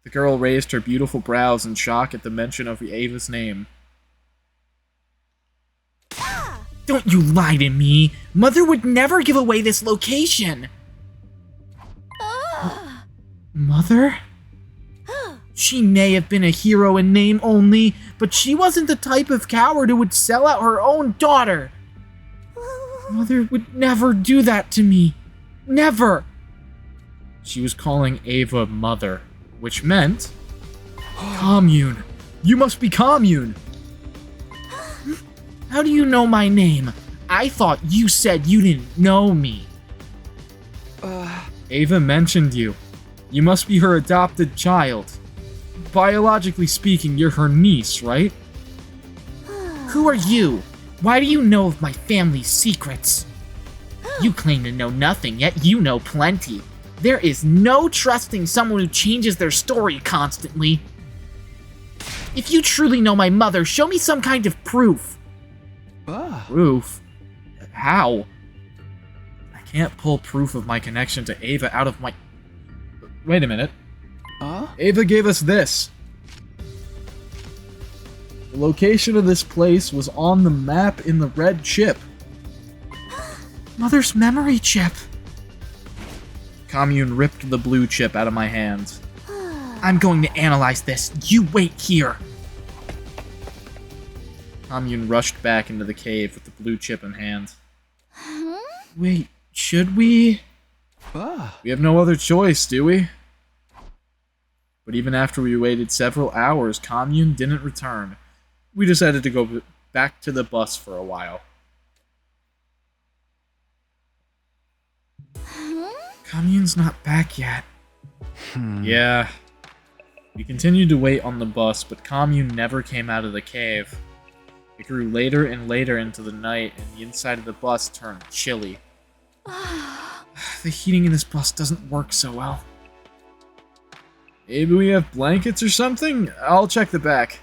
The girl raised her beautiful brows in shock at the mention of Ava's name. Don't you lie to me! Mother would never give away this location! Mother? She may have been a hero in name only, but she wasn't the type of coward who would sell out her own daughter! Mother would never do that to me. Never! She was calling Ava Mother, which meant... Commune! You must be Commune! How do you know my name? I thought you said you didn't know me. Ava mentioned you. You must be her adopted child. Biologically speaking, you're her niece, right? Who are you? Why do you know of my family's secrets? You claim to know nothing, yet you know plenty. There is no trusting someone who changes their story constantly. If you truly know my mother, show me some kind of proof. Proof? How? I can't pull proof of my connection to Ava out of my... Wait a minute. Ava gave us this. The location of this place was on the map in the red chip. Mother's memory chip. Commune ripped the blue chip out of my hands. I'm going to analyze this. You wait here. Commune rushed back into the cave with the blue chip in hand. Wait, should we? We have no other choice, do we? But even after we waited several hours, Commune didn't return. We decided to go back to the bus for a while. Commune's not back yet. Yeah. We continued to wait on the bus, but Commune never came out of the cave. It grew later and later into the night, and the inside of the bus turned chilly. The heating in this bus doesn't work so well. Maybe we have blankets or something? I'll check the back.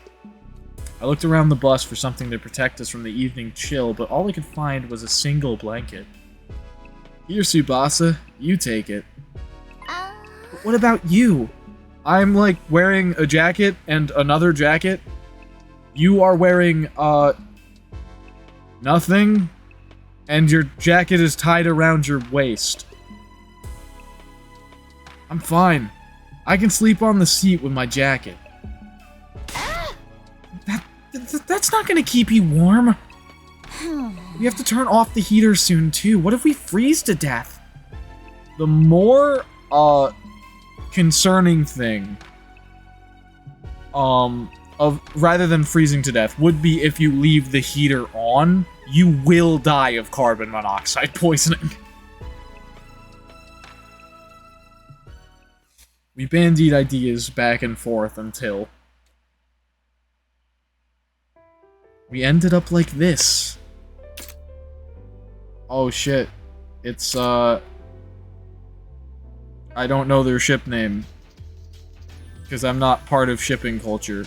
I looked around the bus for something to protect us from the evening chill, but all I could find was a single blanket. Here, Tsubasa, you take it. But what about you? I'm, like, wearing a jacket and another jacket. You are wearing, nothing. And your jacket is tied around your waist. I'm fine. I can sleep on the seat with my jacket. That's not gonna keep you warm. We have to turn off the heater soon, too. What if we freeze to death? The more, concerning thing, rather than freezing to death, would be if you leave the heater on, you will die of carbon monoxide poisoning. We bandied ideas back and forth until we ended up like this. Oh shit. It's, I don't know their ship name. Because I'm not part of shipping culture.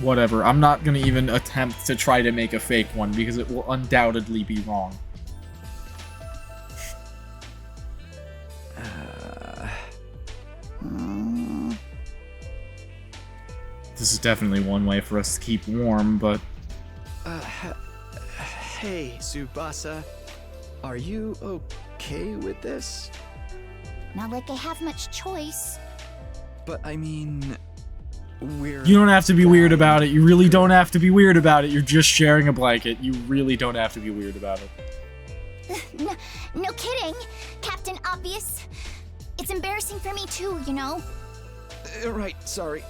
Whatever, I'm not gonna even attempt to try to make a fake one, because it will undoubtedly be wrong. This is definitely one way for us to keep warm, but... Hey, Tsubasa. Are you okay with this? Not like I have much choice. But I mean... You don't have to be weird about it. You really don't have to be weird about it. You're just sharing a blanket. You really don't have to be weird about it. No kidding, Captain Obvious. It's embarrassing for me too, you know? Right, sorry.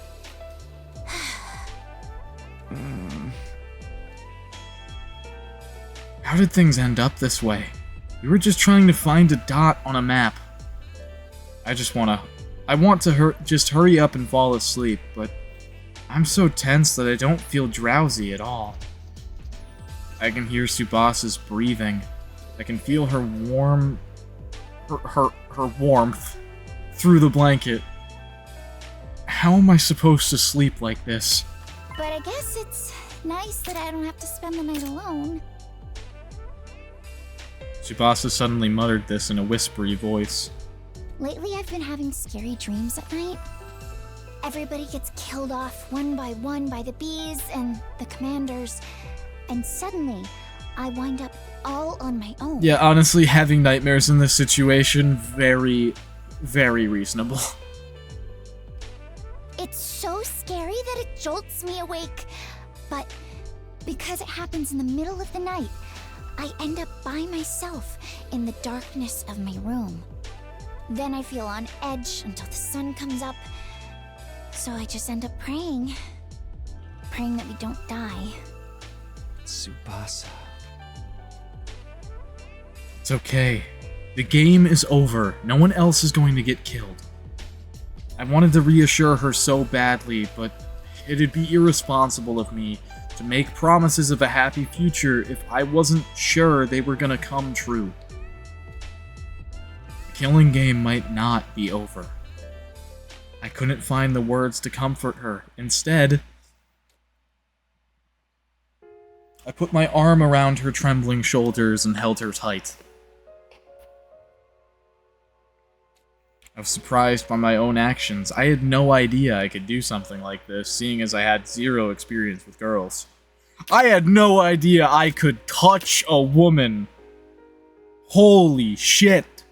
How did things end up this way? We were just trying to find a dot on a map. I want to just hurry up and fall asleep, but I'm so tense that I don't feel drowsy at all. I can hear Tsubasa's breathing. I can feel her her warmth through the blanket. How am I supposed to sleep like this? But I guess it's nice that I don't have to spend the night alone. Tsubasa suddenly muttered this in a whispery voice. Lately, I've been having scary dreams at night. Everybody gets killed off one by the bees and the commanders, and suddenly, I wind up all on my own. Yeah, honestly, having nightmares in this situation, very, very reasonable. It's so scary that it jolts me awake, but because it happens in the middle of the night, I end up by myself in the darkness of my room. Then I feel on edge until the sun comes up, so I just end up praying that we don't die. Tsubasa. It's okay. The game is over. No one else is going to get killed. I wanted to reassure her so badly, but it'd be irresponsible of me to make promises of a happy future if I wasn't sure they were gonna come true. The killing game might not be over. I couldn't find the words to comfort her. Instead, I put my arm around her trembling shoulders and held her tight. I was surprised by my own actions. I had no idea I could do something like this, seeing as I had zero experience with girls. I had no idea I could touch a woman. Holy shit.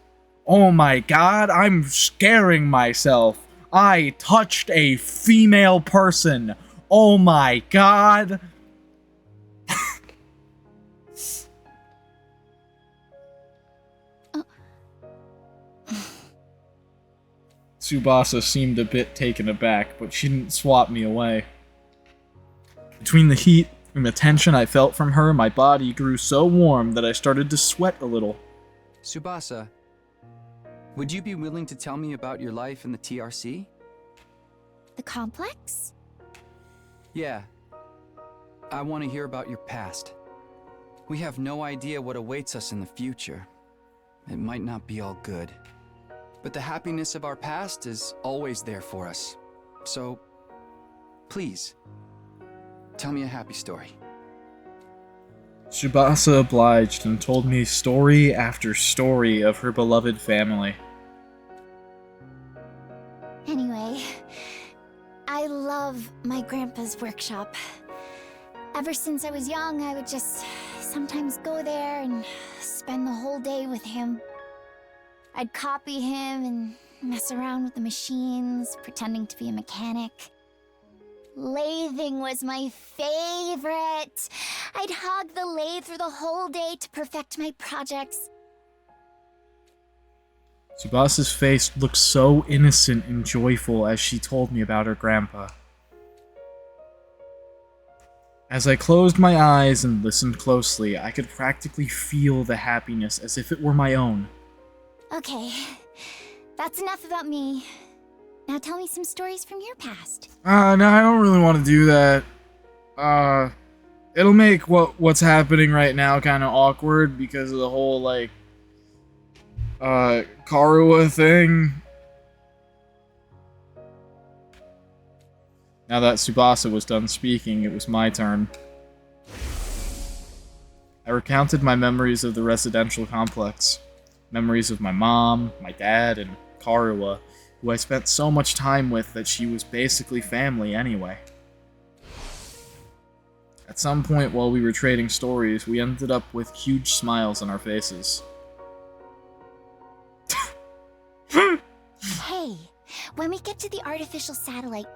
Oh my god, I'm scaring myself. I touched a female person. Oh my god. Tsubasa seemed a bit taken aback, but she didn't swat me away. Between the heat and the tension I felt from her, my body grew so warm that I started to sweat a little. Tsubasa, would you be willing to tell me about your life in the TRC? The complex? Yeah. I want to hear about your past. We have no idea what awaits us in the future. It might not be all good. But the happiness of our past is always there for us. So, please, tell me a happy story. Tsubasa obliged and told me story after story of her beloved family. Anyway, I love my grandpa's workshop. Ever since I was young, I would just sometimes go there and spend the whole day with him. I'd copy him and mess around with the machines, pretending to be a mechanic. Lathing was my favorite. I'd hog the lathe for the whole day to perfect my projects. Tsubasa's face looked so innocent and joyful as she told me about her grandpa. As I closed my eyes and listened closely, I could practically feel the happiness as if it were my own. Okay, that's enough about me. Now tell me some stories from your past. No, I don't really want to do that. It'll make what's happening right now kind of awkward because of the whole, like, Karuwa thing. Now that Tsubasa was done speaking, it was my turn. I recounted my memories of the residential complex. Memories of my mom, my dad, and Karuwa, who I spent so much time with that she was basically family anyway. At some point while we were trading stories, we ended up with huge smiles on our faces. Hey, when we get to the artificial satellite,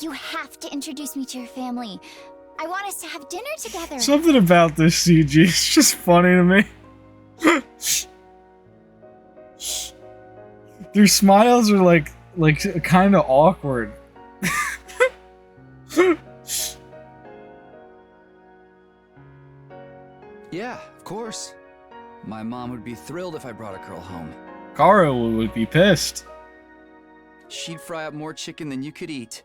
you have to introduce me to your family. I want us to have dinner together. Something about this CG is just funny to me. Their smiles are like kind of awkward. Yeah, of course. My mom would be thrilled if I brought a girl home. Karuwa would be pissed. She'd fry up more chicken than you could eat.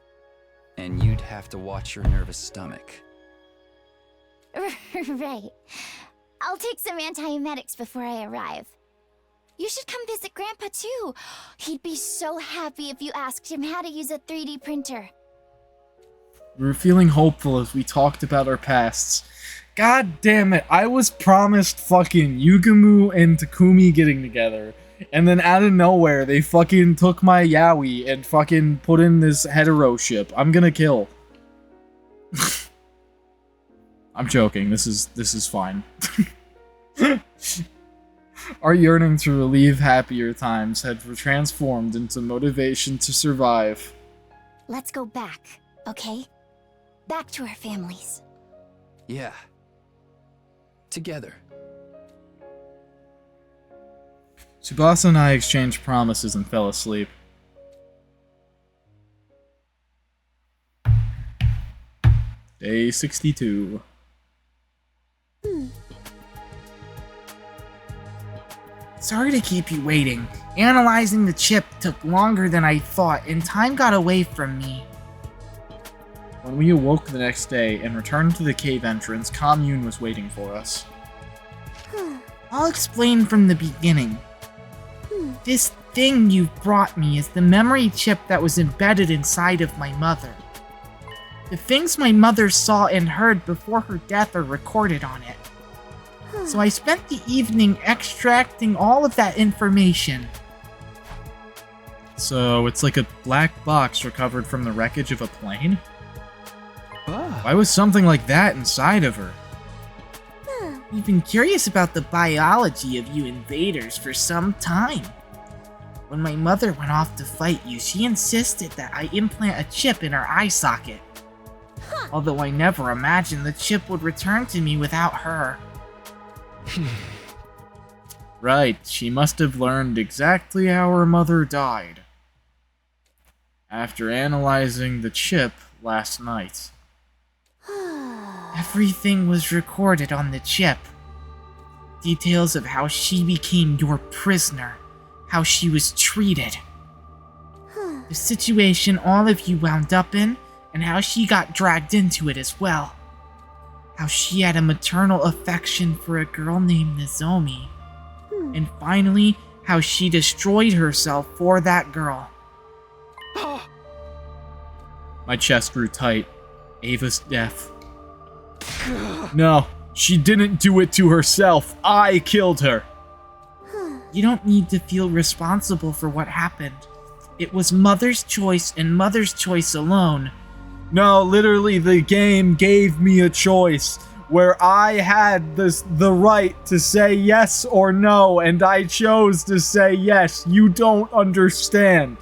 And you'd have to watch your nervous stomach. Right. I'll take some antiemetics before I arrive. You should come visit Grandpa too. He'd be so happy if you asked him how to use a 3D printer. We were feeling hopeful as we talked about our pasts. God damn it, I was promised fucking Yugumu and Takumi getting together. And then out of nowhere, they fucking took my yaoi and fucking put in this hetero ship. I'm gonna kill. I'm joking, this is fine. Our yearning to relieve happier times had transformed into motivation to survive. Let's go back, okay? Back to our families. Yeah. Together. Tsubasa and I exchanged promises and fell asleep. Day 62. Sorry to keep you waiting. Analyzing the chip took longer than I thought, and time got away from me. When we awoke the next day and returned to the cave entrance, Commune was waiting for us. I'll explain from the beginning. This thing you've brought me is the memory chip that was embedded inside of my mother. The things my mother saw and heard before her death are recorded on it. So I spent the evening extracting all of that information. So it's like a black box recovered from the wreckage of a plane? Why was something like that inside of her? We've been curious about the biology of you invaders for some time. When my mother went off to fight you, she insisted that I implant a chip in her eye socket. Although I never imagined the chip would return to me without her. Right, she must have learned exactly how her mother died. After analyzing the chip last night. Everything was recorded on the chip. Details of how she became your prisoner, how she was treated. The situation all of you wound up in, and how she got dragged into it as well. How she had a maternal affection for a girl named Nozomi. And finally, how she destroyed herself for that girl. My chest grew tight. Ava's death. No, she didn't do it to herself. I killed her. You don't need to feel responsible for what happened. It was Mother's choice and Mother's choice alone. No, literally, the game gave me a choice where I had the right to say yes or no, and I chose to say yes. You don't understand.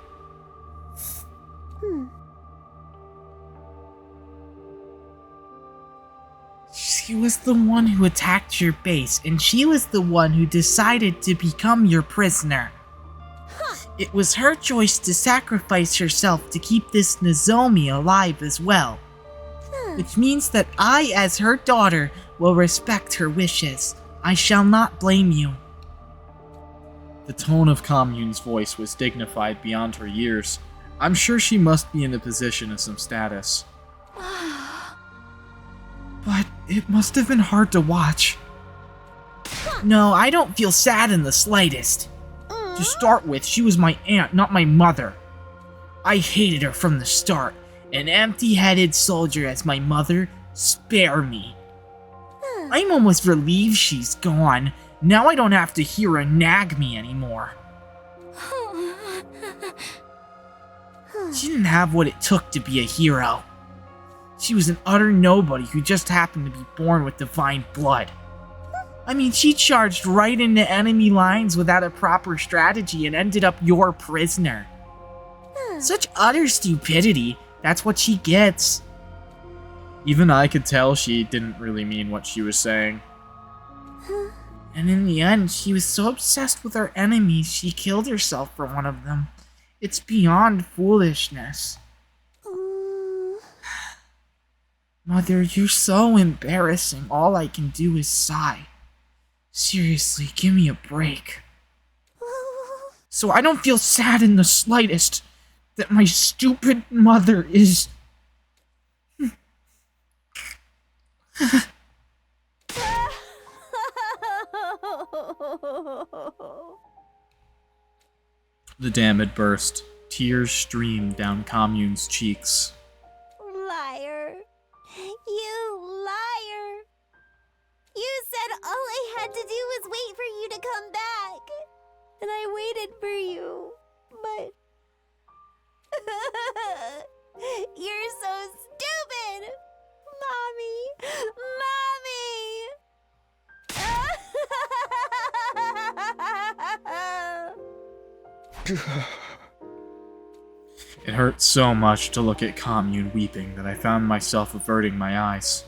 She was the one who attacked your base, and she was the one who decided to become your prisoner. It was her choice to sacrifice herself to keep this Nozomi alive as well. Which means that I, as her daughter, will respect her wishes. I shall not blame you. The tone of Commune's voice was dignified beyond her years. I'm sure she must be in a position of some status. But it must have been hard to watch. No, I don't feel sad in the slightest. To start with, she was my aunt, not my mother. I hated her from the start. An empty-headed soldier as my mother? Spare me. I'm almost relieved she's gone. Now I don't have to hear her nag me anymore. She didn't have what it took to be a hero. She was an utter nobody who just happened to be born with divine blood. I mean, she charged right into enemy lines without a proper strategy and ended up your prisoner. Such utter stupidity. That's what she gets. Even I could tell she didn't really mean what she was saying. And in the end, she was so obsessed with her enemies, she killed herself for one of them. It's beyond foolishness. Mother, you're so embarrassing. All I can do is sigh. Seriously, give me a break. So I don't feel sad in the slightest that my stupid mother is... The dam had burst. Tears streamed down Commune's cheeks. Liar. You liar. You said all I had to do was wait for you to come back. And I waited for you. But... You're so stupid! Mommy! It hurt so much to look at Commune weeping that I found myself averting my eyes.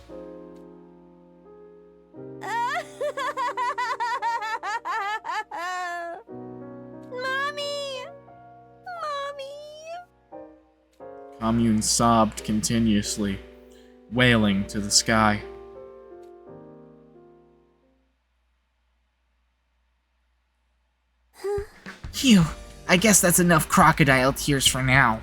Commune sobbed continuously, wailing to the sky. Phew, I guess that's enough crocodile tears for now.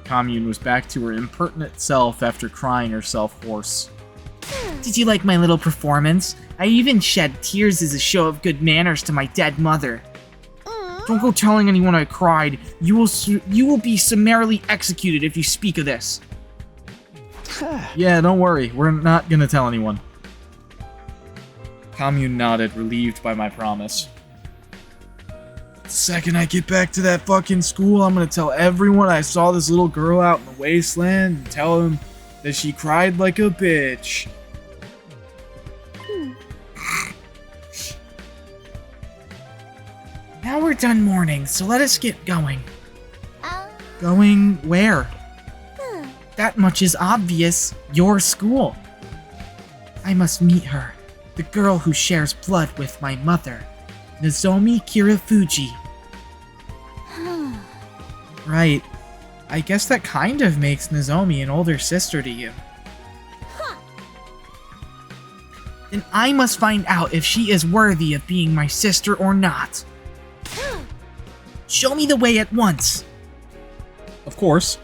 Commune was back to her impertinent self after crying herself hoarse. Did you like my little performance? I even shed tears as a show of good manners to my dead mother. Don't go telling anyone I cried. You will be summarily executed if you speak of this. Yeah, don't worry. We're not gonna tell anyone. Commune nodded, relieved by my promise. The second I get back to that fucking school, I'm gonna tell everyone I saw this little girl out in the wasteland and tell them that she cried like a bitch. Now we're done mourning, so let us get going. Going where? That much is obvious. Your school. I must meet her. The girl who shares blood with my mother. Nozomi Kirafuji. Right. I guess that kind of makes Nozomi an older sister to you. Then I must find out if she is worthy of being my sister or not. Show me the way at once. Of course,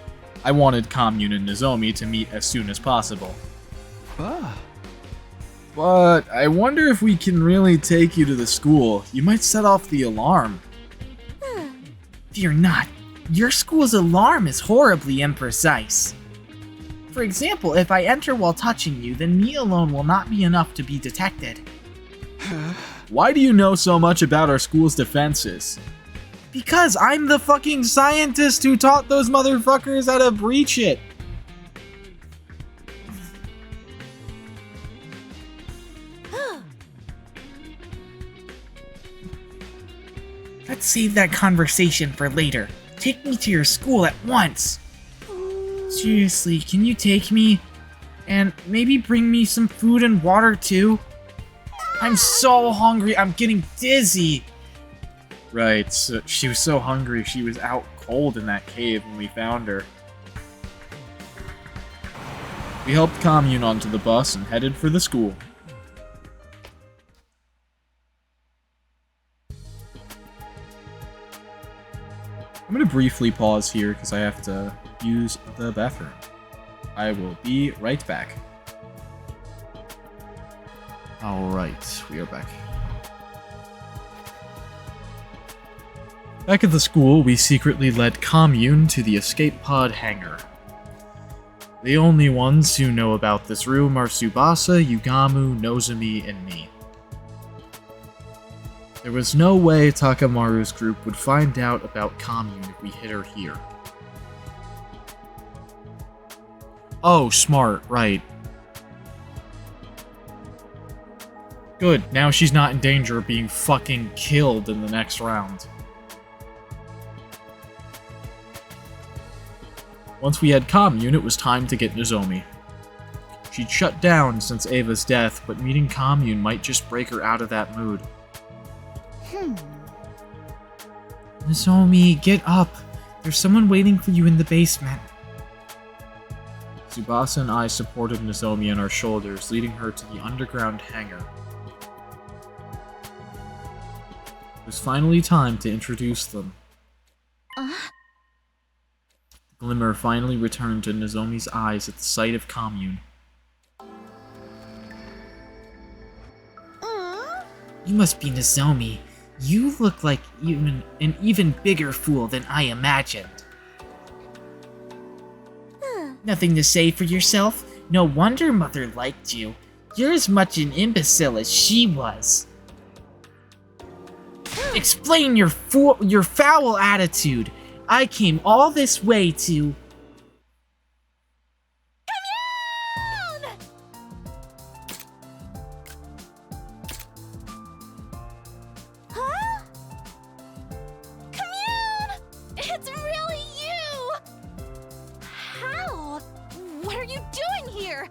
I wanted Commune and Nozomi to meet as soon as possible. But I wonder if we can really take you to the school. You might set off the alarm. Fear not. Your school's alarm is horribly imprecise. For example, if I enter while touching you, then me alone will not be enough to be detected. Why do you know so much about our school's defenses? Because I'm the fucking scientist who taught those motherfuckers how to breach it. Let's save that conversation for later. Take me to your school at once. Seriously, can you take me? And maybe bring me some food and water too? I'm so hungry, I'm getting dizzy. Right, so she was so hungry she was out cold in that cave when we found her. We helped Commune onto the bus and headed for the school. I'm gonna briefly pause here because I have to use the bathroom. I will be right back. Alright, we are back. Back at the school, we secretly led Commune to the escape pod hangar. The only ones who know about this room are Tsubasa, Yugamu, Nozomi, and me. There was no way Takamaru's group would find out about Commune if we hid her here. Oh, smart, right. Good, now she's not in danger of being fucking killed in the next round. Once we had Commune, it was time to get Nozomi. She'd shut down since Ava's death, but meeting Commune might just break her out of that mood. Nozomi, get up. There's someone waiting for you in the basement. Tsubasa and I supported Nozomi on our shoulders, leading her to the underground hangar. It was finally time to introduce them. The glimmer finally returned to Nozomi's eyes at the sight of Commune. You must be Nozomi. You look like an even bigger fool than I imagined. Nothing to say for yourself? No wonder Mother liked you. You're as much an imbecile as she was. Explain your foul attitude. I came all this way to... It's really you! How? What are you doing here?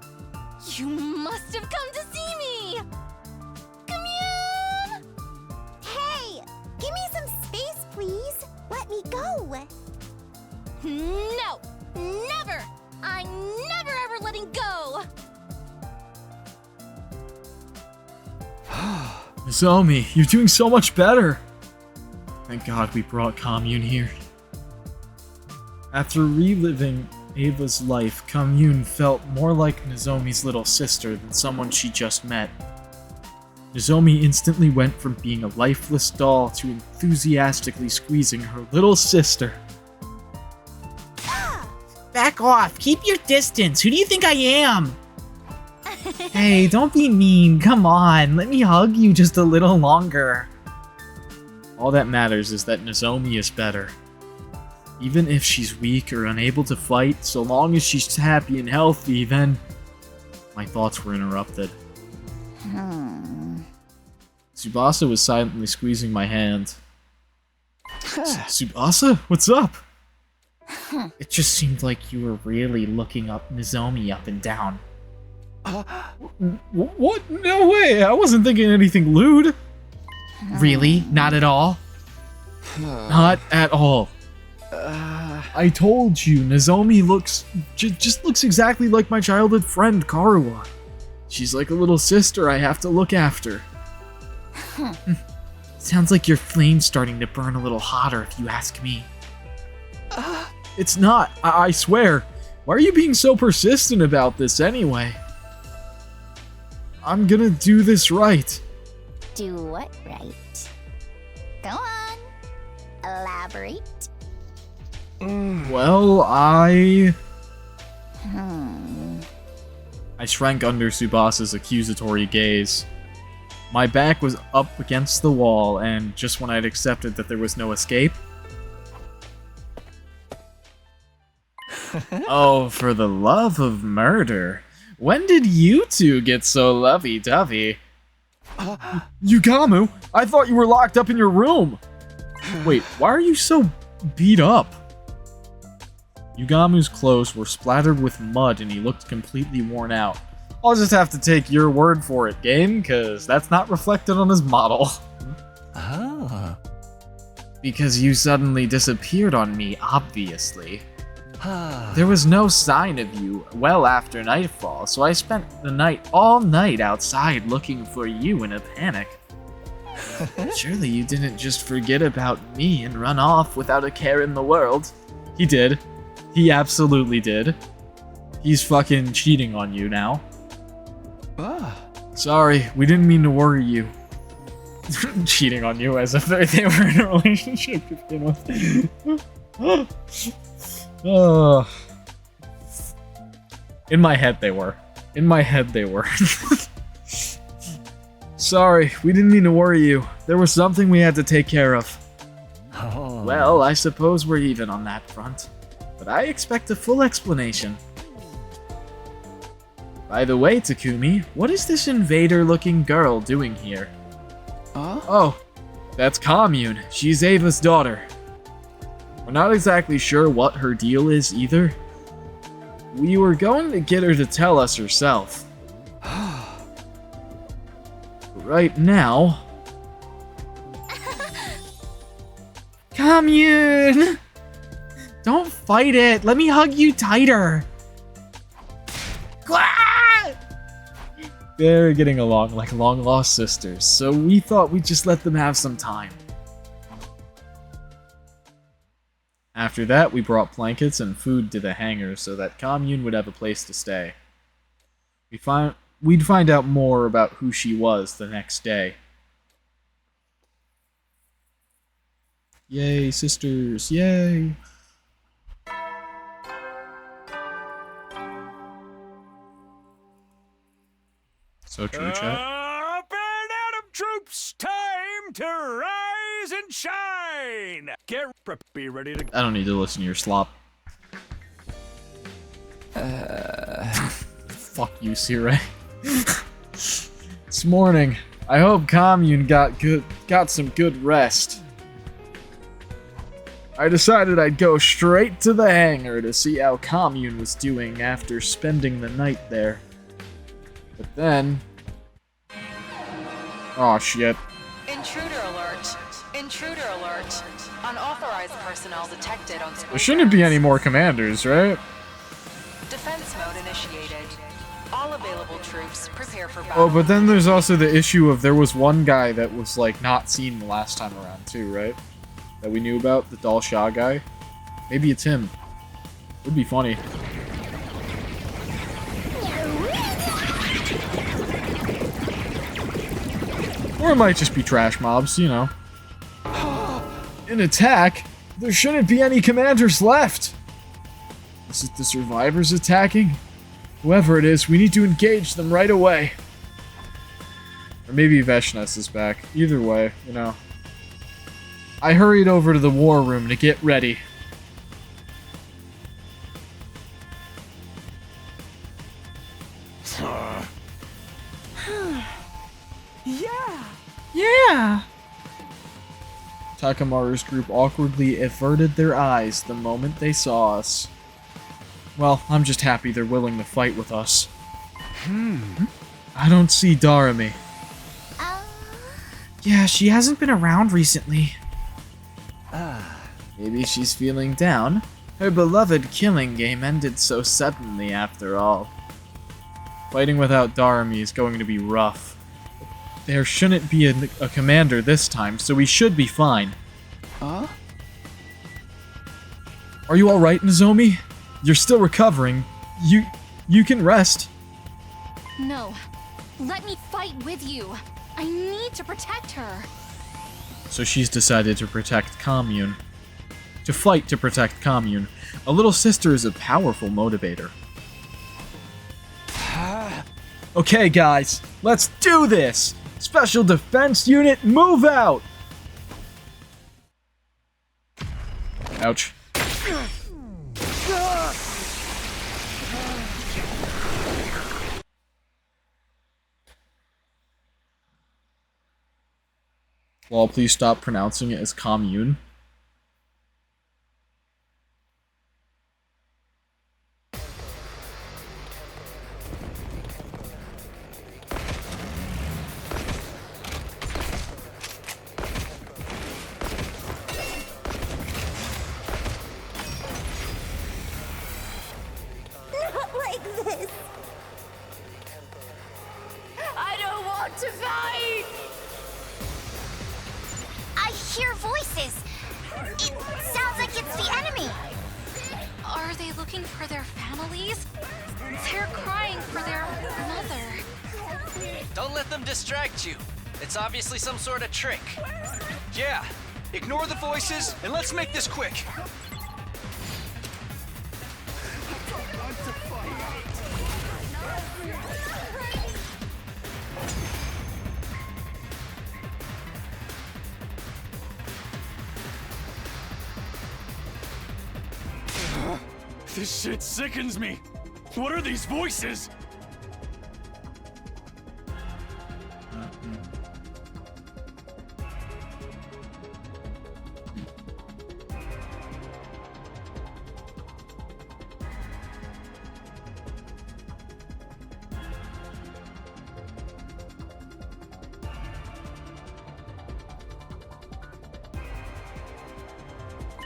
You must have come to see me! Commune! Hey! Give me some space, please! Let me go! No! Never! I'm never ever letting go! Nozomi, you're doing so much better! Thank God we brought Commune here. After reliving Ava's life, Commune felt more like Nozomi's little sister than someone she just met. Nozomi instantly went from being a lifeless doll to enthusiastically squeezing her little sister. Back off. Keep your distance. Who do you think I am? Hey, don't be mean. Come on. Let me hug you just a little longer. All that matters is that Nozomi is better. Even if she's weak or unable to fight, so long as she's happy and healthy, then... My thoughts were interrupted. Tsubasa was silently squeezing my hand. Tsubasa? What's up? It just seemed like you were really looking up Nozomi up and down. What? No way! I wasn't thinking anything lewd! Really? Not at all? Not at all. I told you, Nozomi just looks exactly like my childhood friend, Karuwa. She's like a little sister I have to look after. Sounds like your flame's starting to burn a little hotter, if you ask me. It's not, I swear. Why are you being so persistent about this anyway? I'm gonna do this right. Do what right? Go on. Elaborate. Well, I shrank under Tsubasa's accusatory gaze. My back was up against the wall, and just when I'd accepted that there was no escape... Oh, for the love of murder. When did you two get so lovey-dovey? Yugamu, I thought you were locked up in your room. Wait, why are you so beat up? Yugamu's clothes were splattered with mud and he looked completely worn out. I'll just have to take your word for it, game, because that's not reflected on his model. Ah. Because you suddenly disappeared on me, obviously. There was no sign of you well after nightfall, so I spent the night all night outside looking for you in a panic. Surely you didn't just forget about me and run off without a care in the world. He did. He absolutely did. He's fucking cheating on you now. Sorry, we didn't mean to worry you. Cheating on you as if they were in a relationship to begin with. In my head they were. In my head they were. Sorry, we didn't mean to worry you. There was something we had to take care of. Oh. Well, I suppose we're even on that front. But I expect a full explanation. By the way, Takumi, what is this invader-looking girl doing here? Oh, that's Commune. She's Ava's daughter. We're not exactly sure what her deal is either. We were going to get her to tell us herself. Right now... Commune! Don't fight it! Let me hug you tighter! They're getting along like long-lost sisters, so we thought we'd just let them have some time. After that, we brought blankets and food to the hangar so that Commune would have a place to stay. We'd find out more about who she was the next day. Yay, sisters, yay! So true, chat. Up and Atom troops, time to rise and shine. Be ready to. I don't need to listen to your slop. Fuck you, Sire. This morning, I hope Commune got some good rest. I decided I'd go straight to the hangar to see how Commune was doing after spending the night there. But then... Oh shit. Intruder alert. Intruder alert. Unauthorized personnel detected on school. There shouldn't be any more commanders, right? Defense mode initiated. All available troops prepare for battle. Oh, but then there's also the issue of there was one guy that was like not seen the last time around too, right? That we knew about, the Dal Shah guy. Maybe it's him. Would be funny. Or it might just be trash mobs, you know. An attack? There shouldn't be any commanders left! Is it the survivors attacking? Whoever it is, we need to engage them right away. Or maybe Veshnes is back. Either way, you know. I hurried over to the war room to get ready. Yeah! Yeah! Takamaru's group awkwardly averted their eyes the moment they saw us. Well, I'm just happy they're willing to fight with us. I don't see Darami. Yeah, she hasn't been around recently. Maybe she's feeling down. Her beloved killing game ended so suddenly after all. Fighting without Darami is going to be rough. There shouldn't be a commander this time, so we should be fine. Huh? Are you alright, Nozomi? You're still recovering. You can rest. No. Let me fight with you. I need to protect her. So she's decided to protect Commune. To fight to protect Commune. A little sister is a powerful motivator. Okay, guys, let's do this! Special Defense Unit, move out! Ouch. Well, please stop pronouncing it as commune. Not like this. I don't want to fight! I hear voices. It sounds like it's the enemy. Are they looking for their families? They're crying for their mother. Don't let them distract you. It's obviously some sort of trick. Yeah, ignore the voices and let's make this quick. This shit sickens me. What are these voices?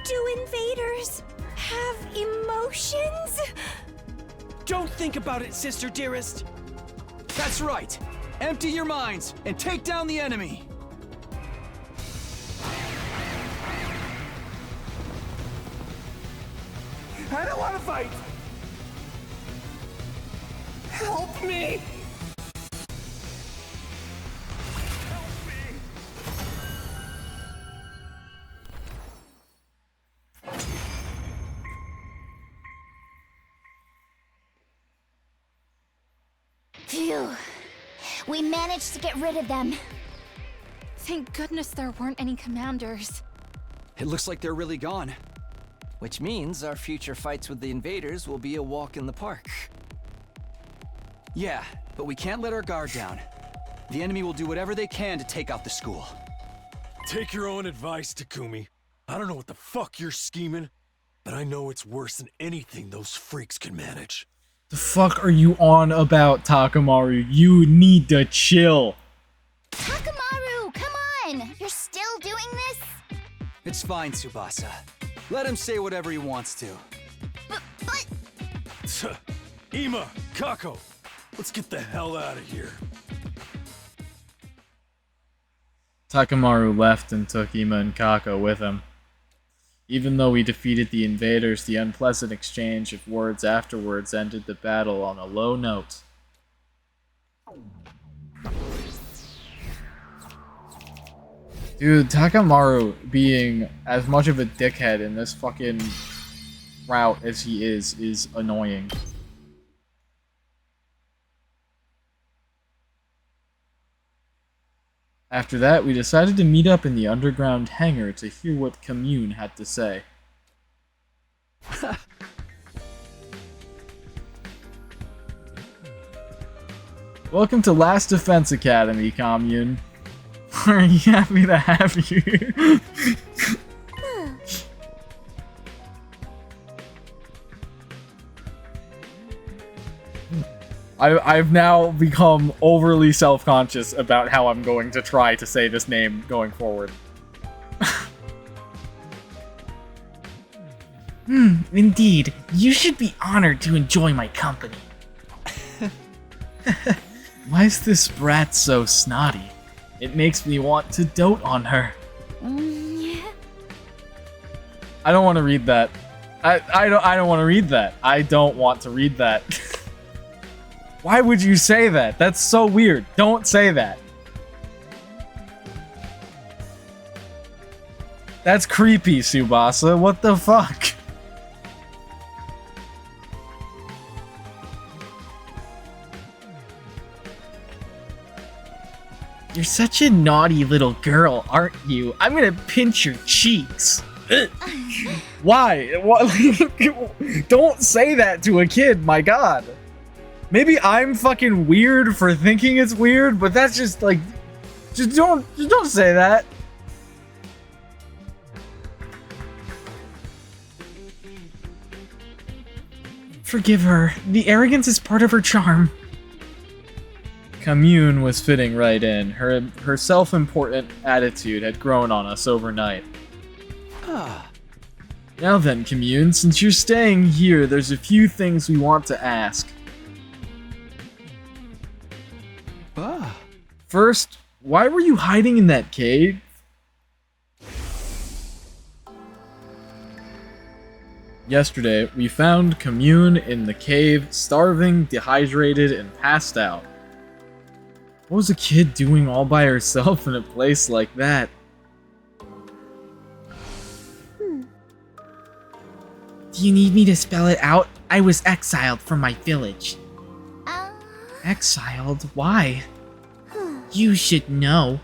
Do invaders have emotions? Don't think about it, sister dearest. That's right. Empty your minds and take down the enemy. I don't want to fight. Help me. Phew. We managed to get rid of them. Thank goodness there weren't any commanders. It looks like they're really gone. Which means our future fights with the invaders will be a walk in the park. Yeah, but we can't let our guard down. The enemy will do whatever they can to take out the school. Take your own advice, Takumi. I don't know what the fuck you're scheming, but I know it's worse than anything those freaks can manage. The fuck are you on about, Takamaru? You need to chill. Takamaru, come on! You're still doing this? It's fine, Tsubasa. Let him say whatever he wants to. But... Ima, Kako, let's get the hell out of here. Takamaru left and took Ima and Kako with him. Even though we defeated the invaders, the unpleasant exchange of words afterwards ended the battle on a low note. Dude, Takamaru being as much of a dickhead in this fucking route as he is annoying. After that, we decided to meet up in the underground hangar to hear what Commune had to say. Welcome to Last Defense Academy, Commune. We're happy to have you. I've now become overly self-conscious about how I'm going to try to say this name going forward. Indeed. You should be honored to enjoy my company. Why is this brat so snotty? It makes me want to dote on her. I don't want to read that. I don't want to read that. I don't want to read that. Why would you say that? That's so weird. Don't say that. That's creepy, Tsubasa. What the fuck? You're such a naughty little girl, aren't you? I'm gonna pinch your cheeks. Why? What? Don't say that to a kid, my god. Maybe I'm fucking weird for thinking it's weird, but that's just like... Just don't say that. Forgive her. The arrogance is part of her charm. Commune was fitting right in. Her self-important attitude had grown on us overnight. Now then, Commune, since you're staying here, there's a few things we want to ask. First, why were you hiding in that cave? Yesterday, we found Commune in the cave, starving, dehydrated, and passed out. What was a kid doing all by herself in a place like that? Do you need me to spell it out? I was exiled from my village. Exiled? Why? You should know.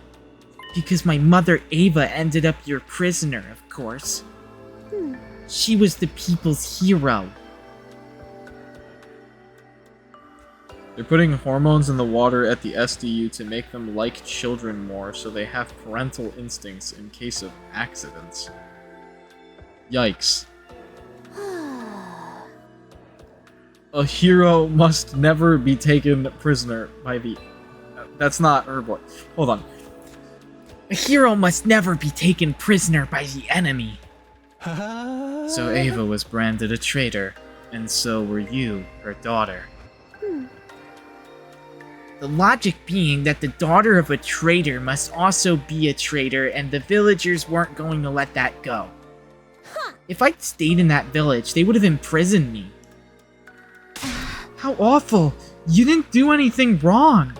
Because my mother Ava ended up your prisoner, of course. She was the people's hero. They're putting hormones in the water at the SDU to make them like children more so they have parental instincts in case of accidents. Yikes. A hero must never be taken prisoner by the... That's not her voice. Hold on. A hero must never be taken prisoner by the enemy. So Ava was branded a traitor, and so were you, her daughter. The logic being that the daughter of a traitor must also be a traitor, and the villagers weren't going to let that go. If I'd stayed in that village, they would have imprisoned me. How awful! You didn't do anything wrong!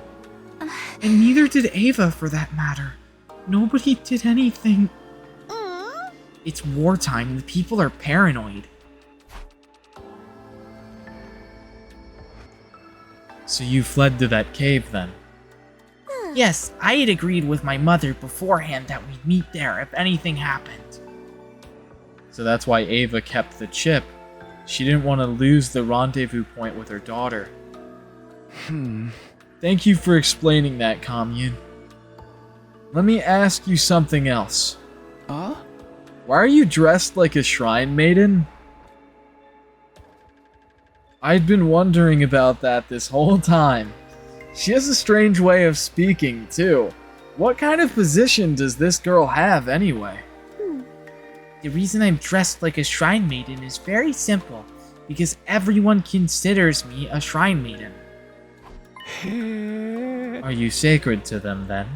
And neither did Ava, for that matter. Nobody did anything. It's wartime, and the people are paranoid. So you fled to that cave, then? Yes, I had agreed with my mother beforehand that we'd meet there if anything happened. So that's why Ava kept the chip. She didn't want to lose the rendezvous point with her daughter. Thank you for explaining that, Commune. Let me ask you something else. Why are you dressed like a shrine maiden? I'd been wondering about that this whole time. She has a strange way of speaking, too. What kind of position does this girl have, anyway? The reason I'm dressed like a shrine maiden is very simple, because everyone considers me a shrine maiden. Are you sacred to them, then?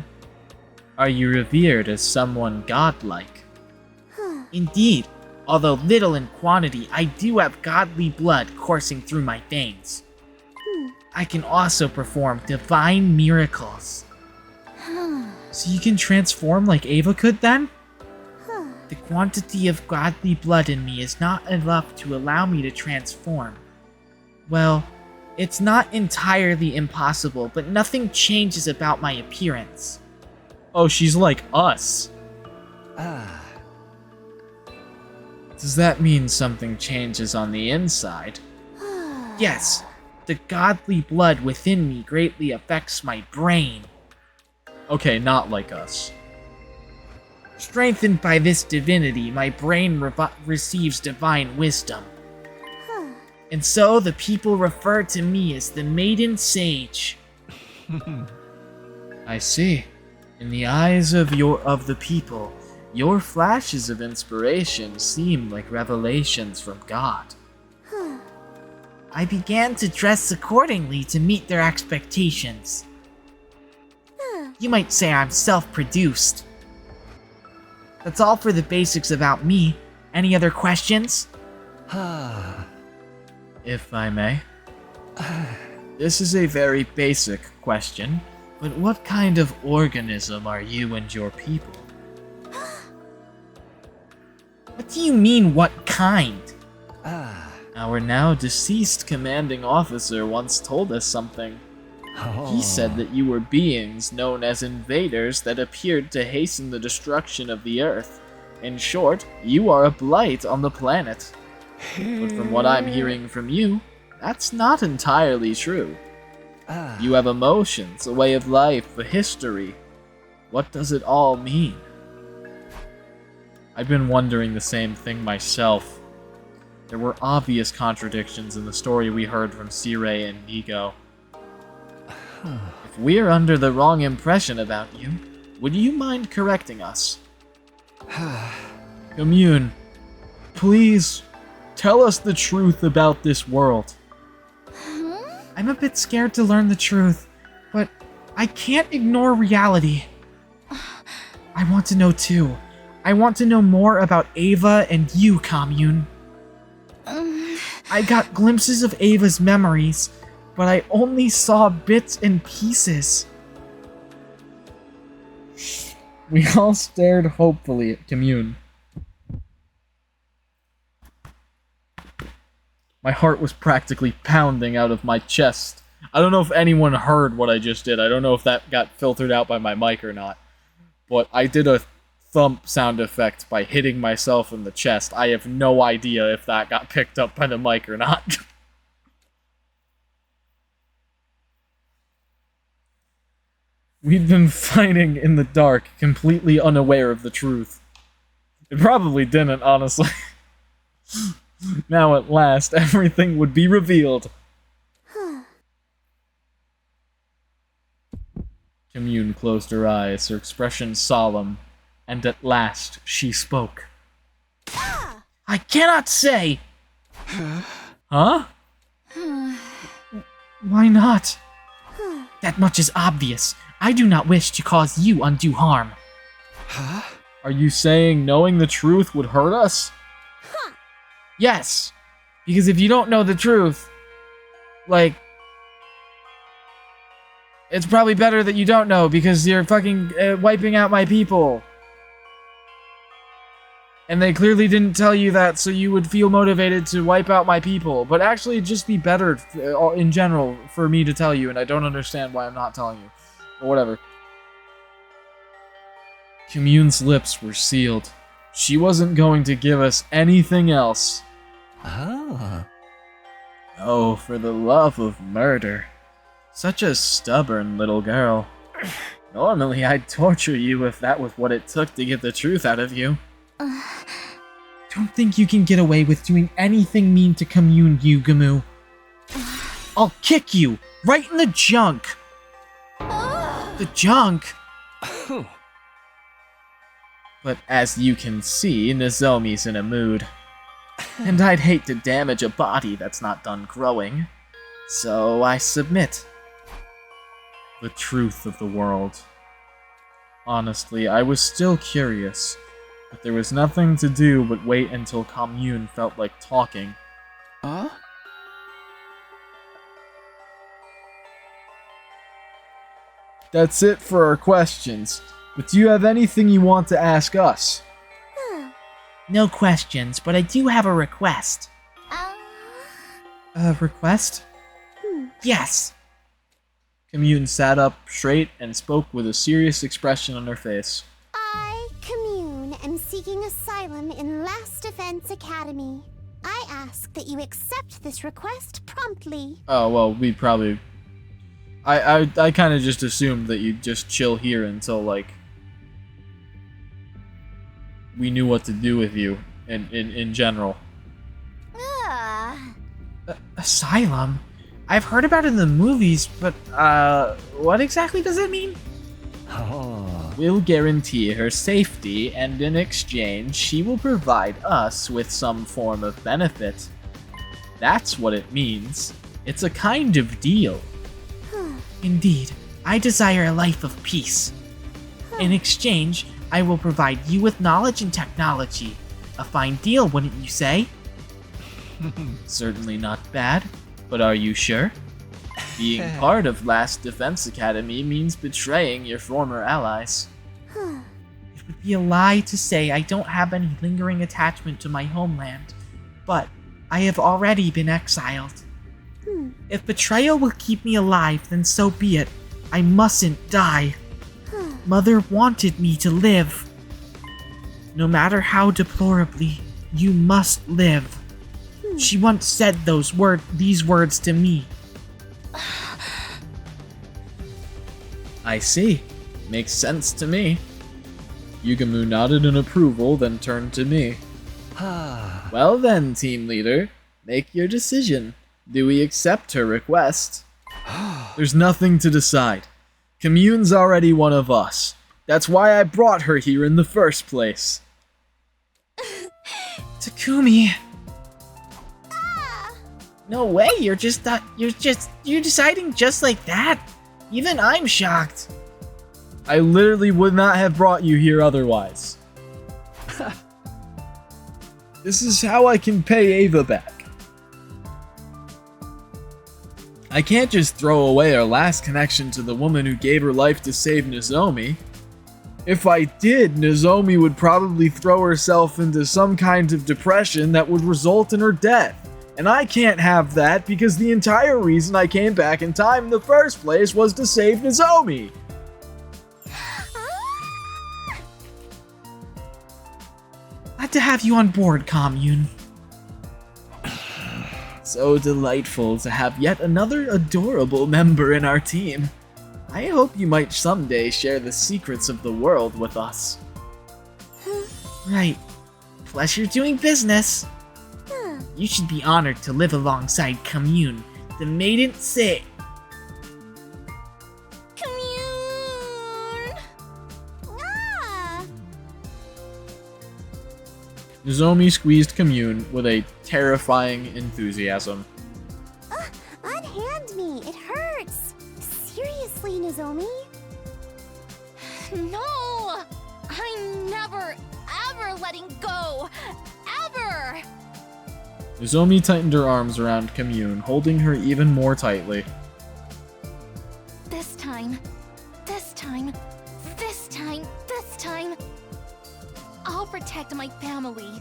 Are you revered as someone godlike? Indeed, although little in quantity, I do have godly blood coursing through my veins. I can also perform divine miracles. So you can transform like Ava could, then? The quantity of godly blood in me is not enough to allow me to transform. Well, it's not entirely impossible, but nothing changes about my appearance. Oh, she's like us. Does that mean something changes on the inside? Yes, the godly blood within me greatly affects my brain. Okay, not like us. Strengthened by this divinity, my brain receives divine wisdom. And so the people refer to me as the Maiden Sage. I see. In the eyes of the people, your flashes of inspiration seem like revelations from God. I began to dress accordingly to meet their expectations. You might say I'm self-produced. That's all for the basics about me. Any other questions? If I may. This is a very basic question, but what kind of organism are you and your people? What do you mean, what kind? Our now deceased commanding officer once told us something. He said that you were beings known as invaders that appeared to hasten the destruction of the Earth. In short, you are a blight on the planet. But from what I'm hearing from you, that's not entirely true. You have emotions, a way of life, a history. What does it all mean? I've been wondering the same thing myself. There were obvious contradictions in the story we heard from Sirei and Nigo. If we're under the wrong impression about you, would you mind correcting us? Commune, please tell us the truth about this world. I'm a bit scared to learn the truth, but I can't ignore reality. I want to know too. I want to know more about Ava and you, Commune. I got glimpses of Ava's memories, but I only saw bits and pieces. We all stared hopefully at Commune. My heart was practically pounding out of my chest. I don't know if anyone heard what I just did. I don't know if that got filtered out by my mic or not. But I did a thump sound effect by hitting myself in the chest. I have no idea if that got picked up by the mic or not. We'd been fighting in the dark, completely unaware of the truth. It probably didn't, honestly. Now at last, everything would be revealed. Commune closed her eyes, her expression solemn, and at last she spoke. I cannot say! Huh? Why not? That much is obvious. I do not wish to cause you undue harm. Are you saying knowing the truth would hurt us? Yes, because if you don't know the truth, like, it's probably better that you don't know because you're fucking wiping out my people. And they clearly didn't tell you that so you would feel motivated to wipe out my people. But actually, it'd just be better in general for me to tell you, and I don't understand why I'm not telling you. But whatever. Commune's lips were sealed. She wasn't going to give us anything else. Oh, for the love of murder. Such a stubborn little girl. Normally, I'd torture you if that was what it took to get the truth out of you. Don't think you can get away with doing anything mean to Commune, Yugamu. I'll kick you right in the junk. The junk? But as you can see, Nozomi's in a mood. And I'd hate to damage a body that's not done growing. So I submit. The truth of the world. Honestly, I was still curious, but there was nothing to do but wait until Commune felt like talking. That's it for our questions. But do you have anything you want to ask us? No questions, but I do have a request. A request? Yes. Commune sat up straight and spoke with a serious expression on her face. I, Commune, am seeking asylum in Last Defense Academy. I ask that you accept this request promptly. Oh, well, we probably... I kind of just assumed that you'd just chill here until, like, we knew what to do with you in general. Asylum? I've heard about it in the movies, but, what exactly does it mean? We'll guarantee her safety, and in exchange, she will provide us with some form of benefit. That's what it means. It's a kind of deal. Indeed, I desire a life of peace. In exchange, I will provide you with knowledge and technology. A fine deal, wouldn't you say? Certainly not bad, but are you sure? Being part of Last Defense Academy means betraying your former allies. It would be a lie to say I don't have any lingering attachment to my homeland, but I have already been exiled. If betrayal will keep me alive, then so be it. I mustn't die. Mother wanted me to live. No matter how deplorably, you must live. She once said these words to me. I see. Makes sense to me. Yugamu nodded in approval, then turned to me. Well then, team leader, make your decision. Do we accept her request? There's nothing to decide. Commune's already one of us. That's why I brought her here in the first place. Takumi. No way, you're deciding just like that? Even I'm shocked. I literally would not have brought you here otherwise. This is how I can pay Ava back. I can't just throw away our last connection to the woman who gave her life to save Nozomi. If I did, Nozomi would probably throw herself into some kind of depression that would result in her death. And I can't have that because the entire reason I came back in time in the first place was to save Nozomi. Glad to have you on board, Commune. So delightful to have yet another adorable member in our team. I hope you might someday share the secrets of the world with us. Right. Pleasure doing business. You should be honored to live alongside Commune, the maiden say. Commune! Nozomi squeezed Commune with a terrifying enthusiasm. Unhand me, it hurts. Seriously, Nozomi? No! I'm never, ever letting go! Ever! Nozomi tightened her arms around Commune, holding her even more tightly. This time, I'll protect my family.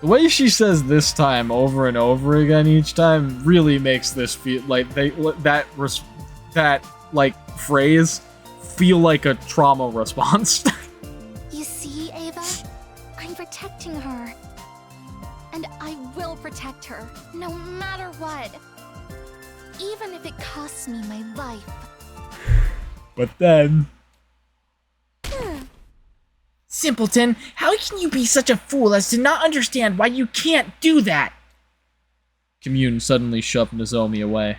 The way she says "this time" over and over again each time really makes this feel like that phrase feel like a trauma response. You see, Ava? I'm protecting her. And I will protect her, no matter what. Even if it costs me my life. But then... Simpleton, how can you be such a fool as to not understand why you can't do that? Commune suddenly shoved Nozomi away.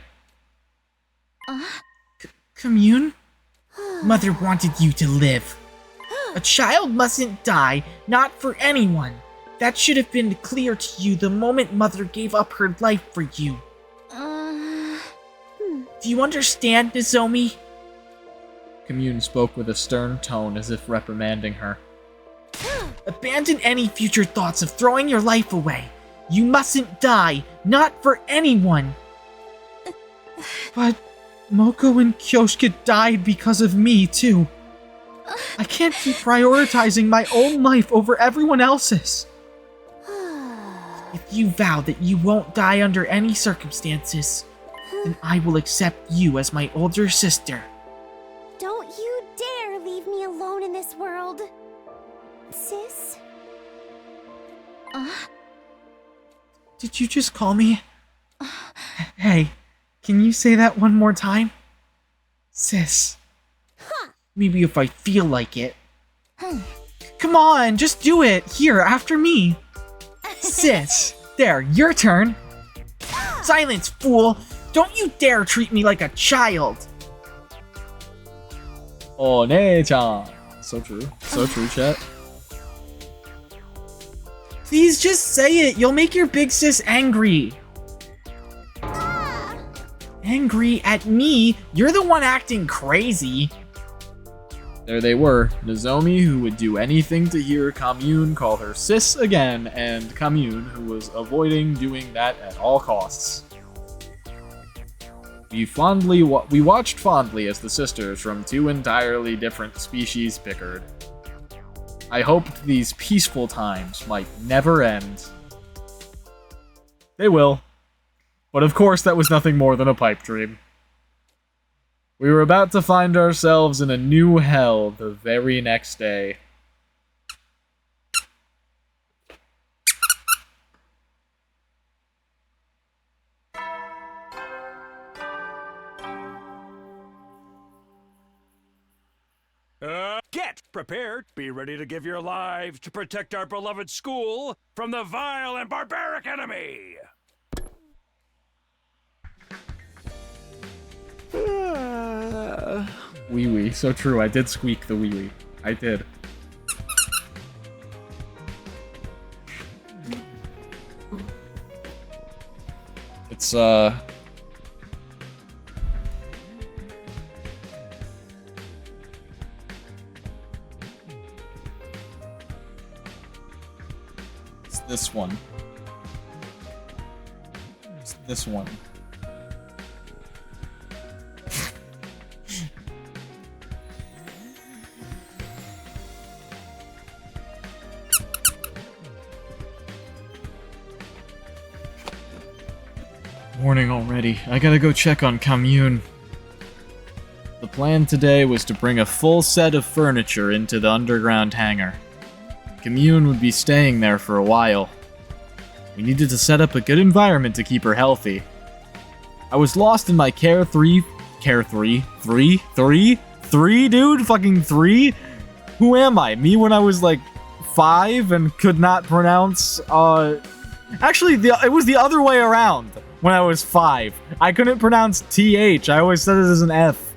Commune? Mother wanted you to live. A child mustn't die, not for anyone. That should have been clear to you the moment Mother gave up her life for you. Do you understand, Nozomi? Commune spoke with a stern tone as if reprimanding her. Abandon any future thoughts of throwing your life away. You mustn't die, not for anyone. But Moko and Kyosuke died because of me, too. I can't keep prioritizing my own life over everyone else's. If you vow that you won't die under any circumstances, then I will accept you as my older sister. Don't you dare leave me alone in this world. Sis? Did you just call me? Hey, can you say that one more time? Sis. Maybe if I feel like it. Come on, just do it! Here, after me! Sis! There, your turn! Silence, fool! Don't you dare treat me like a child! Oh, nee-chan. So true. So true, chat. Please just say it! You'll make your big sis angry! Angry at me? You're the one acting crazy! There they were, Nozomi, who would do anything to hear Commune call her sis again, and Commune, who was avoiding doing that at all costs. We watched fondly as the sisters from two entirely different species bickered. I hoped these peaceful times might never end. They will. But of course that was nothing more than a pipe dream. We were about to find ourselves in a new hell the very next day. Get prepared. Be ready to give your lives to protect our beloved school from the vile and barbaric enemy. Wee wee, so true. I did squeak the wee wee. I did. It's this one. It's this one. Morning already. I gotta go check on Commune. The plan today was to bring a full set of furniture into the underground hangar. Commune would be staying there for a while. We needed to set up a good environment to keep her healthy. I was lost in my care 3, dude? Fucking 3? Who am I? Me when I was like 5 and could not pronounce, actually, it was the other way around when I was 5. I couldn't pronounce TH. I always said it as an F.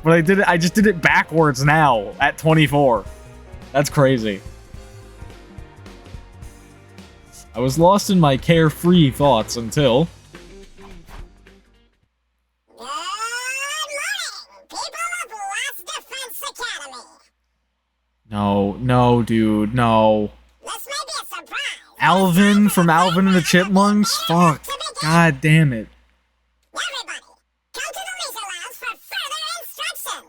But I just did it backwards now at 24. That's crazy. I was lost in my carefree thoughts until... No, dude, no. Alvin from Alvin and the Chipmunks? Fuck. God damn it. Everybody, come to the Leisure Lounge for further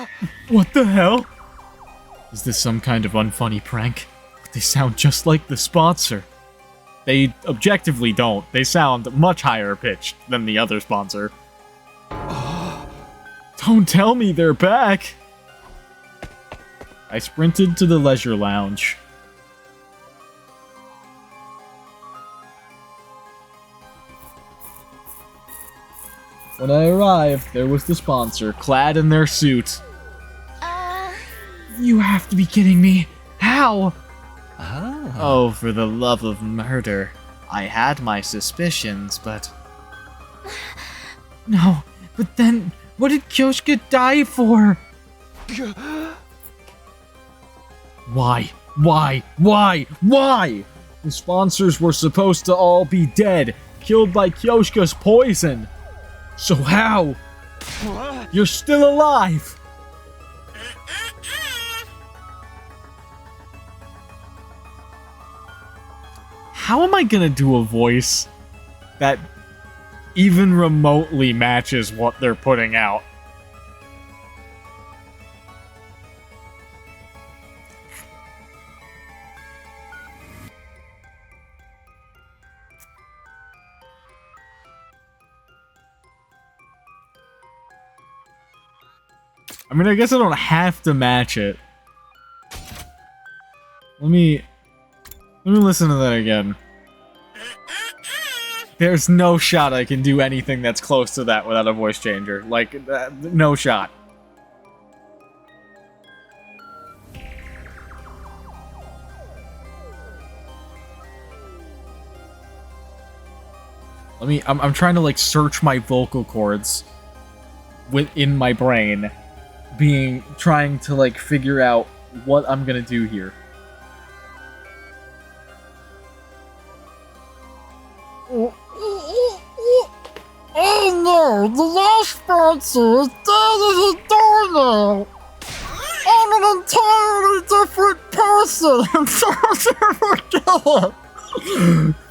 instructions. What the hell? Is this some kind of unfunny prank? They sound just like the sponsor. They objectively don't. They sound much higher pitched than the other sponsor. Don't tell me they're back! I sprinted to the leisure lounge. When I arrived, there was the sponsor, clad in their suit. You have to be kidding me. How? Oh, for the love of murder. I had my suspicions, but... No, but then, what did Kyoshka die for? Why? The sponsors were supposed to all be dead, killed by Kyoshka's poison. So how? You're still alive! How am I gonna do a voice that even remotely matches what they're putting out? I mean, I guess I don't have to match it. Let me listen to that again. There's no shot I can do anything that's close to that without a voice changer. Like, no shot. I'm trying to, like, search my vocal cords within my brain, trying to, like, figure out what I'm gonna do here. Oh no, the last sponsor is dead as a doornail! I'm an entirely different person! I'm so never kill it!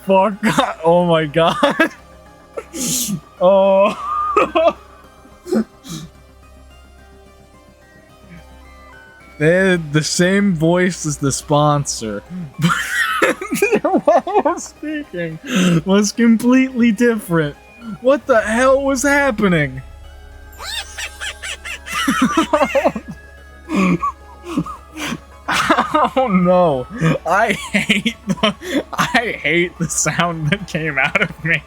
Fuck. Oh my god. Oh. They had the same voice as the sponsor, but their way of speaking was completely different. What the hell was happening? Oh no! I hate the sound that came out of me.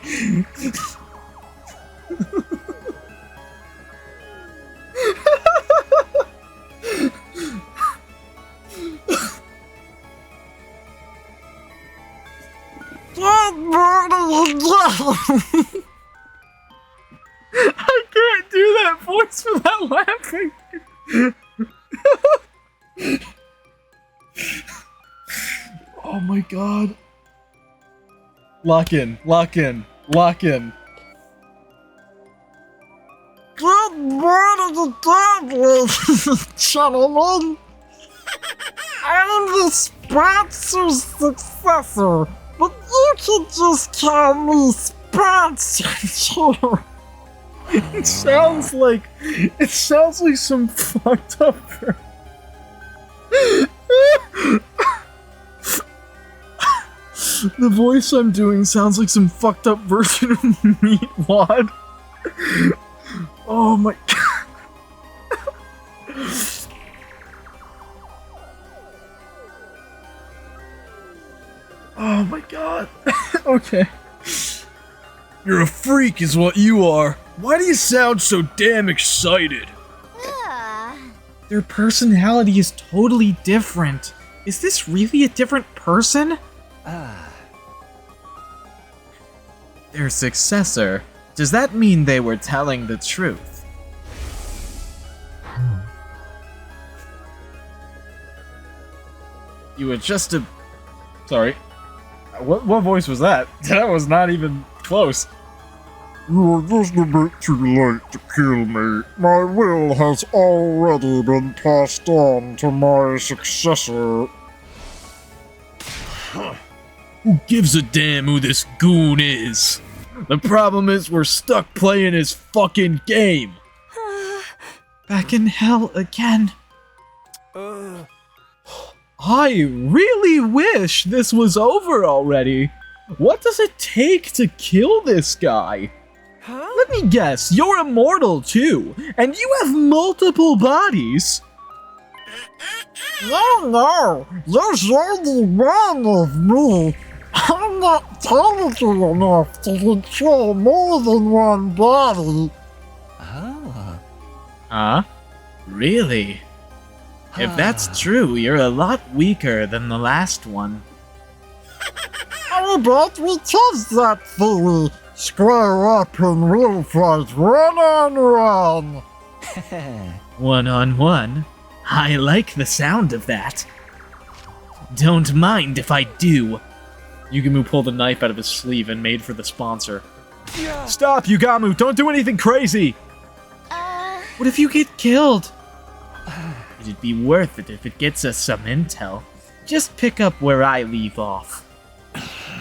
I can't do that voice without laughing. Oh my god. Lock in, lock in, lock in. Good morning again, ladies and gentlemen! I'm the sponsor's successor, but you can just call me Sponsor too. It sounds like some fucked up. The voice I'm doing sounds like some fucked up version of Meatwad. Oh my god. Oh my god. Okay. You're a freak is what you are. Why do you sound so damn excited? Their personality is totally different. Is this really a different person? Their successor. Does that mean they were telling the truth? You were just a... Sorry. What voice was that? That was not even close. You are just a bit too late to kill me. My will has already been passed on to my successor. Who gives a damn who this goon is? The problem is we're stuck playing his fucking game. Back in hell again. I really wish this was over already. What does it take to kill this guy? Let me guess, you're immortal too, and you have multiple bodies. No, there's only one of me. I'm not talented enough to control more than one body. Huh? Really? If that's true, you're a lot weaker than the last one. How about we test that theory? Square up and we'll fight one-on-one! One-on-one? I like the sound of that. Don't mind if I do. Yugamu pulled a knife out of his sleeve and made for the sponsor. Stop, Yugamu! Don't do anything crazy! What if you get killed? It'd be worth it if it gets us some intel. Just pick up where I leave off.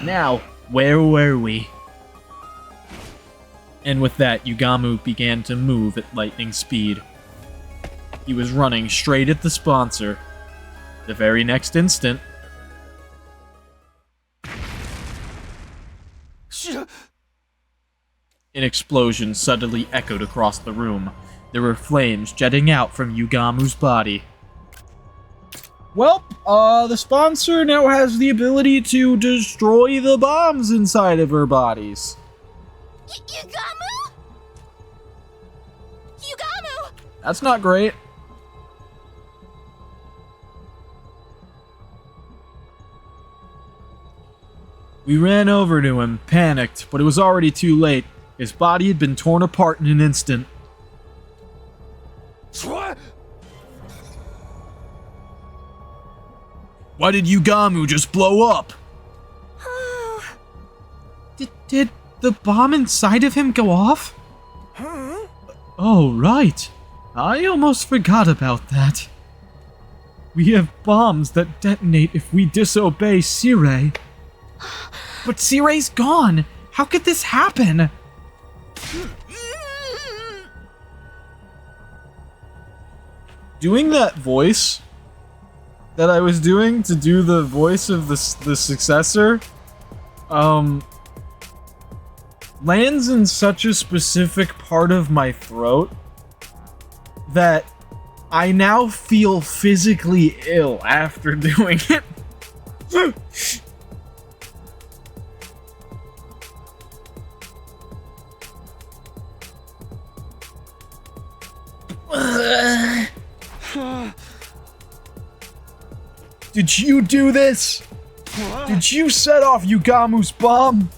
Now, where were we? And with that, Yugamu began to move at lightning speed. He was running straight at the sponsor. The very next instant... An explosion suddenly echoed across the room. There were flames jetting out from Yugamu's body. Well, the sponsor now has the ability to destroy the bombs inside of her bodies. Yugamu? Yugamu! That's not great. We ran over to him, panicked, but it was already too late. His body had been torn apart in an instant. What? Why did Yugamu just blow up? Did the bomb inside of him go off? Huh? Oh, right. I almost forgot about that. We have bombs that detonate if we disobey Sirei. But Sirei's gone! How could this happen? Doing that voice that I was doing to do the voice of the successor, lands in such a specific part of my throat that I now feel physically ill after doing it. Did you do this? What? Did you set off Yugamu's bomb?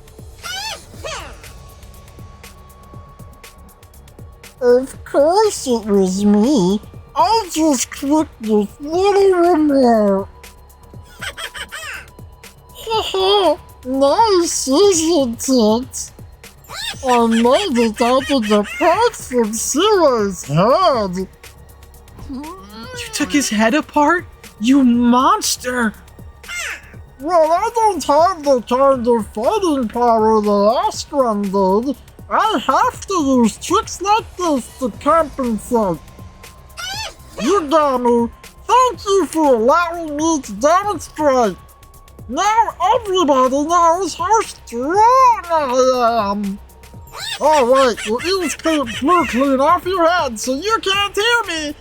Of course it was me. I just clicked this little remote. Haha, nice, isn't it? I made it out of the parts from Sirei's head. You took his head apart? You monster! Well, I don't have the kind of fighting power the last one did. I have to use tricks like this to compensate. Yugamu, thank you for allowing me to demonstrate. Now everybody knows how strong I am. Oh wait, your ears blew clean off your head, so you can't hear me.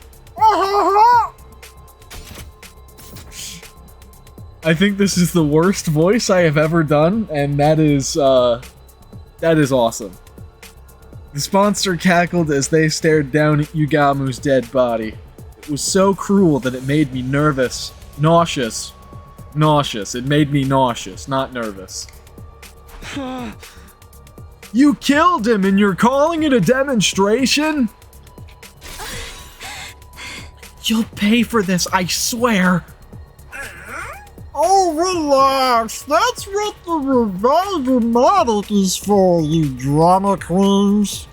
I think this is the worst voice I have ever done, and that is awesome. The sponsor cackled as they stared down at Yugamu's dead body. It was so cruel that it made me nervous. Nauseous. Nauseous. It made me nauseous, not nervous. You killed him and you're calling it a demonstration? You'll pay for this, I swear. Oh, relax. That's what the Revive-O-Matic is for, you drama queens.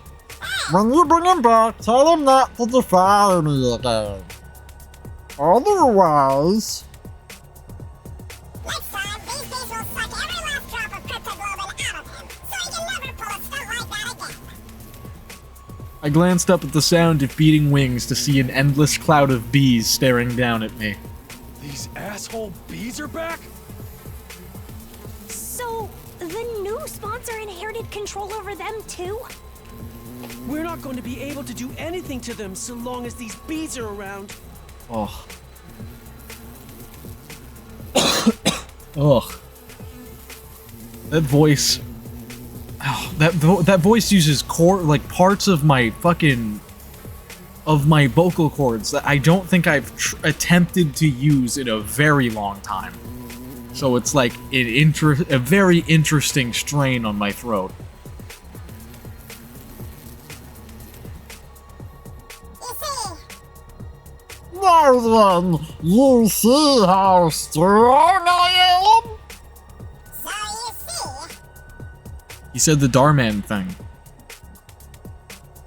When you bring him back, tell him not to defy me again. Otherwise... Next time, these days will suck every last drop of cryptoglobin out of him, so he can never pull a stunt like that again. I glanced up at the sound of beating wings to see an endless cloud of bees staring down at me. These asshole bees are back? So, the new sponsor inherited control over them too? We're not going to be able to do anything to them so long as these bees are around. Oh. Ugh. That voice. Oh, that voice uses parts of my my vocal cords that I don't think I've attempted to use in a very long time. So it's like a very interesting strain on my throat. Now then, you see how strong I am? So you see. He said the Darman thing.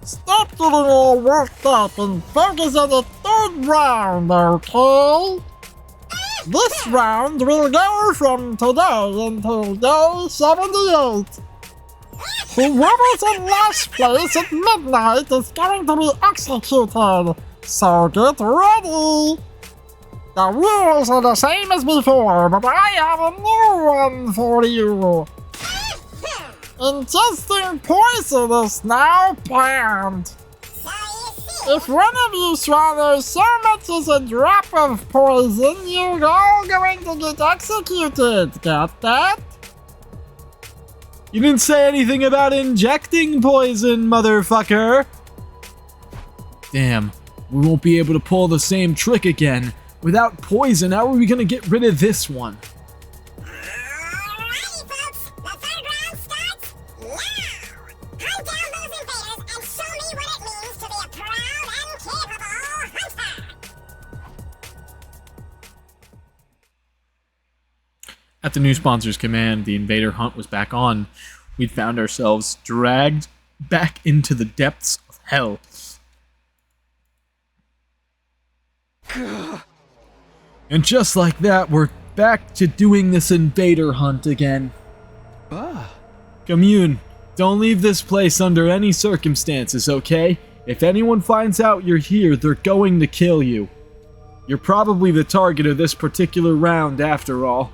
Stop getting all worked up and focus on the third round, okay? This round will go from today until day 78. Whoever's in last place at midnight is going to be executed, so get ready! The rules are the same as before, but I have a new one for you. Ingesting poison is now banned. So you If one of you swallows so much as a drop of poison, you're all going to get executed. Got that? You didn't say anything about injecting poison, motherfucker! Damn, we won't be able to pull the same trick again. Without poison, how are we gonna get rid of this one? At the new sponsor's command, the invader hunt was back on. We'd found ourselves dragged back into the depths of hell. And just like that, we're back to doing this invader hunt again. Commune, don't leave this place under any circumstances, okay? If anyone finds out you're here, they're going to kill you. You're probably the target of this particular round after all.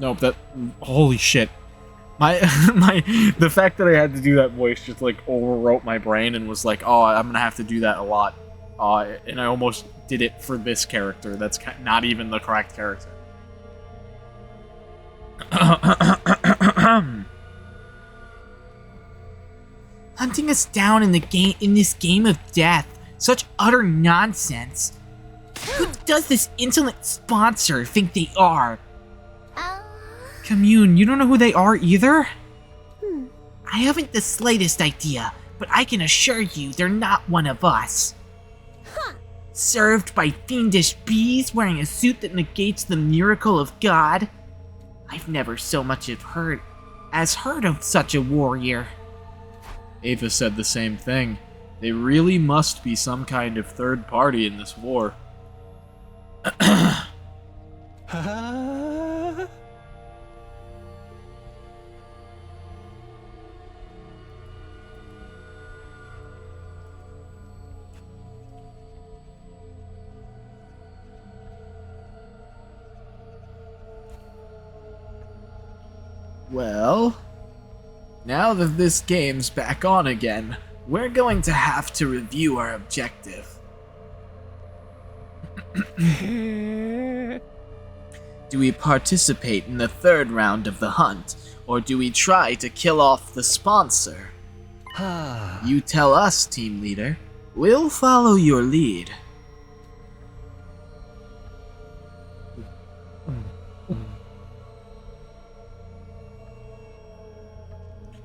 Nope, that... Holy shit. The fact that I had to do that voice just, like, overwrote my brain and was like, oh, I'm gonna have to do that a lot. And I almost did it for this character. That's not even the correct character. Hunting us down in this game of death. Such utter nonsense. Who does this insolent sponsor think they are? Commune, you don't know who they are either? I haven't the slightest idea, but I can assure you they're not one of us. Served by fiendish bees wearing a suit that negates the miracle of God? I've never so much heard of such a warrior. Ava said the same thing. They really must be some kind of third party in this war. Well, now that this game's back on again, we're going to have to review our objective. Do we participate in the third round of the hunt, or do we try to kill off the sponsor? You tell us, team leader. We'll follow your lead.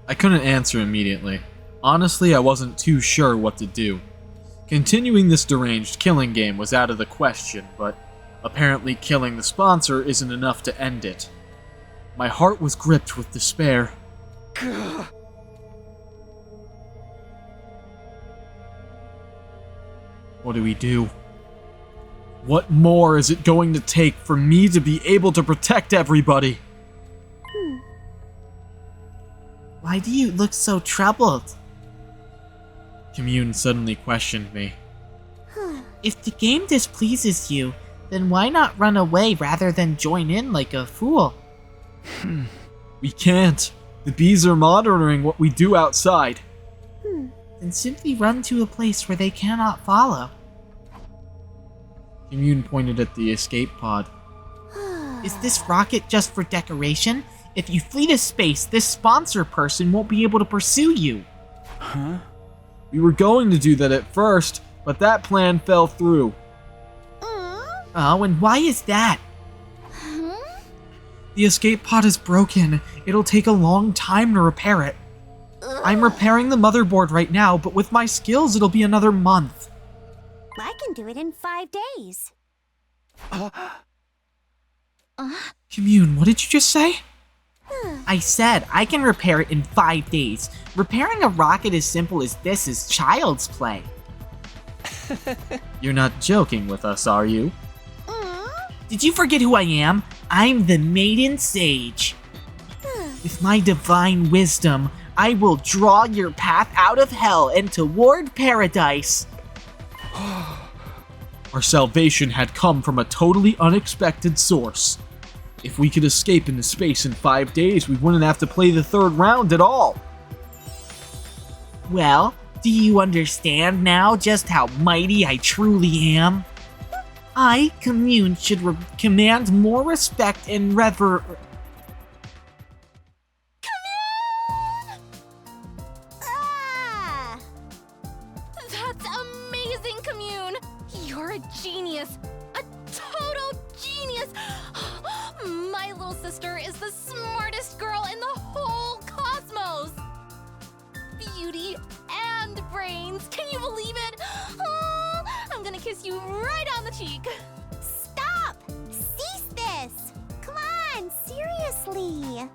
I couldn't answer immediately. Honestly, I wasn't too sure what to do. Continuing this deranged killing game was out of the question, but apparently killing the sponsor isn't enough to end it. My heart was gripped with despair. What do we do? What more is it going to take for me to be able to protect everybody? Why do you look so troubled? Commune suddenly questioned me. If the game displeases you, then why not run away rather than join in like a fool? We can't. The bees are monitoring what we do outside. Then simply run to a place where they cannot follow. Commune pointed at the escape pod. Is this rocket just for decoration? If you flee to space, this sponsor person won't be able to pursue you. We were going to do that at first, but that plan fell through. Oh, and why is that? The escape pod is broken. It'll take a long time to repair it. I'm repairing the motherboard right now, but with my skills, it'll be another month. I can do it in 5 days. Commune, what did you just say? I said I can repair it in 5 days. Repairing a rocket as simple as this is child's play. You're not joking with us, are you? Did you forget who I am? I'm the Maiden Sage. With my divine wisdom, I will draw your path out of hell and toward paradise. Our salvation had come from a totally unexpected source. If we could escape into space in 5 days, we wouldn't have to play the third round at all. Well, do you understand now just how mighty I truly am? I, Commune, should command more respect and Ah! That's amazing, Commune! You're a genius! A total genius! My little sister is the smartest girl in the whole cosmos! Beauty and brains! Can you believe it? Oh, I'm gonna kiss you right on the cheek! Stop! Cease this! Come on, seriously!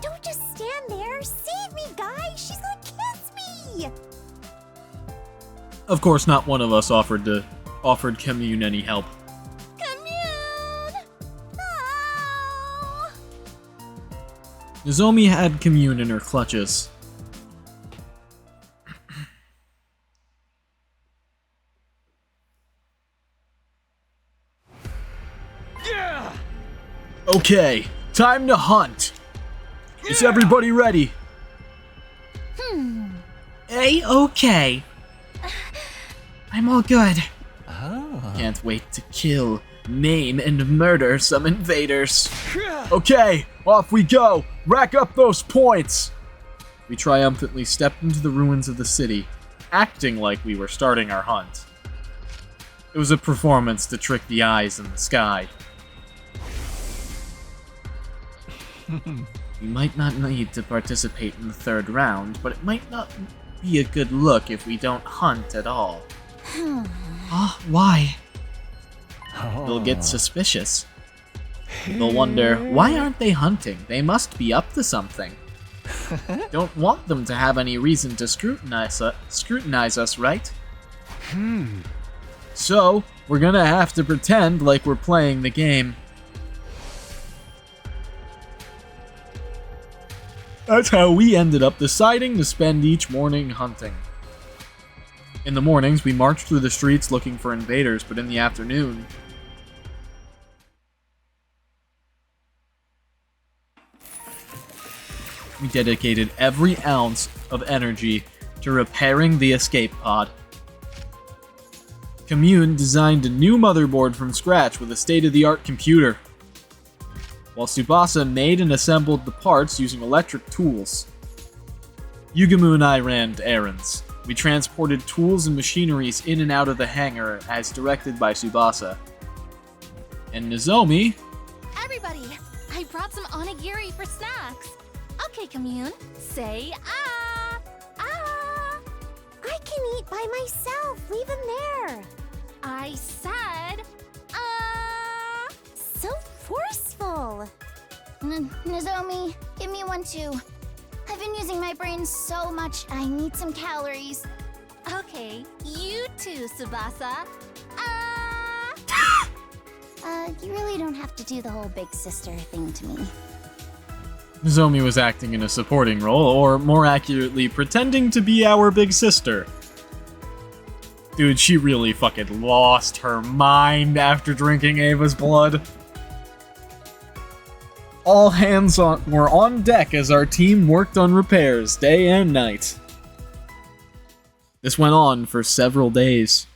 Don't just stand there! Save me, guys! She's gonna kiss me! Of course, not one of us offered Commune any help. Commune! Oh! Nozomi had Commune in her clutches. Yeah! Okay, time to hunt. Is everybody ready? okay. I'm all good. Can't wait to kill, maim, and murder some invaders. Okay, off we go. Rack up those points. We triumphantly stepped into the ruins of the city, acting like we were starting our hunt. It was a performance to trick the eyes in the sky. We might not need to participate in the third round, but it might not be a good look if we don't hunt at all. Why? They'll get suspicious. They'll wonder, why aren't they hunting? They must be up to something. Don't want them to have any reason to scrutinize us, right? So, we're gonna have to pretend like we're playing the game. That's how we ended up deciding to spend each morning hunting. In the mornings, we marched through the streets looking for invaders, but in the afternoon, we dedicated every ounce of energy to repairing the escape pod. Commune designed a new motherboard from scratch with a state-of-the-art computer, while Tsubasa made and assembled the parts using electric tools. Yugamu and I ran errands. We transported tools and machineries in and out of the hangar as directed by Tsubasa. And Nozomi... Everybody, I brought some onigiri for snacks. Okay, Commune, say ah! Ah! I can eat by myself. Leave him there. I said So forceful. Nozomi, give me one too. I've been using my brain so much, I need some calories. Okay, you too, Tsubasa. You really don't have to do the whole big sister thing to me. Nozomi was acting in a supporting role, or more accurately, pretending to be our big sister. Dude, she really fucking lost her mind after drinking Ava's blood. All hands were on deck as our team worked on repairs day and night. This went on for several days.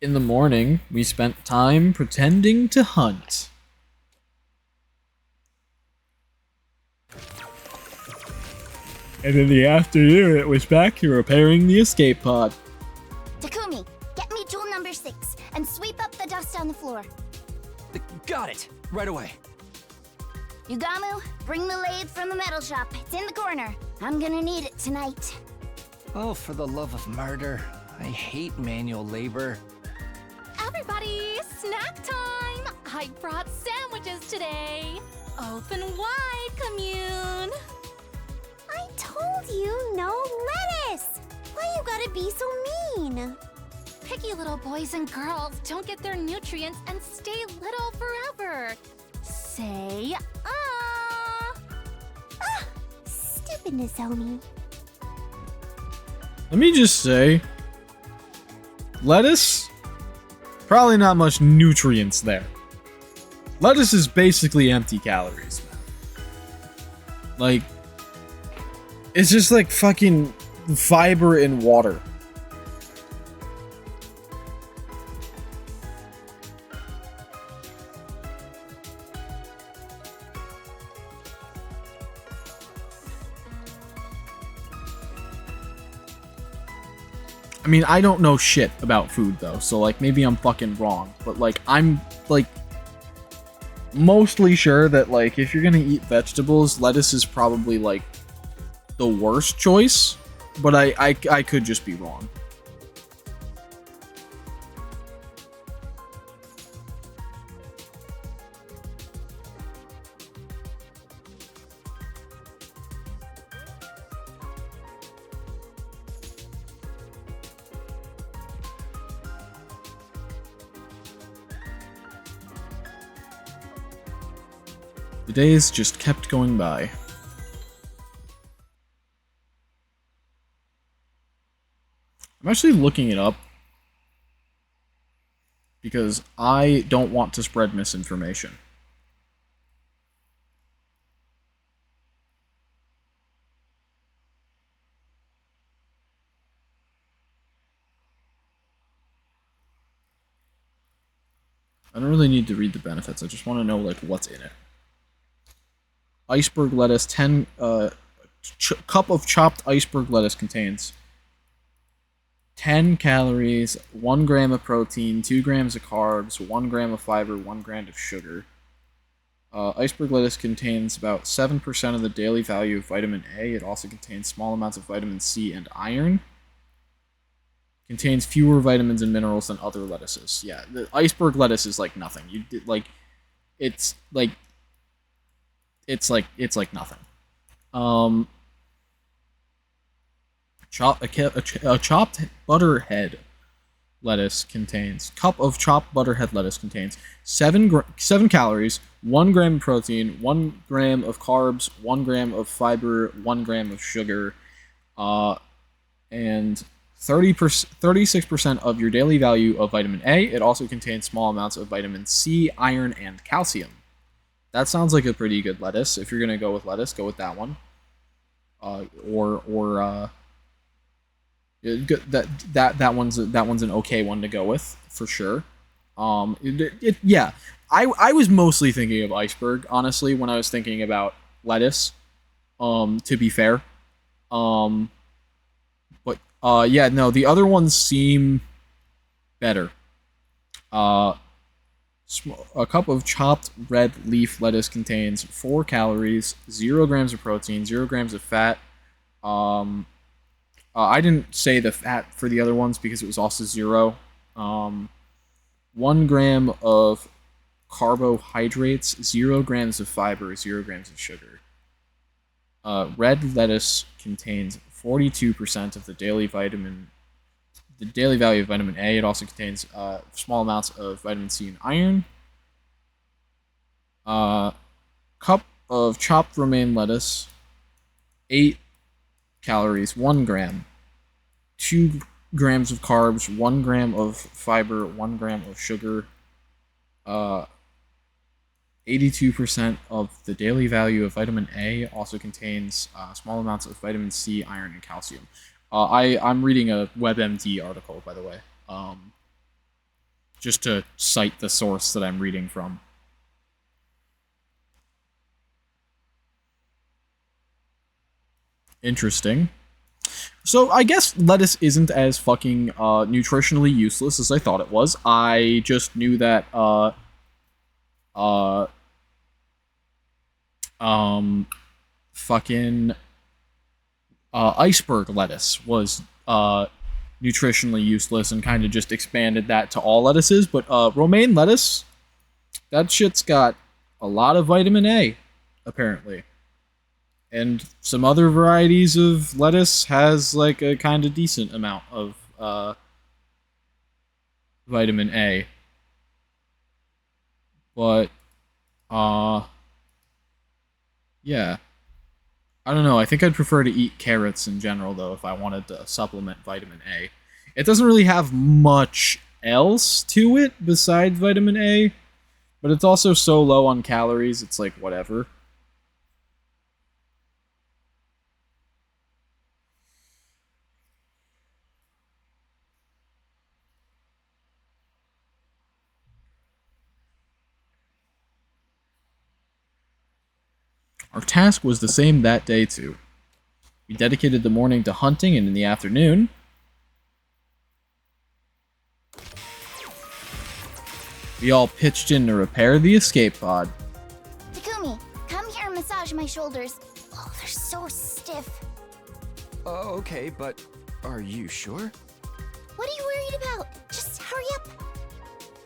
In the morning, we spent time pretending to hunt. And in the afternoon, it was back to repairing the escape pod. Takumi, get me tool number 6 and sweep up the dust on the floor. Got it! Right away. Yugamu, bring the lathe from the metal shop. It's in the corner. I'm gonna need it tonight. Oh, for the love of murder. I hate manual labor. Everybody, snack time! I brought sandwiches today. Open wide, Commune. I told you, no lettuce! Why you gotta be so mean? Picky little boys and girls don't get their nutrients and stay little forever. Say Stupid Nozomi. Let me just say, lettuce, probably not much nutrients there. Lettuce is basically empty calories. Like, it's just like fucking fiber in water. I mean, I don't know shit about food though, so like maybe I'm fucking wrong, but like I'm like mostly sure that like if you're gonna eat vegetables, lettuce is probably like the worst choice, but I could just be wrong. The days just kept going by. I'm actually looking it up because I don't want to spread misinformation. I don't really need to read the benefits, I just want to know like what's in it. Iceberg lettuce, 10 cup of chopped iceberg lettuce contains 10 calories, 1 gram of protein, 2 grams of carbs, 1 gram of fiber, 1 gram of sugar. Iceberg lettuce contains about 7% of the daily value of vitamin A. It also contains small amounts of vitamin C and iron. Contains fewer vitamins and minerals than other lettuces. Yeah, the iceberg lettuce is like nothing. It's like nothing. A chopped butterhead lettuce contains cup of chopped butterhead lettuce contains 7 calories, 1 gram of protein, 1 gram of carbs, 1 gram of fiber, 1 gram of sugar, and 36% of your daily value of vitamin A. It also contains small amounts of vitamin C, iron, and calcium. That sounds like a pretty good lettuce. If you're gonna go with lettuce, go with that one. That one's an okay one to go with for sure. Yeah, I was mostly thinking of iceberg honestly when I was thinking about lettuce. To be fair, but yeah, no, the other ones seem better. A cup of chopped red leaf lettuce contains 4 calories, 0 grams of protein, 0 grams of fat. I didn't say the fat for the other ones because it was also 0. 1 gram of carbohydrates, 0 grams of fiber, 0 grams of sugar. Red lettuce contains 42% of the daily value of vitamin A. It also contains small amounts of vitamin C and iron. Cup of chopped romaine lettuce, 8 calories, 1 gram. 2 grams of carbs, 1 gram of fiber, 1 gram of sugar. 82% of the daily value of vitamin A also contains small amounts of vitamin C, iron, and calcium. I'm reading a WebMD article, by the way, just to cite the source that I'm reading from. Interesting. So I guess lettuce isn't as fucking nutritionally useless as I thought it was. I just knew that fucking iceberg lettuce was nutritionally useless and kind of just expanded that to all lettuces, but romaine lettuce, that shit's got a lot of vitamin A, apparently. And some other varieties of lettuce has like a kind of decent amount of vitamin A. But yeah. I don't know, I think I'd prefer to eat carrots in general though if I wanted to supplement vitamin A. It doesn't really have much else to it besides vitamin A. But it's also so low on calories, it's like, whatever. Our task was the same that day, too. We dedicated the morning to hunting, and in the afternoon, we all pitched in to repair the escape pod. Takumi, come here and massage my shoulders. Oh, they're so stiff. Okay, but are you sure? What are you worried about? Just hurry up.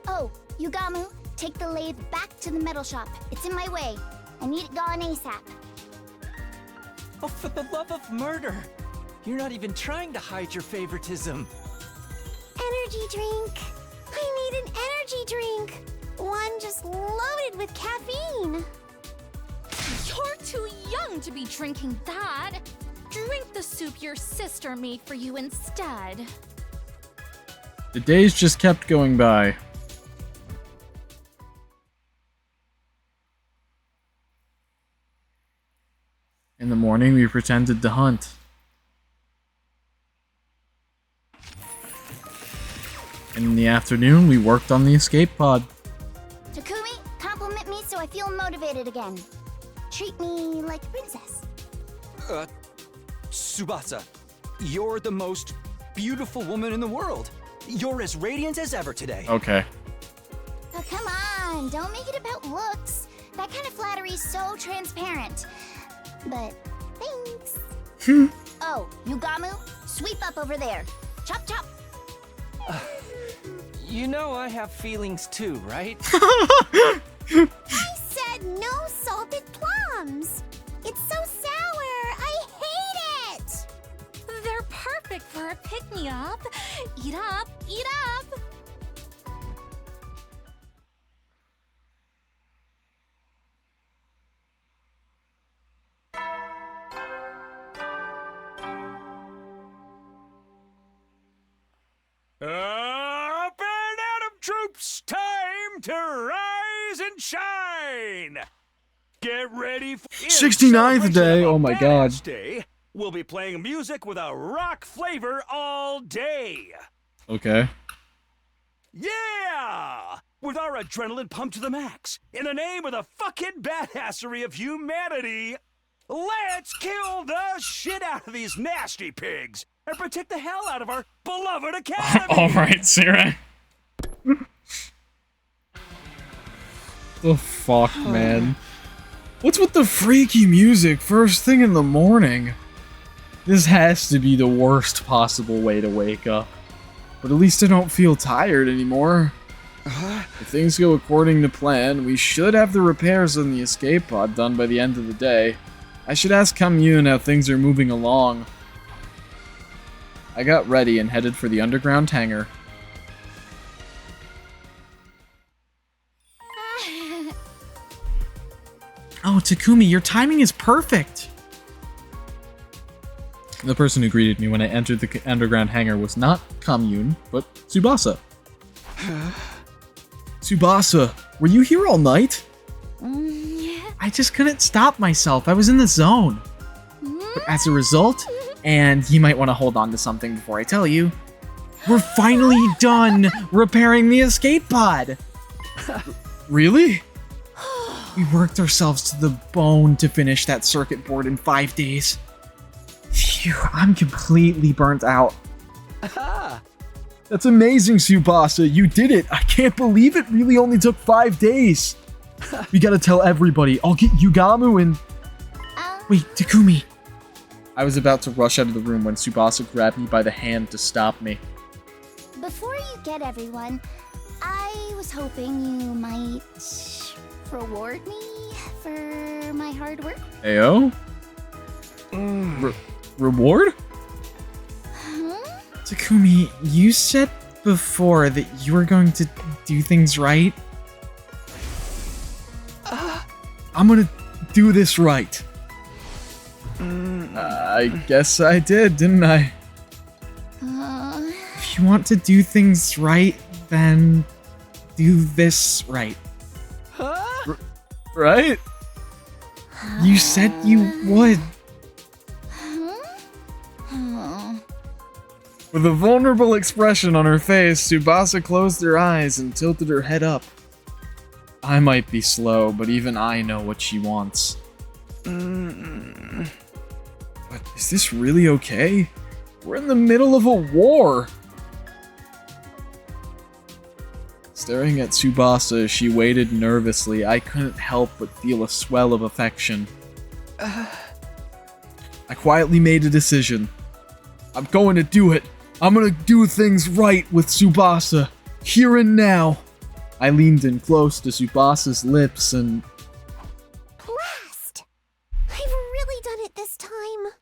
Oh, Yugamu, take the lathe back to the metal shop. It's in my way. I need it gone ASAP. Oh, for the love of murder! You're not even trying to hide your favoritism. Energy drink. I need an energy drink. One just loaded with caffeine. You're too young to be drinking that. Drink the soup your sister made for you instead. The days just kept going by. In the morning, we pretended to hunt. And in the afternoon, we worked on the escape pod. Takumi, compliment me so I feel motivated again. Treat me like a princess. Tsubasa, you're the most beautiful woman in the world. You're as radiant as ever today. Okay. Oh, come on, don't make it about looks. That kind of flattery's so transparent. But thanks. Oh, Yugamu, sweep up over there. Chop, chop. You know I have feelings too, right? I said no salted plums. It's so sour. I hate it. They're perfect for a pick-me-up. Eat up, eat up. Up and Atom troops, time to rise and shine. Get ready for 69th day, oh my god. Day, we'll be playing music with a rock flavor all day. Okay. Yeah! With our adrenaline pumped to the max, in the name of the fucking badassery of humanity, let's kill the shit out of these nasty pigs and protect the hell out of our beloved academy! Alright, Sarah. The fuck, man? What's with the freaky music first thing in the morning? This has to be the worst possible way to wake up. But at least I don't feel tired anymore. If things go according to plan, we should have the repairs on the escape pod done by the end of the day. I should ask Kamyun how things are moving along. I got ready and headed for the underground hangar. Oh, Takumi, your timing is perfect! The person who greeted me when I entered the underground hangar was not Kamyun, but Tsubasa. Tsubasa, were you here all night? I just couldn't stop myself. I was in the zone. But as a result, and you might want to hold on to something before I tell you, we're finally done repairing the escape pod! Really? We worked ourselves to the bone to finish that circuit board in 5 days. Phew, I'm completely burnt out. That's amazing, Tsubasa. You did it. I can't believe it really only took 5 days. We gotta tell everybody. I'll get Yugamu and... Wait, Takumi. I was about to rush out of the room when Tsubasa grabbed me by the hand to stop me. Before you get everyone, I was hoping you might reward me for my hard work. Ayo? Reward? Huh? Takumi, you said before that you were going to do things right. I'm gonna do this right. I guess I did, didn't I? If you want to do things right, then do this right. Right? You said you would. With a vulnerable expression on her face, Tsubasa closed her eyes and tilted her head up. I might be slow, but even I know what she wants. But is this really okay? We're in the middle of a war! Staring at Tsubasa as she waited nervously, I couldn't help but feel a swell of affection. I quietly made a decision. I'm going to do it! I'm gonna do things right with Tsubasa, here and now. I leaned in close to Tsubasa's lips and... Blast! I've really done it this time.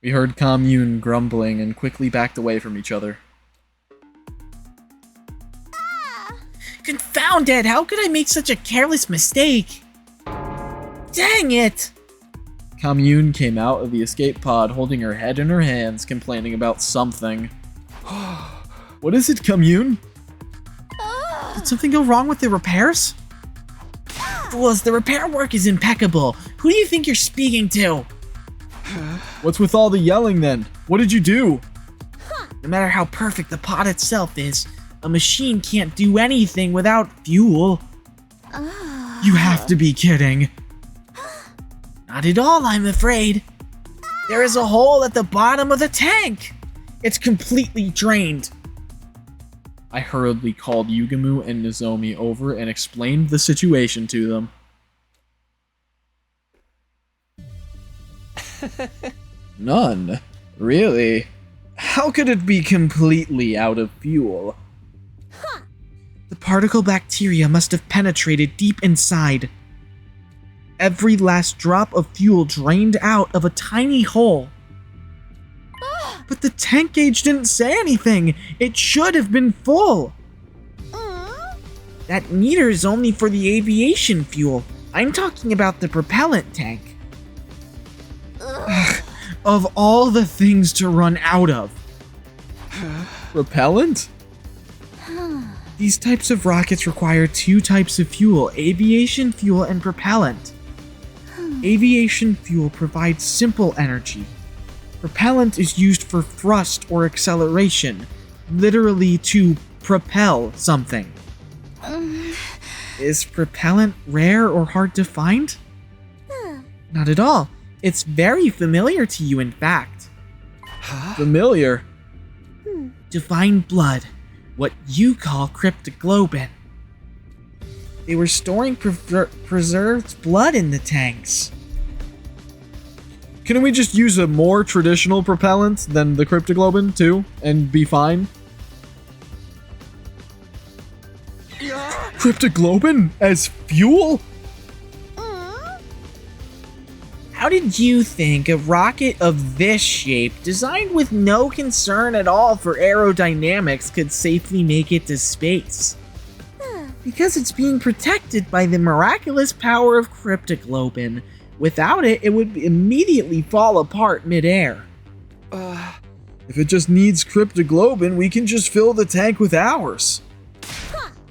We heard Commune grumbling and quickly backed away from each other. Confound it! How could I make such a careless mistake? Dang it! Commune came out of the escape pod holding her head in her hands, complaining about something. What is it, Commune? Did something go wrong with the repairs? Fools, the repair work is impeccable. Who do you think you're speaking to? What's with all the yelling then? What did you do? No matter how perfect the pod itself is, a machine can't do anything without fuel. You have to be kidding. Not at all, I'm afraid. There is a hole at the bottom of the tank. It's completely drained. I hurriedly called Yugamu and Nozomi over and explained the situation to them. None? Really? How could it be completely out of fuel? The particle bacteria must have penetrated deep inside. Every last drop of fuel drained out of a tiny hole. But the tank gauge didn't say anything. It should have been full. That meter is only for the aviation fuel. I'm talking about the propellant tank. Of all the things to run out of. Propellant? These types of rockets require two types of fuel, aviation fuel and propellant. Aviation fuel provides simple energy. Propellant is used for thrust or acceleration, literally to propel something. Is propellant rare or hard to find? Not at all. It's very familiar to you, in fact. Familiar? Divine blood, what you call cryptoglobin. They were storing preserved blood in the tanks. Couldn't we just use a more traditional propellant than the cryptoglobin, too, and be fine? Cryptoglobin as fuel? How did you think a rocket of this shape, designed with no concern at all for aerodynamics, could safely make it to space? Because it's being protected by the miraculous power of cryptoglobin. Without it, it would immediately fall apart midair. If it just needs cryptoglobin, we can just fill the tank with ours.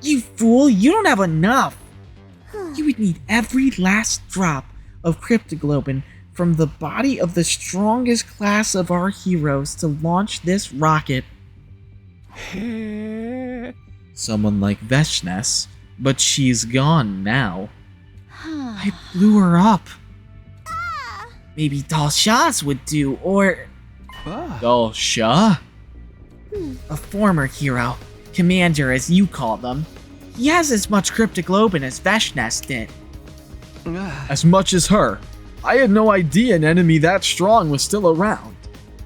You fool, you don't have enough. You would need every last drop of cryptoglobin from the body of the strongest class of our heroes to launch this rocket. Someone like Veshnes, but she's gone now. I blew her up. Maybe Dal Shah's would do, or... Dal Shah? A former hero. Commander, as you call them. He has as much cryptoglobin as Veshnes did. As much as her. I had no idea an enemy that strong was still around.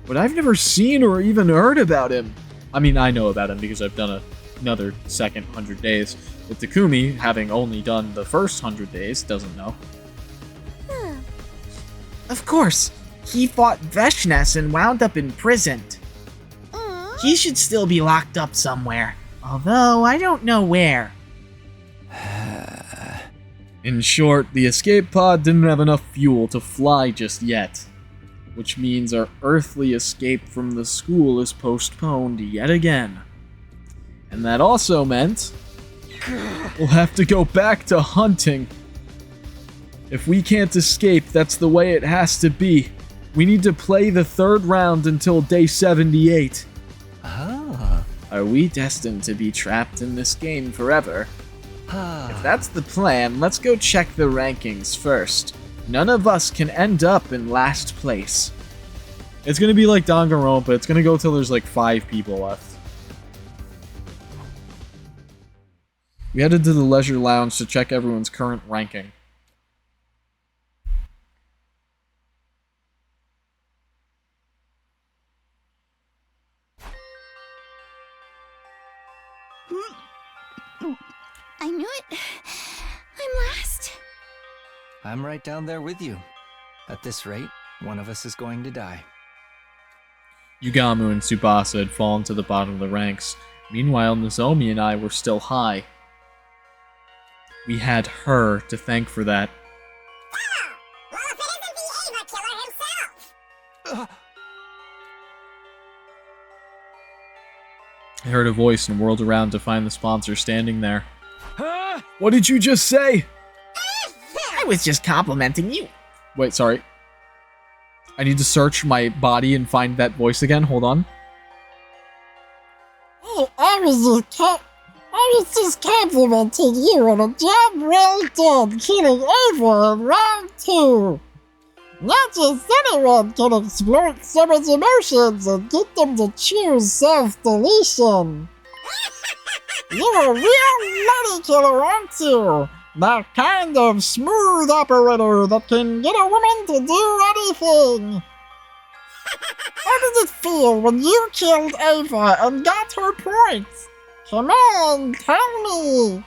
But I've never seen or even heard about him. I mean, I know about him because I've done another second 100 days. But Takumi, having only done the first 100 days, doesn't know. Of course, he fought Veshnes and wound up imprisoned. He should still be locked up somewhere, although I don't know where. In short, the escape pod didn't have enough fuel to fly just yet. Which means our earthly escape from the school is postponed yet again. And that also meant... We'll have to go back to hunting. If we can't escape, that's the way it has to be. We need to play the third round until day 78. Ah. Are we destined to be trapped in this game forever? If that's the plan, let's go check the rankings first. None of us can end up in last place. It's gonna be like Danganronpa, it's gonna go till there's like 5 people left. We headed to the leisure lounge to check everyone's current ranking. I knew it. I'm last. I'm right down there with you. At this rate, one of us is going to die. Yugamu and Tsubasa had fallen to the bottom of the ranks. Meanwhile, Nozomi and I were still high. We had her to thank for that. Well, if it isn't the Ava killer himself! I heard a voice and whirled around to find the sponsor standing there. What did you just say? I was just complimenting you. Wait, sorry. I need to search my body and find that voice again. Hold on. Hey, I was just complimenting you on a job well done killing Ava in round 2. Not just anyone can exploit someone's emotions and get them to choose self-deletion. You're a real money killer, aren't you? That kind of smooth operator that can get a woman to do anything. How did it feel when you killed Ava and got her points? Come on, tell me.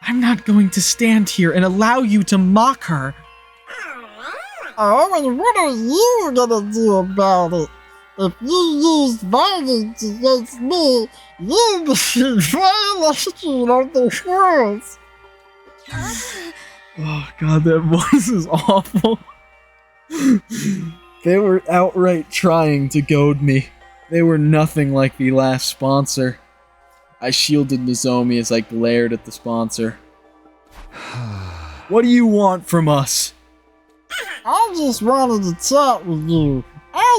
I'm not going to stand here and allow you to mock her. Oh, and what are you gonna do about it? If you use violence against me, you'll be in violation of the rules. Oh god, that voice is awful. They were outright trying to goad me. They were nothing like the last sponsor. I shielded Nozomi as I glared at the sponsor. What do you want from us? I just wanted to chat with you. I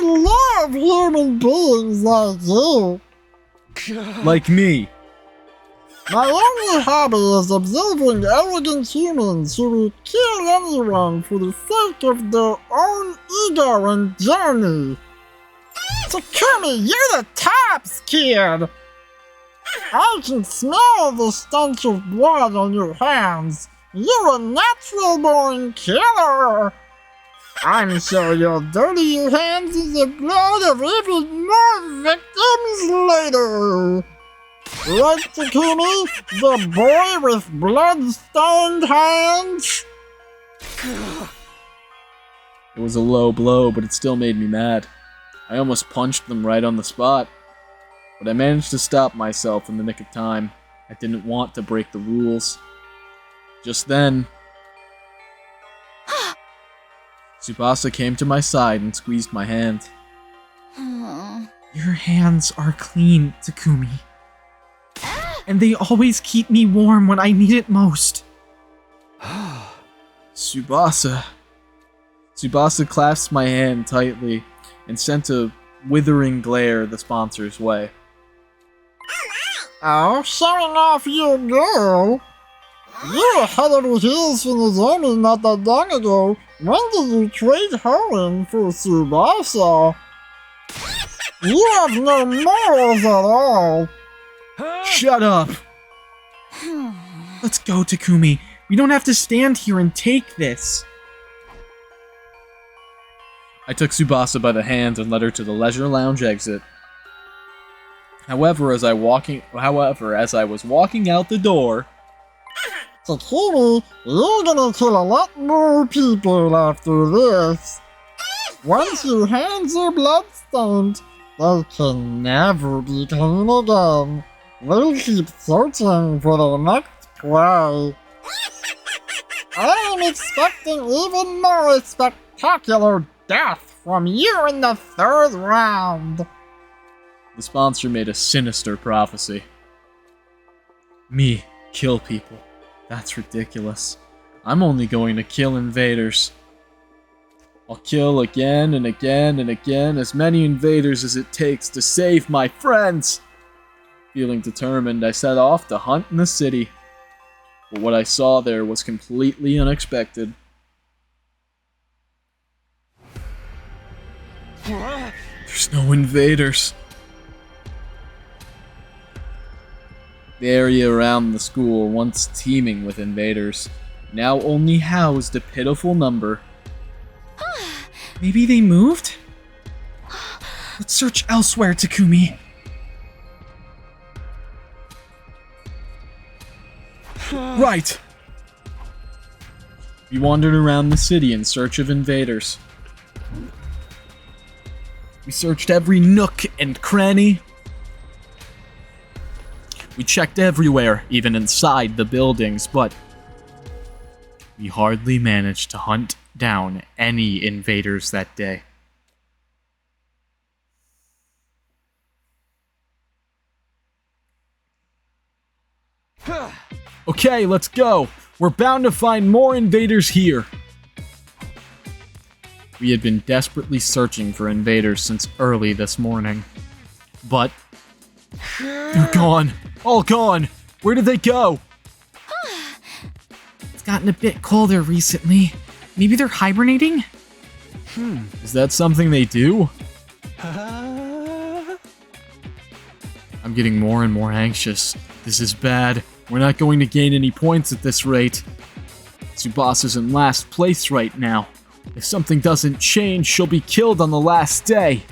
love human beings like you. Like me. My only hobby is observing arrogant humans who will kill anyone for the sake of their own ego and journey. Takumi, you're the tops, kid! I can smell the stench of blood on your hands. You're a natural-born killer! I'm sure you'll dirty your hands in the blood of even more victims later! Right, Takumi? The boy with blood-stained hands? It was a low blow, but it still made me mad. I almost punched them right on the spot. But I managed to stop myself in the nick of time. I didn't want to break the rules. Just then, Tsubasa came to my side and squeezed my hand. Your hands are clean, Takumi. And they always keep me warm when I need it most. Tsubasa. Tsubasa clasped my hand tightly and sent a withering glare the sponsor's way. Oh, showing off your girl? You were head over heels for Nozomi not that long ago. When did you trade her in for Tsubasa? You have no morals at all. Shut up! Let's go, Takumi. We don't have to stand here and take this. I took Tsubasa by the hand and led her to the leisure lounge exit. However, as I was walking out the door, Takumi, you're gonna kill a lot more people after this. Once your hands are bloodstained, they can never be clean again. We'll keep searching for the next prey. I'm expecting even more spectacular death from you in the third round. the sponsor made a sinister prophecy. Me kill people. That's ridiculous. I'm only going to kill invaders. I'll kill again and again and again as many invaders as it takes to save my friends. Feeling determined, I set off to hunt in the city. But what I saw there was completely unexpected. There's no invaders. The area around the school, once teeming with invaders, now only housed a pitiful number. Maybe they moved? Let's search elsewhere, Takumi. Right! We wandered around the city in search of invaders. We searched every nook and cranny. We checked everywhere, even inside the buildings, but we hardly managed to hunt down any invaders that day. Okay, let's go. We're bound to find more invaders here. We had been desperately searching for invaders since early this morning. But they're gone. All gone. Where did they go? It's gotten a bit colder recently. Maybe they're hibernating? Is that something they do? I'm getting more and more anxious. This is bad. We're not going to gain any points at this rate. Tsubasa's in last place right now. If something doesn't change, she'll be killed on the last day.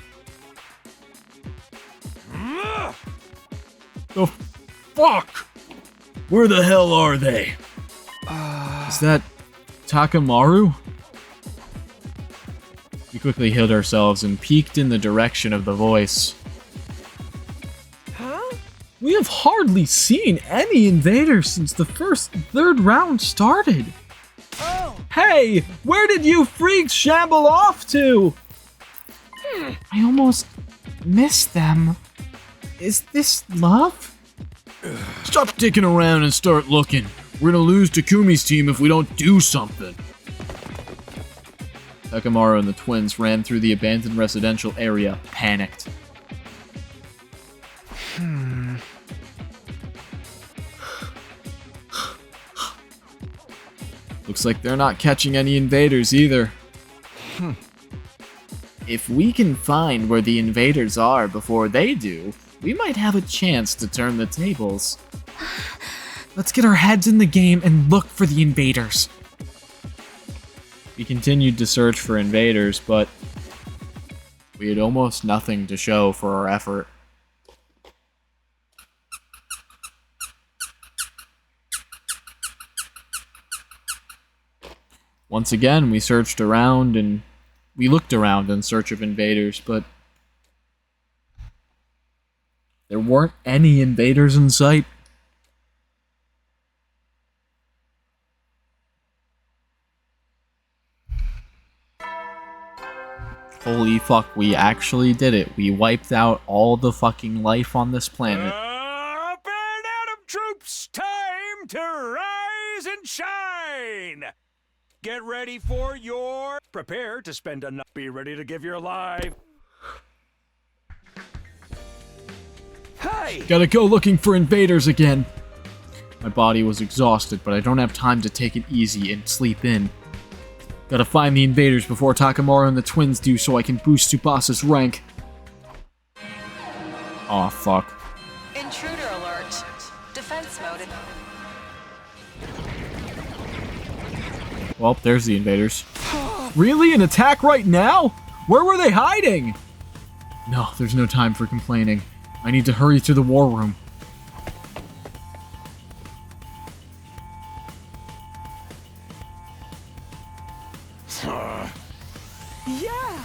The fuck? Where the hell are they? Is that Takamaru? We quickly hid ourselves and peeked in the direction of the voice. We have hardly seen any invaders since the third round started. Oh. Hey, where did you freaks shamble off to? I almost missed them. Is this love? Stop dicking around and start looking. We're gonna lose Takumi's team if we don't do something. Takamaru and the twins ran through the abandoned residential area, panicked. Looks like they're not catching any invaders either. If we can find where the invaders are before they do, we might have a chance to turn the tables. Let's get our heads in the game and look for the invaders. We continued to search for invaders, but we had almost nothing to show for our effort. Once again, we searched around and we looked around in search of invaders, but there weren't any invaders in sight. Holy fuck, we actually did it. We wiped out all the fucking life on this planet. Up and Atom troops, time to rise and shine! Get ready for your... Prepare to spend a night. Be ready to give your life. Hey! Gotta go looking for invaders again. My body was exhausted, but I don't have time to take it easy and sleep in. Gotta find the invaders before Takamaru and the twins do so I can boost Tsubasa's rank. Aw, fuck. Intruder alert. Defense mode. Well, there's the invaders. Really? An attack right now? Where were they hiding? No, there's no time for complaining. I need to hurry to the war room. Yeah.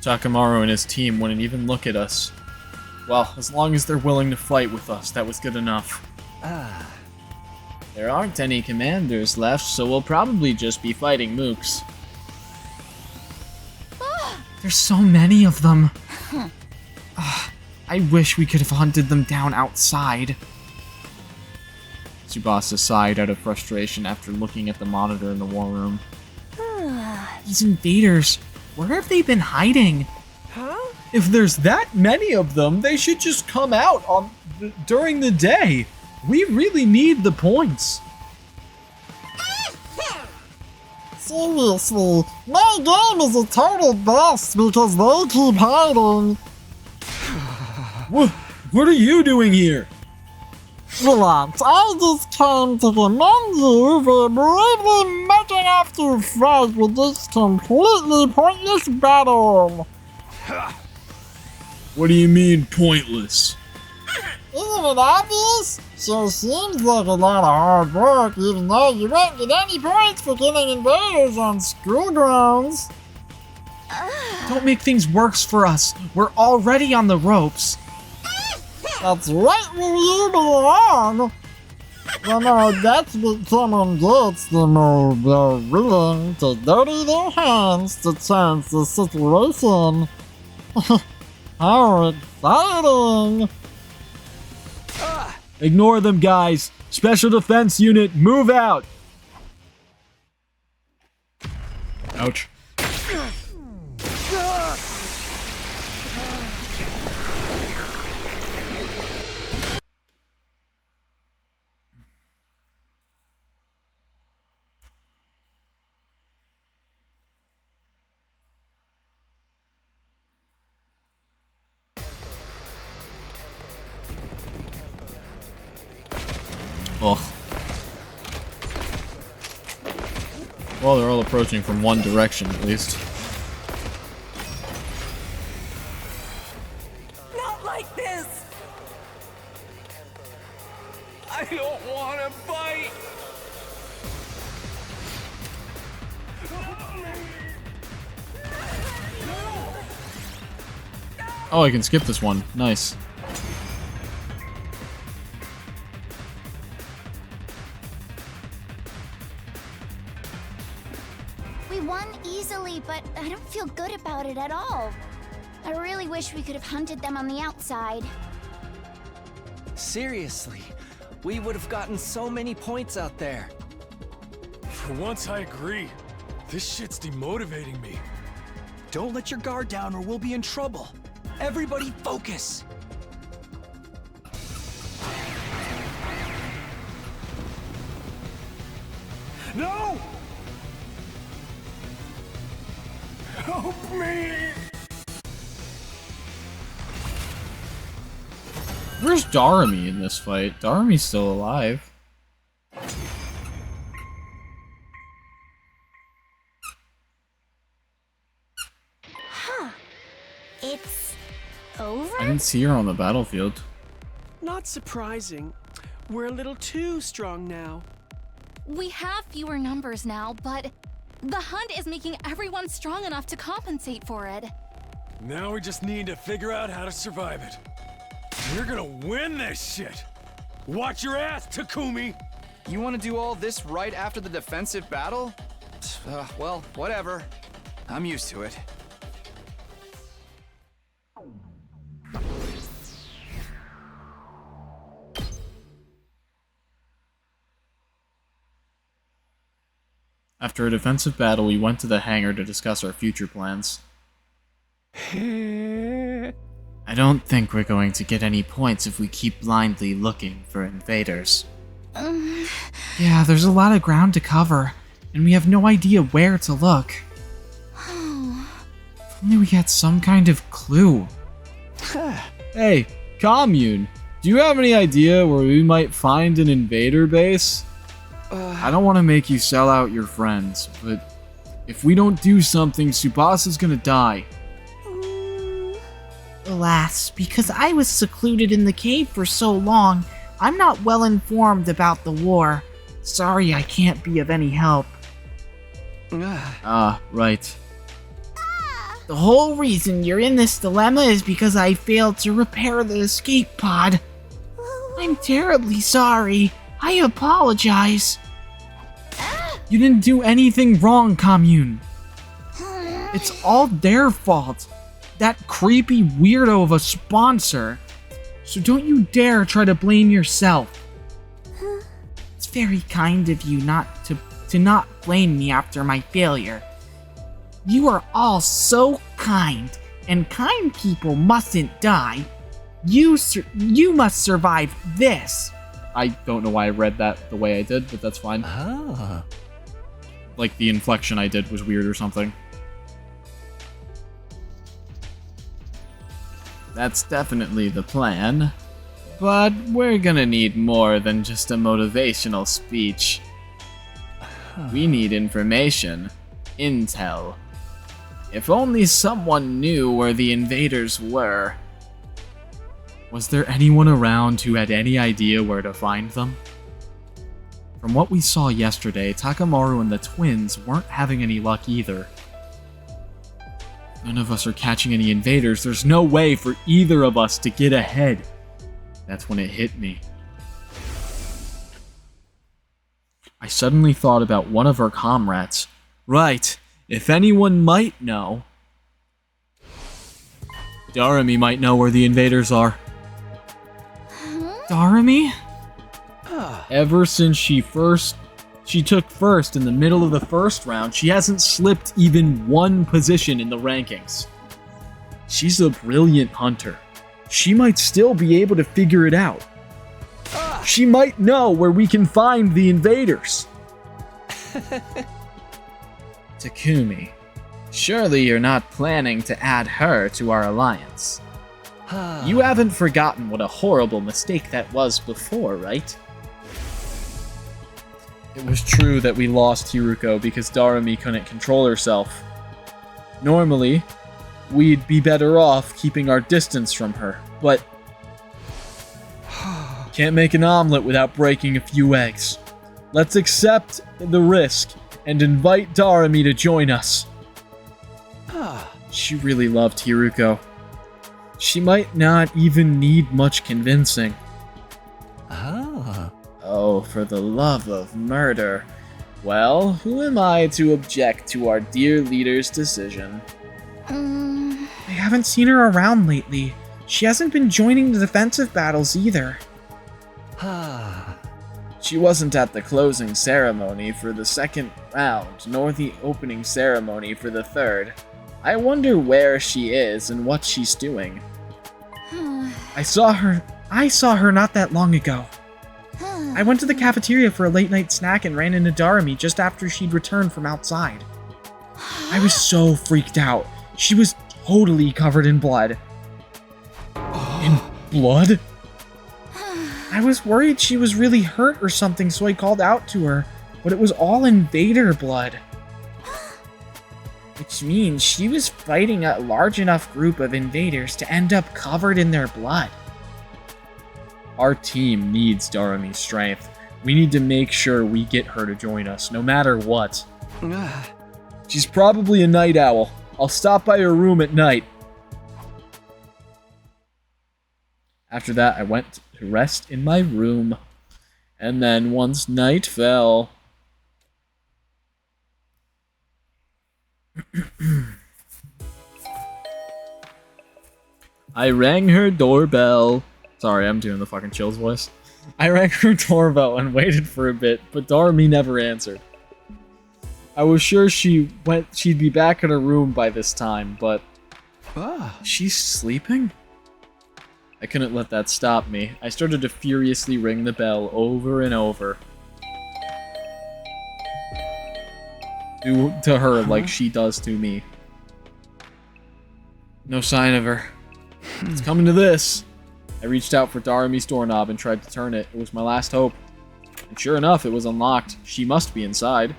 Takamaru and his team wouldn't even look at us. Well, as long as they're willing to fight with us, that was good enough. There aren't any commanders left, so we'll probably just be fighting mooks. There's so many of them. I wish we could have hunted them down outside. Tsubasa sighed out of frustration after looking at the monitor in the war room. These invaders, where have they been hiding? Huh? If there's that many of them, they should just come out during the day. We really need the points. Seriously, my game is a total bust because they keep hiding. What are you doing here? Relax, I just came to commend you for bravely making off to fight with this completely pointless battle. What do you mean, pointless? Isn't it obvious? Sure seems like a lot of hard work, even though you won't get any points for killing invaders on school grounds. Don't make things worse for us. We're already on the ropes. That's right where you belong. The more desperate someone gets, the more they're willing to dirty their hands to change the situation. How exciting! Ignore them, guys. Special Defense Unit, move out! Ouch. Ugh. Well, they're all approaching from one direction, at least. Not like this! I don't want to fight! Oh, I can skip this one. Nice. We won easily, but I don't feel good about it at all. I really wish we could have hunted them on the outside. Seriously, we would have gotten so many points out there. For once, I agree. This shit's demotivating me. Don't let your guard down or we'll be in trouble. Everybody focus! No! Help me! Where's Darami in this fight? Darami's still alive. Huh. It's over? I didn't see her on the battlefield. Not surprising. We're a little too strong now. We have fewer numbers now, but the hunt is making everyone strong enough to compensate for it. Now we just need to figure out how to survive it. We're gonna win this shit! Watch your ass, Takumi! You want to do all this right after the defensive battle? Well, whatever. I'm used to it. After a defensive battle, we went to the hangar to discuss our future plans. I don't think we're going to get any points if we keep blindly looking for invaders. Yeah, there's a lot of ground to cover, and we have no idea where to look. If only we had some kind of clue. Hey, Commune, do you have any idea where we might find an invader base? I don't want to make you sell out your friends, but if we don't do something, Tsubasa's gonna die. Alas, because I was secluded in the cave for so long, I'm not well informed about the war. Sorry I can't be of any help. Right. The whole reason you're in this dilemma is because I failed to repair the escape pod. I'm terribly sorry. I apologize. You didn't do anything wrong, Commune. It's all their fault. that creepy weirdo of a sponsor. So don't you dare try to blame yourself. It's very kind of you not to not blame me after my failure. You are all so kind, and kind people mustn't die. You must survive this. I don't know why I read that the way I did, but that's fine. Ah. Like the inflection I did was weird or something. That's definitely the plan. But we're gonna need more than just a motivational speech. We need information. Intel. If only someone knew where the invaders were. Was there anyone around who had any idea where to find them? From what we saw yesterday, Takamaru and the twins weren't having any luck either. None of us are catching any invaders. There's no way for either of us to get ahead. That's when it hit me. I suddenly thought about one of our comrades. Right, if anyone might know. Darami might know where the invaders are. Darami? Ever since she took first in the middle of the first round, she hasn't slipped even one position in the rankings. She's a brilliant hunter. She might still be able to figure it out. She might know where we can find the invaders. Takumi, surely you're not planning to add her to our alliance. You haven't forgotten what a horrible mistake that was before, right? It was true that we lost Hiruko because Darami couldn't control herself. Normally, we'd be better off keeping our distance from her, but can't make an omelet without breaking a few eggs. Let's accept the risk and invite Darami to join us. She really loved Hiruko. She might not even need much convincing. Oh, for the love of murder. Well, who am I to object to our dear leader's decision? I haven't seen her around lately. She hasn't been joining the defensive battles either. She wasn't at the closing ceremony for the second round, nor the opening ceremony for the third. I wonder where she is and what she's doing. I saw her not that long ago. I went to the cafeteria for a late night snack and ran into Darami just after she'd returned from outside. I was so freaked out. She was totally covered in blood. In blood? I was worried she was really hurt or something, so I called out to her, but it was all invader blood. Which means she was fighting a large enough group of invaders to end up covered in their blood. Our team needs Darami's strength. We need to make sure we get her to join us, no matter what. She's probably a night owl. I'll stop by her room at night. After that, I went to rest in my room. And then once night fell... I rang her doorbell. Sorry, I'm doing the fucking Chills voice. I rang her doorbell and waited for a bit, but Darami never answered. I was sure she'd be back in her room by this time, but... She's sleeping? I couldn't let that stop me. I started to furiously ring the bell over and over. To her like she does to me. No sign of her. It's coming to this. I reached out for Darami's doorknob and tried to turn it. It was my last hope. And sure enough, it was unlocked. She must be inside.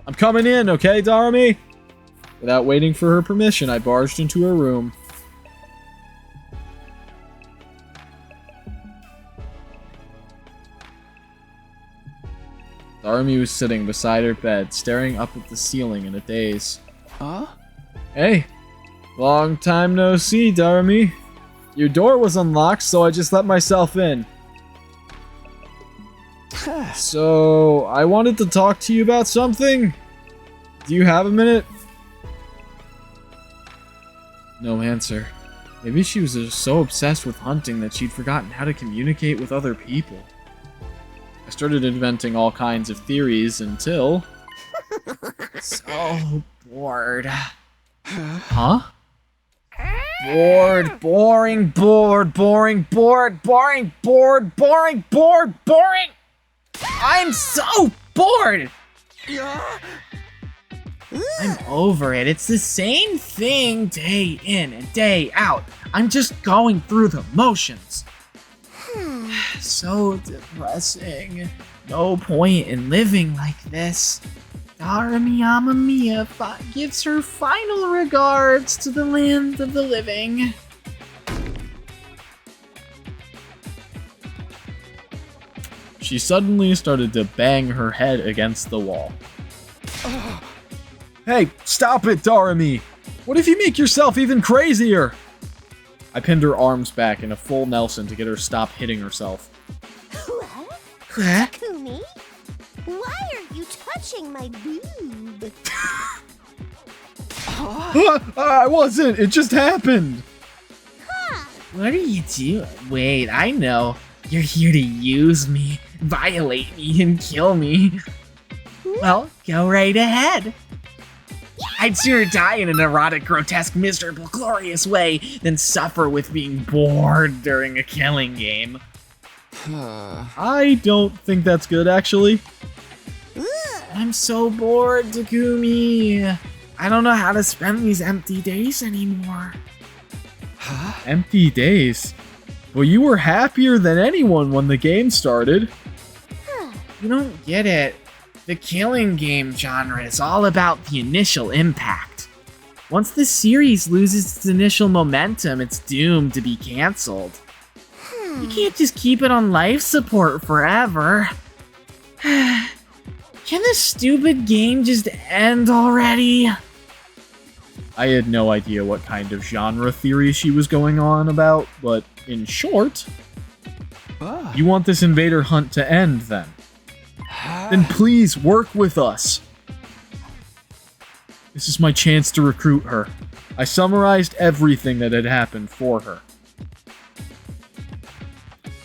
I'm coming in, okay, Darami? Without waiting for her permission, I barged into her room. Darami was sitting beside her bed, staring up at the ceiling in a daze. Hey, long time no see, Darami. Your door was unlocked, so I just let myself in. So, I wanted to talk to you about something. Do you have a minute? No answer. Maybe she was just so obsessed with hunting that she'd forgotten how to communicate with other people. I started inventing all kinds of theories until... So bored. Huh? Bored, boring, bored, boring, bored, boring, bored, boring, bored, boring! I'm so bored! I'm over it. It's the same thing day in and day out. I'm just going through the motions. So depressing. No point in living like this. Darami Amamiya gives her final regards to the land of the living. She suddenly started to bang her head against the wall. Hey, stop it, Darami! What if you make yourself even crazier? I pinned her arms back in a full Nelson to get her to stop hitting herself. What? Takumi? Why are you touching my boob? I wasn't! It just happened! What are you doing? Wait, I know. You're here to use me, violate me, and kill me. Well, go right ahead. I'd sooner die in an erotic, grotesque, miserable, glorious way than suffer with being bored during a killing game. I don't think that's good, actually. I'm so bored, Takumi. I don't know how to spend these empty days anymore. Empty days? Well, you were happier than anyone when the game started. You don't get it. The killing game genre is all about the initial impact. Once the series loses its initial momentum, it's doomed to be cancelled. You can't just keep it on life support forever. Can this stupid game just end already? I had no idea what kind of genre theory she was going on about, but in short, you want this invader hunt to end then? Then please work with us. This is my chance to recruit her. I summarized everything that had happened for her.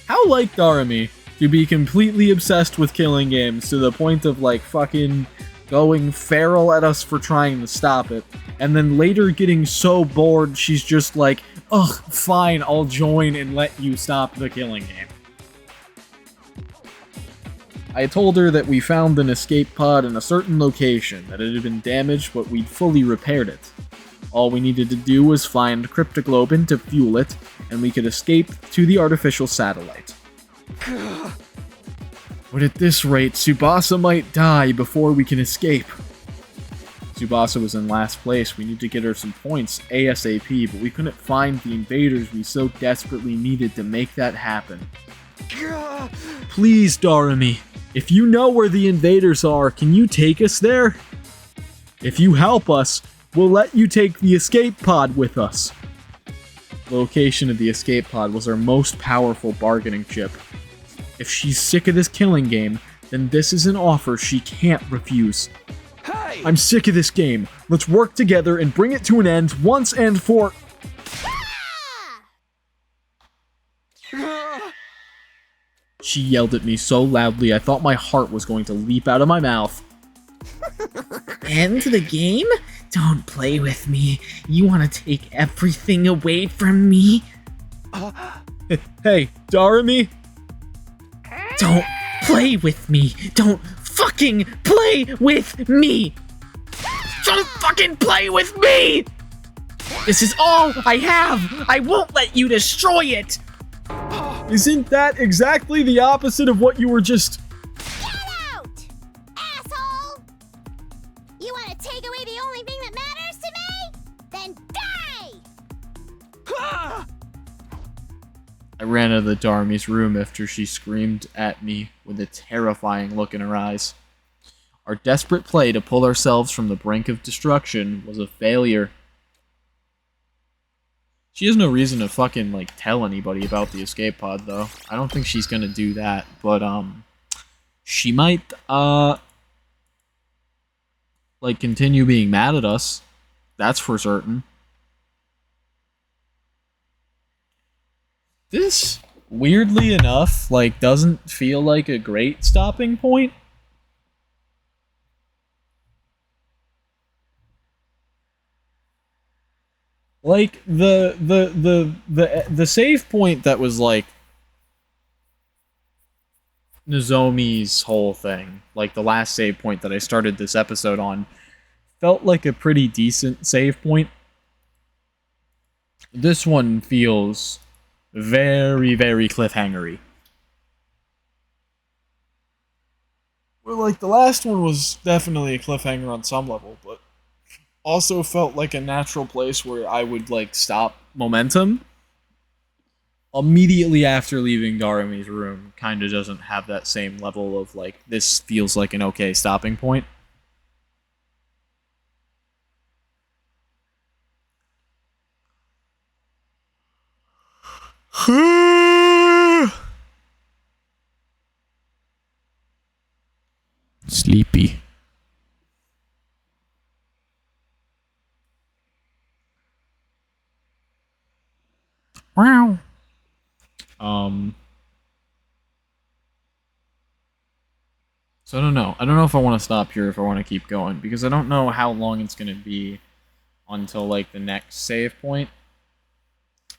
How like Darami to be completely obsessed with killing games to the point of like fucking going feral at us for trying to stop it, and then later getting so bored she's just like, ugh, fine, I'll join and let you stop the killing game. I told her that we found an escape pod in a certain location, that it had been damaged but we'd fully repaired it. All we needed to do was find Cryptoglobin to fuel it, and we could escape to the artificial satellite. But at this rate, Tsubasa might die before we can escape. Tsubasa was in last place. We need to get her some points ASAP, but we couldn't find the invaders we so desperately needed to make that happen. Please, Darami, if you know where the invaders are, can you take us there? If you help us, we'll let you take the escape pod with us. The location of the escape pod was our most powerful bargaining chip. If she's sick of this killing game, then this is an offer she can't refuse. Hey! I'm sick of this game. Let's work together and bring it to an end once and for... She yelled at me so loudly I thought my heart was going to leap out of my mouth. End the game? Don't play with me. You want to take everything away from me? Hey, Darami? Don't play with me. Don't fucking play with me. Don't fucking play with me. This is all I have. I won't let you destroy it. Isn't that exactly the opposite of what you were just... Get out! Asshole! You want to take away the only thing that matters to me? Then die! I ran out of the Darami's room after she screamed at me with a terrifying look in her eyes. Our desperate play to pull ourselves from the brink of destruction was a failure. She has no reason to fucking, like, tell anybody about the escape pod, though. I don't think she's gonna do that, but, she might, like, continue being mad at us. That's for certain. This, weirdly enough, like, doesn't feel like a great stopping point. Like, the save point that was, like, Nozomi's whole thing, like, the last save point that I started this episode on, felt like a pretty decent save point. This one feels very, very cliffhangery. Well, like, the last one was definitely a cliffhanger on some level, but also felt like a natural place where I would, like, stop momentum. Immediately after leaving Darumi's room kind of doesn't have that same level of, like, this feels like an okay stopping point. Sleepy. Wow. So I don't know. I don't know if I want to stop here, if I want to keep going, because I don't know how long it's going to be until, like, the next save point.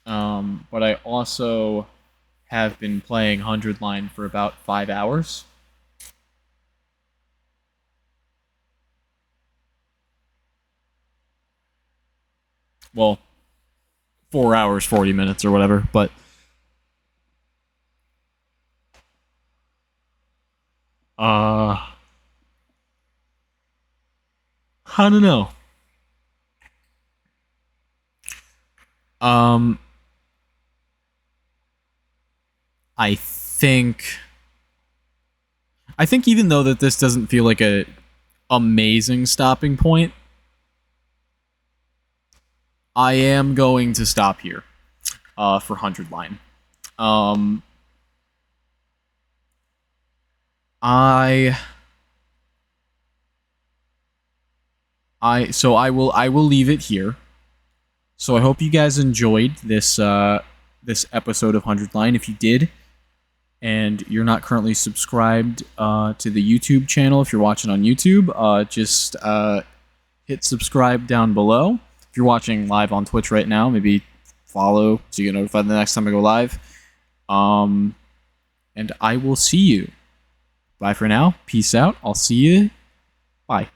But I also have been playing 100 Line for about 5 hours. Well, 4 hours, 40 minutes or whatever, but I don't know. I think even though that this doesn't feel like a amazing stopping point, I am going to stop here for 100 Line. So I will leave it here. So I hope you guys enjoyed this this episode of 100 Line. If you did, and you're not currently subscribed to the YouTube channel, if you're watching on YouTube, just hit subscribe down below. If you're watching live on Twitch right now, maybe follow so you get notified the next time I go live. And I will see you. Bye for now. Peace out. I'll see you. Bye.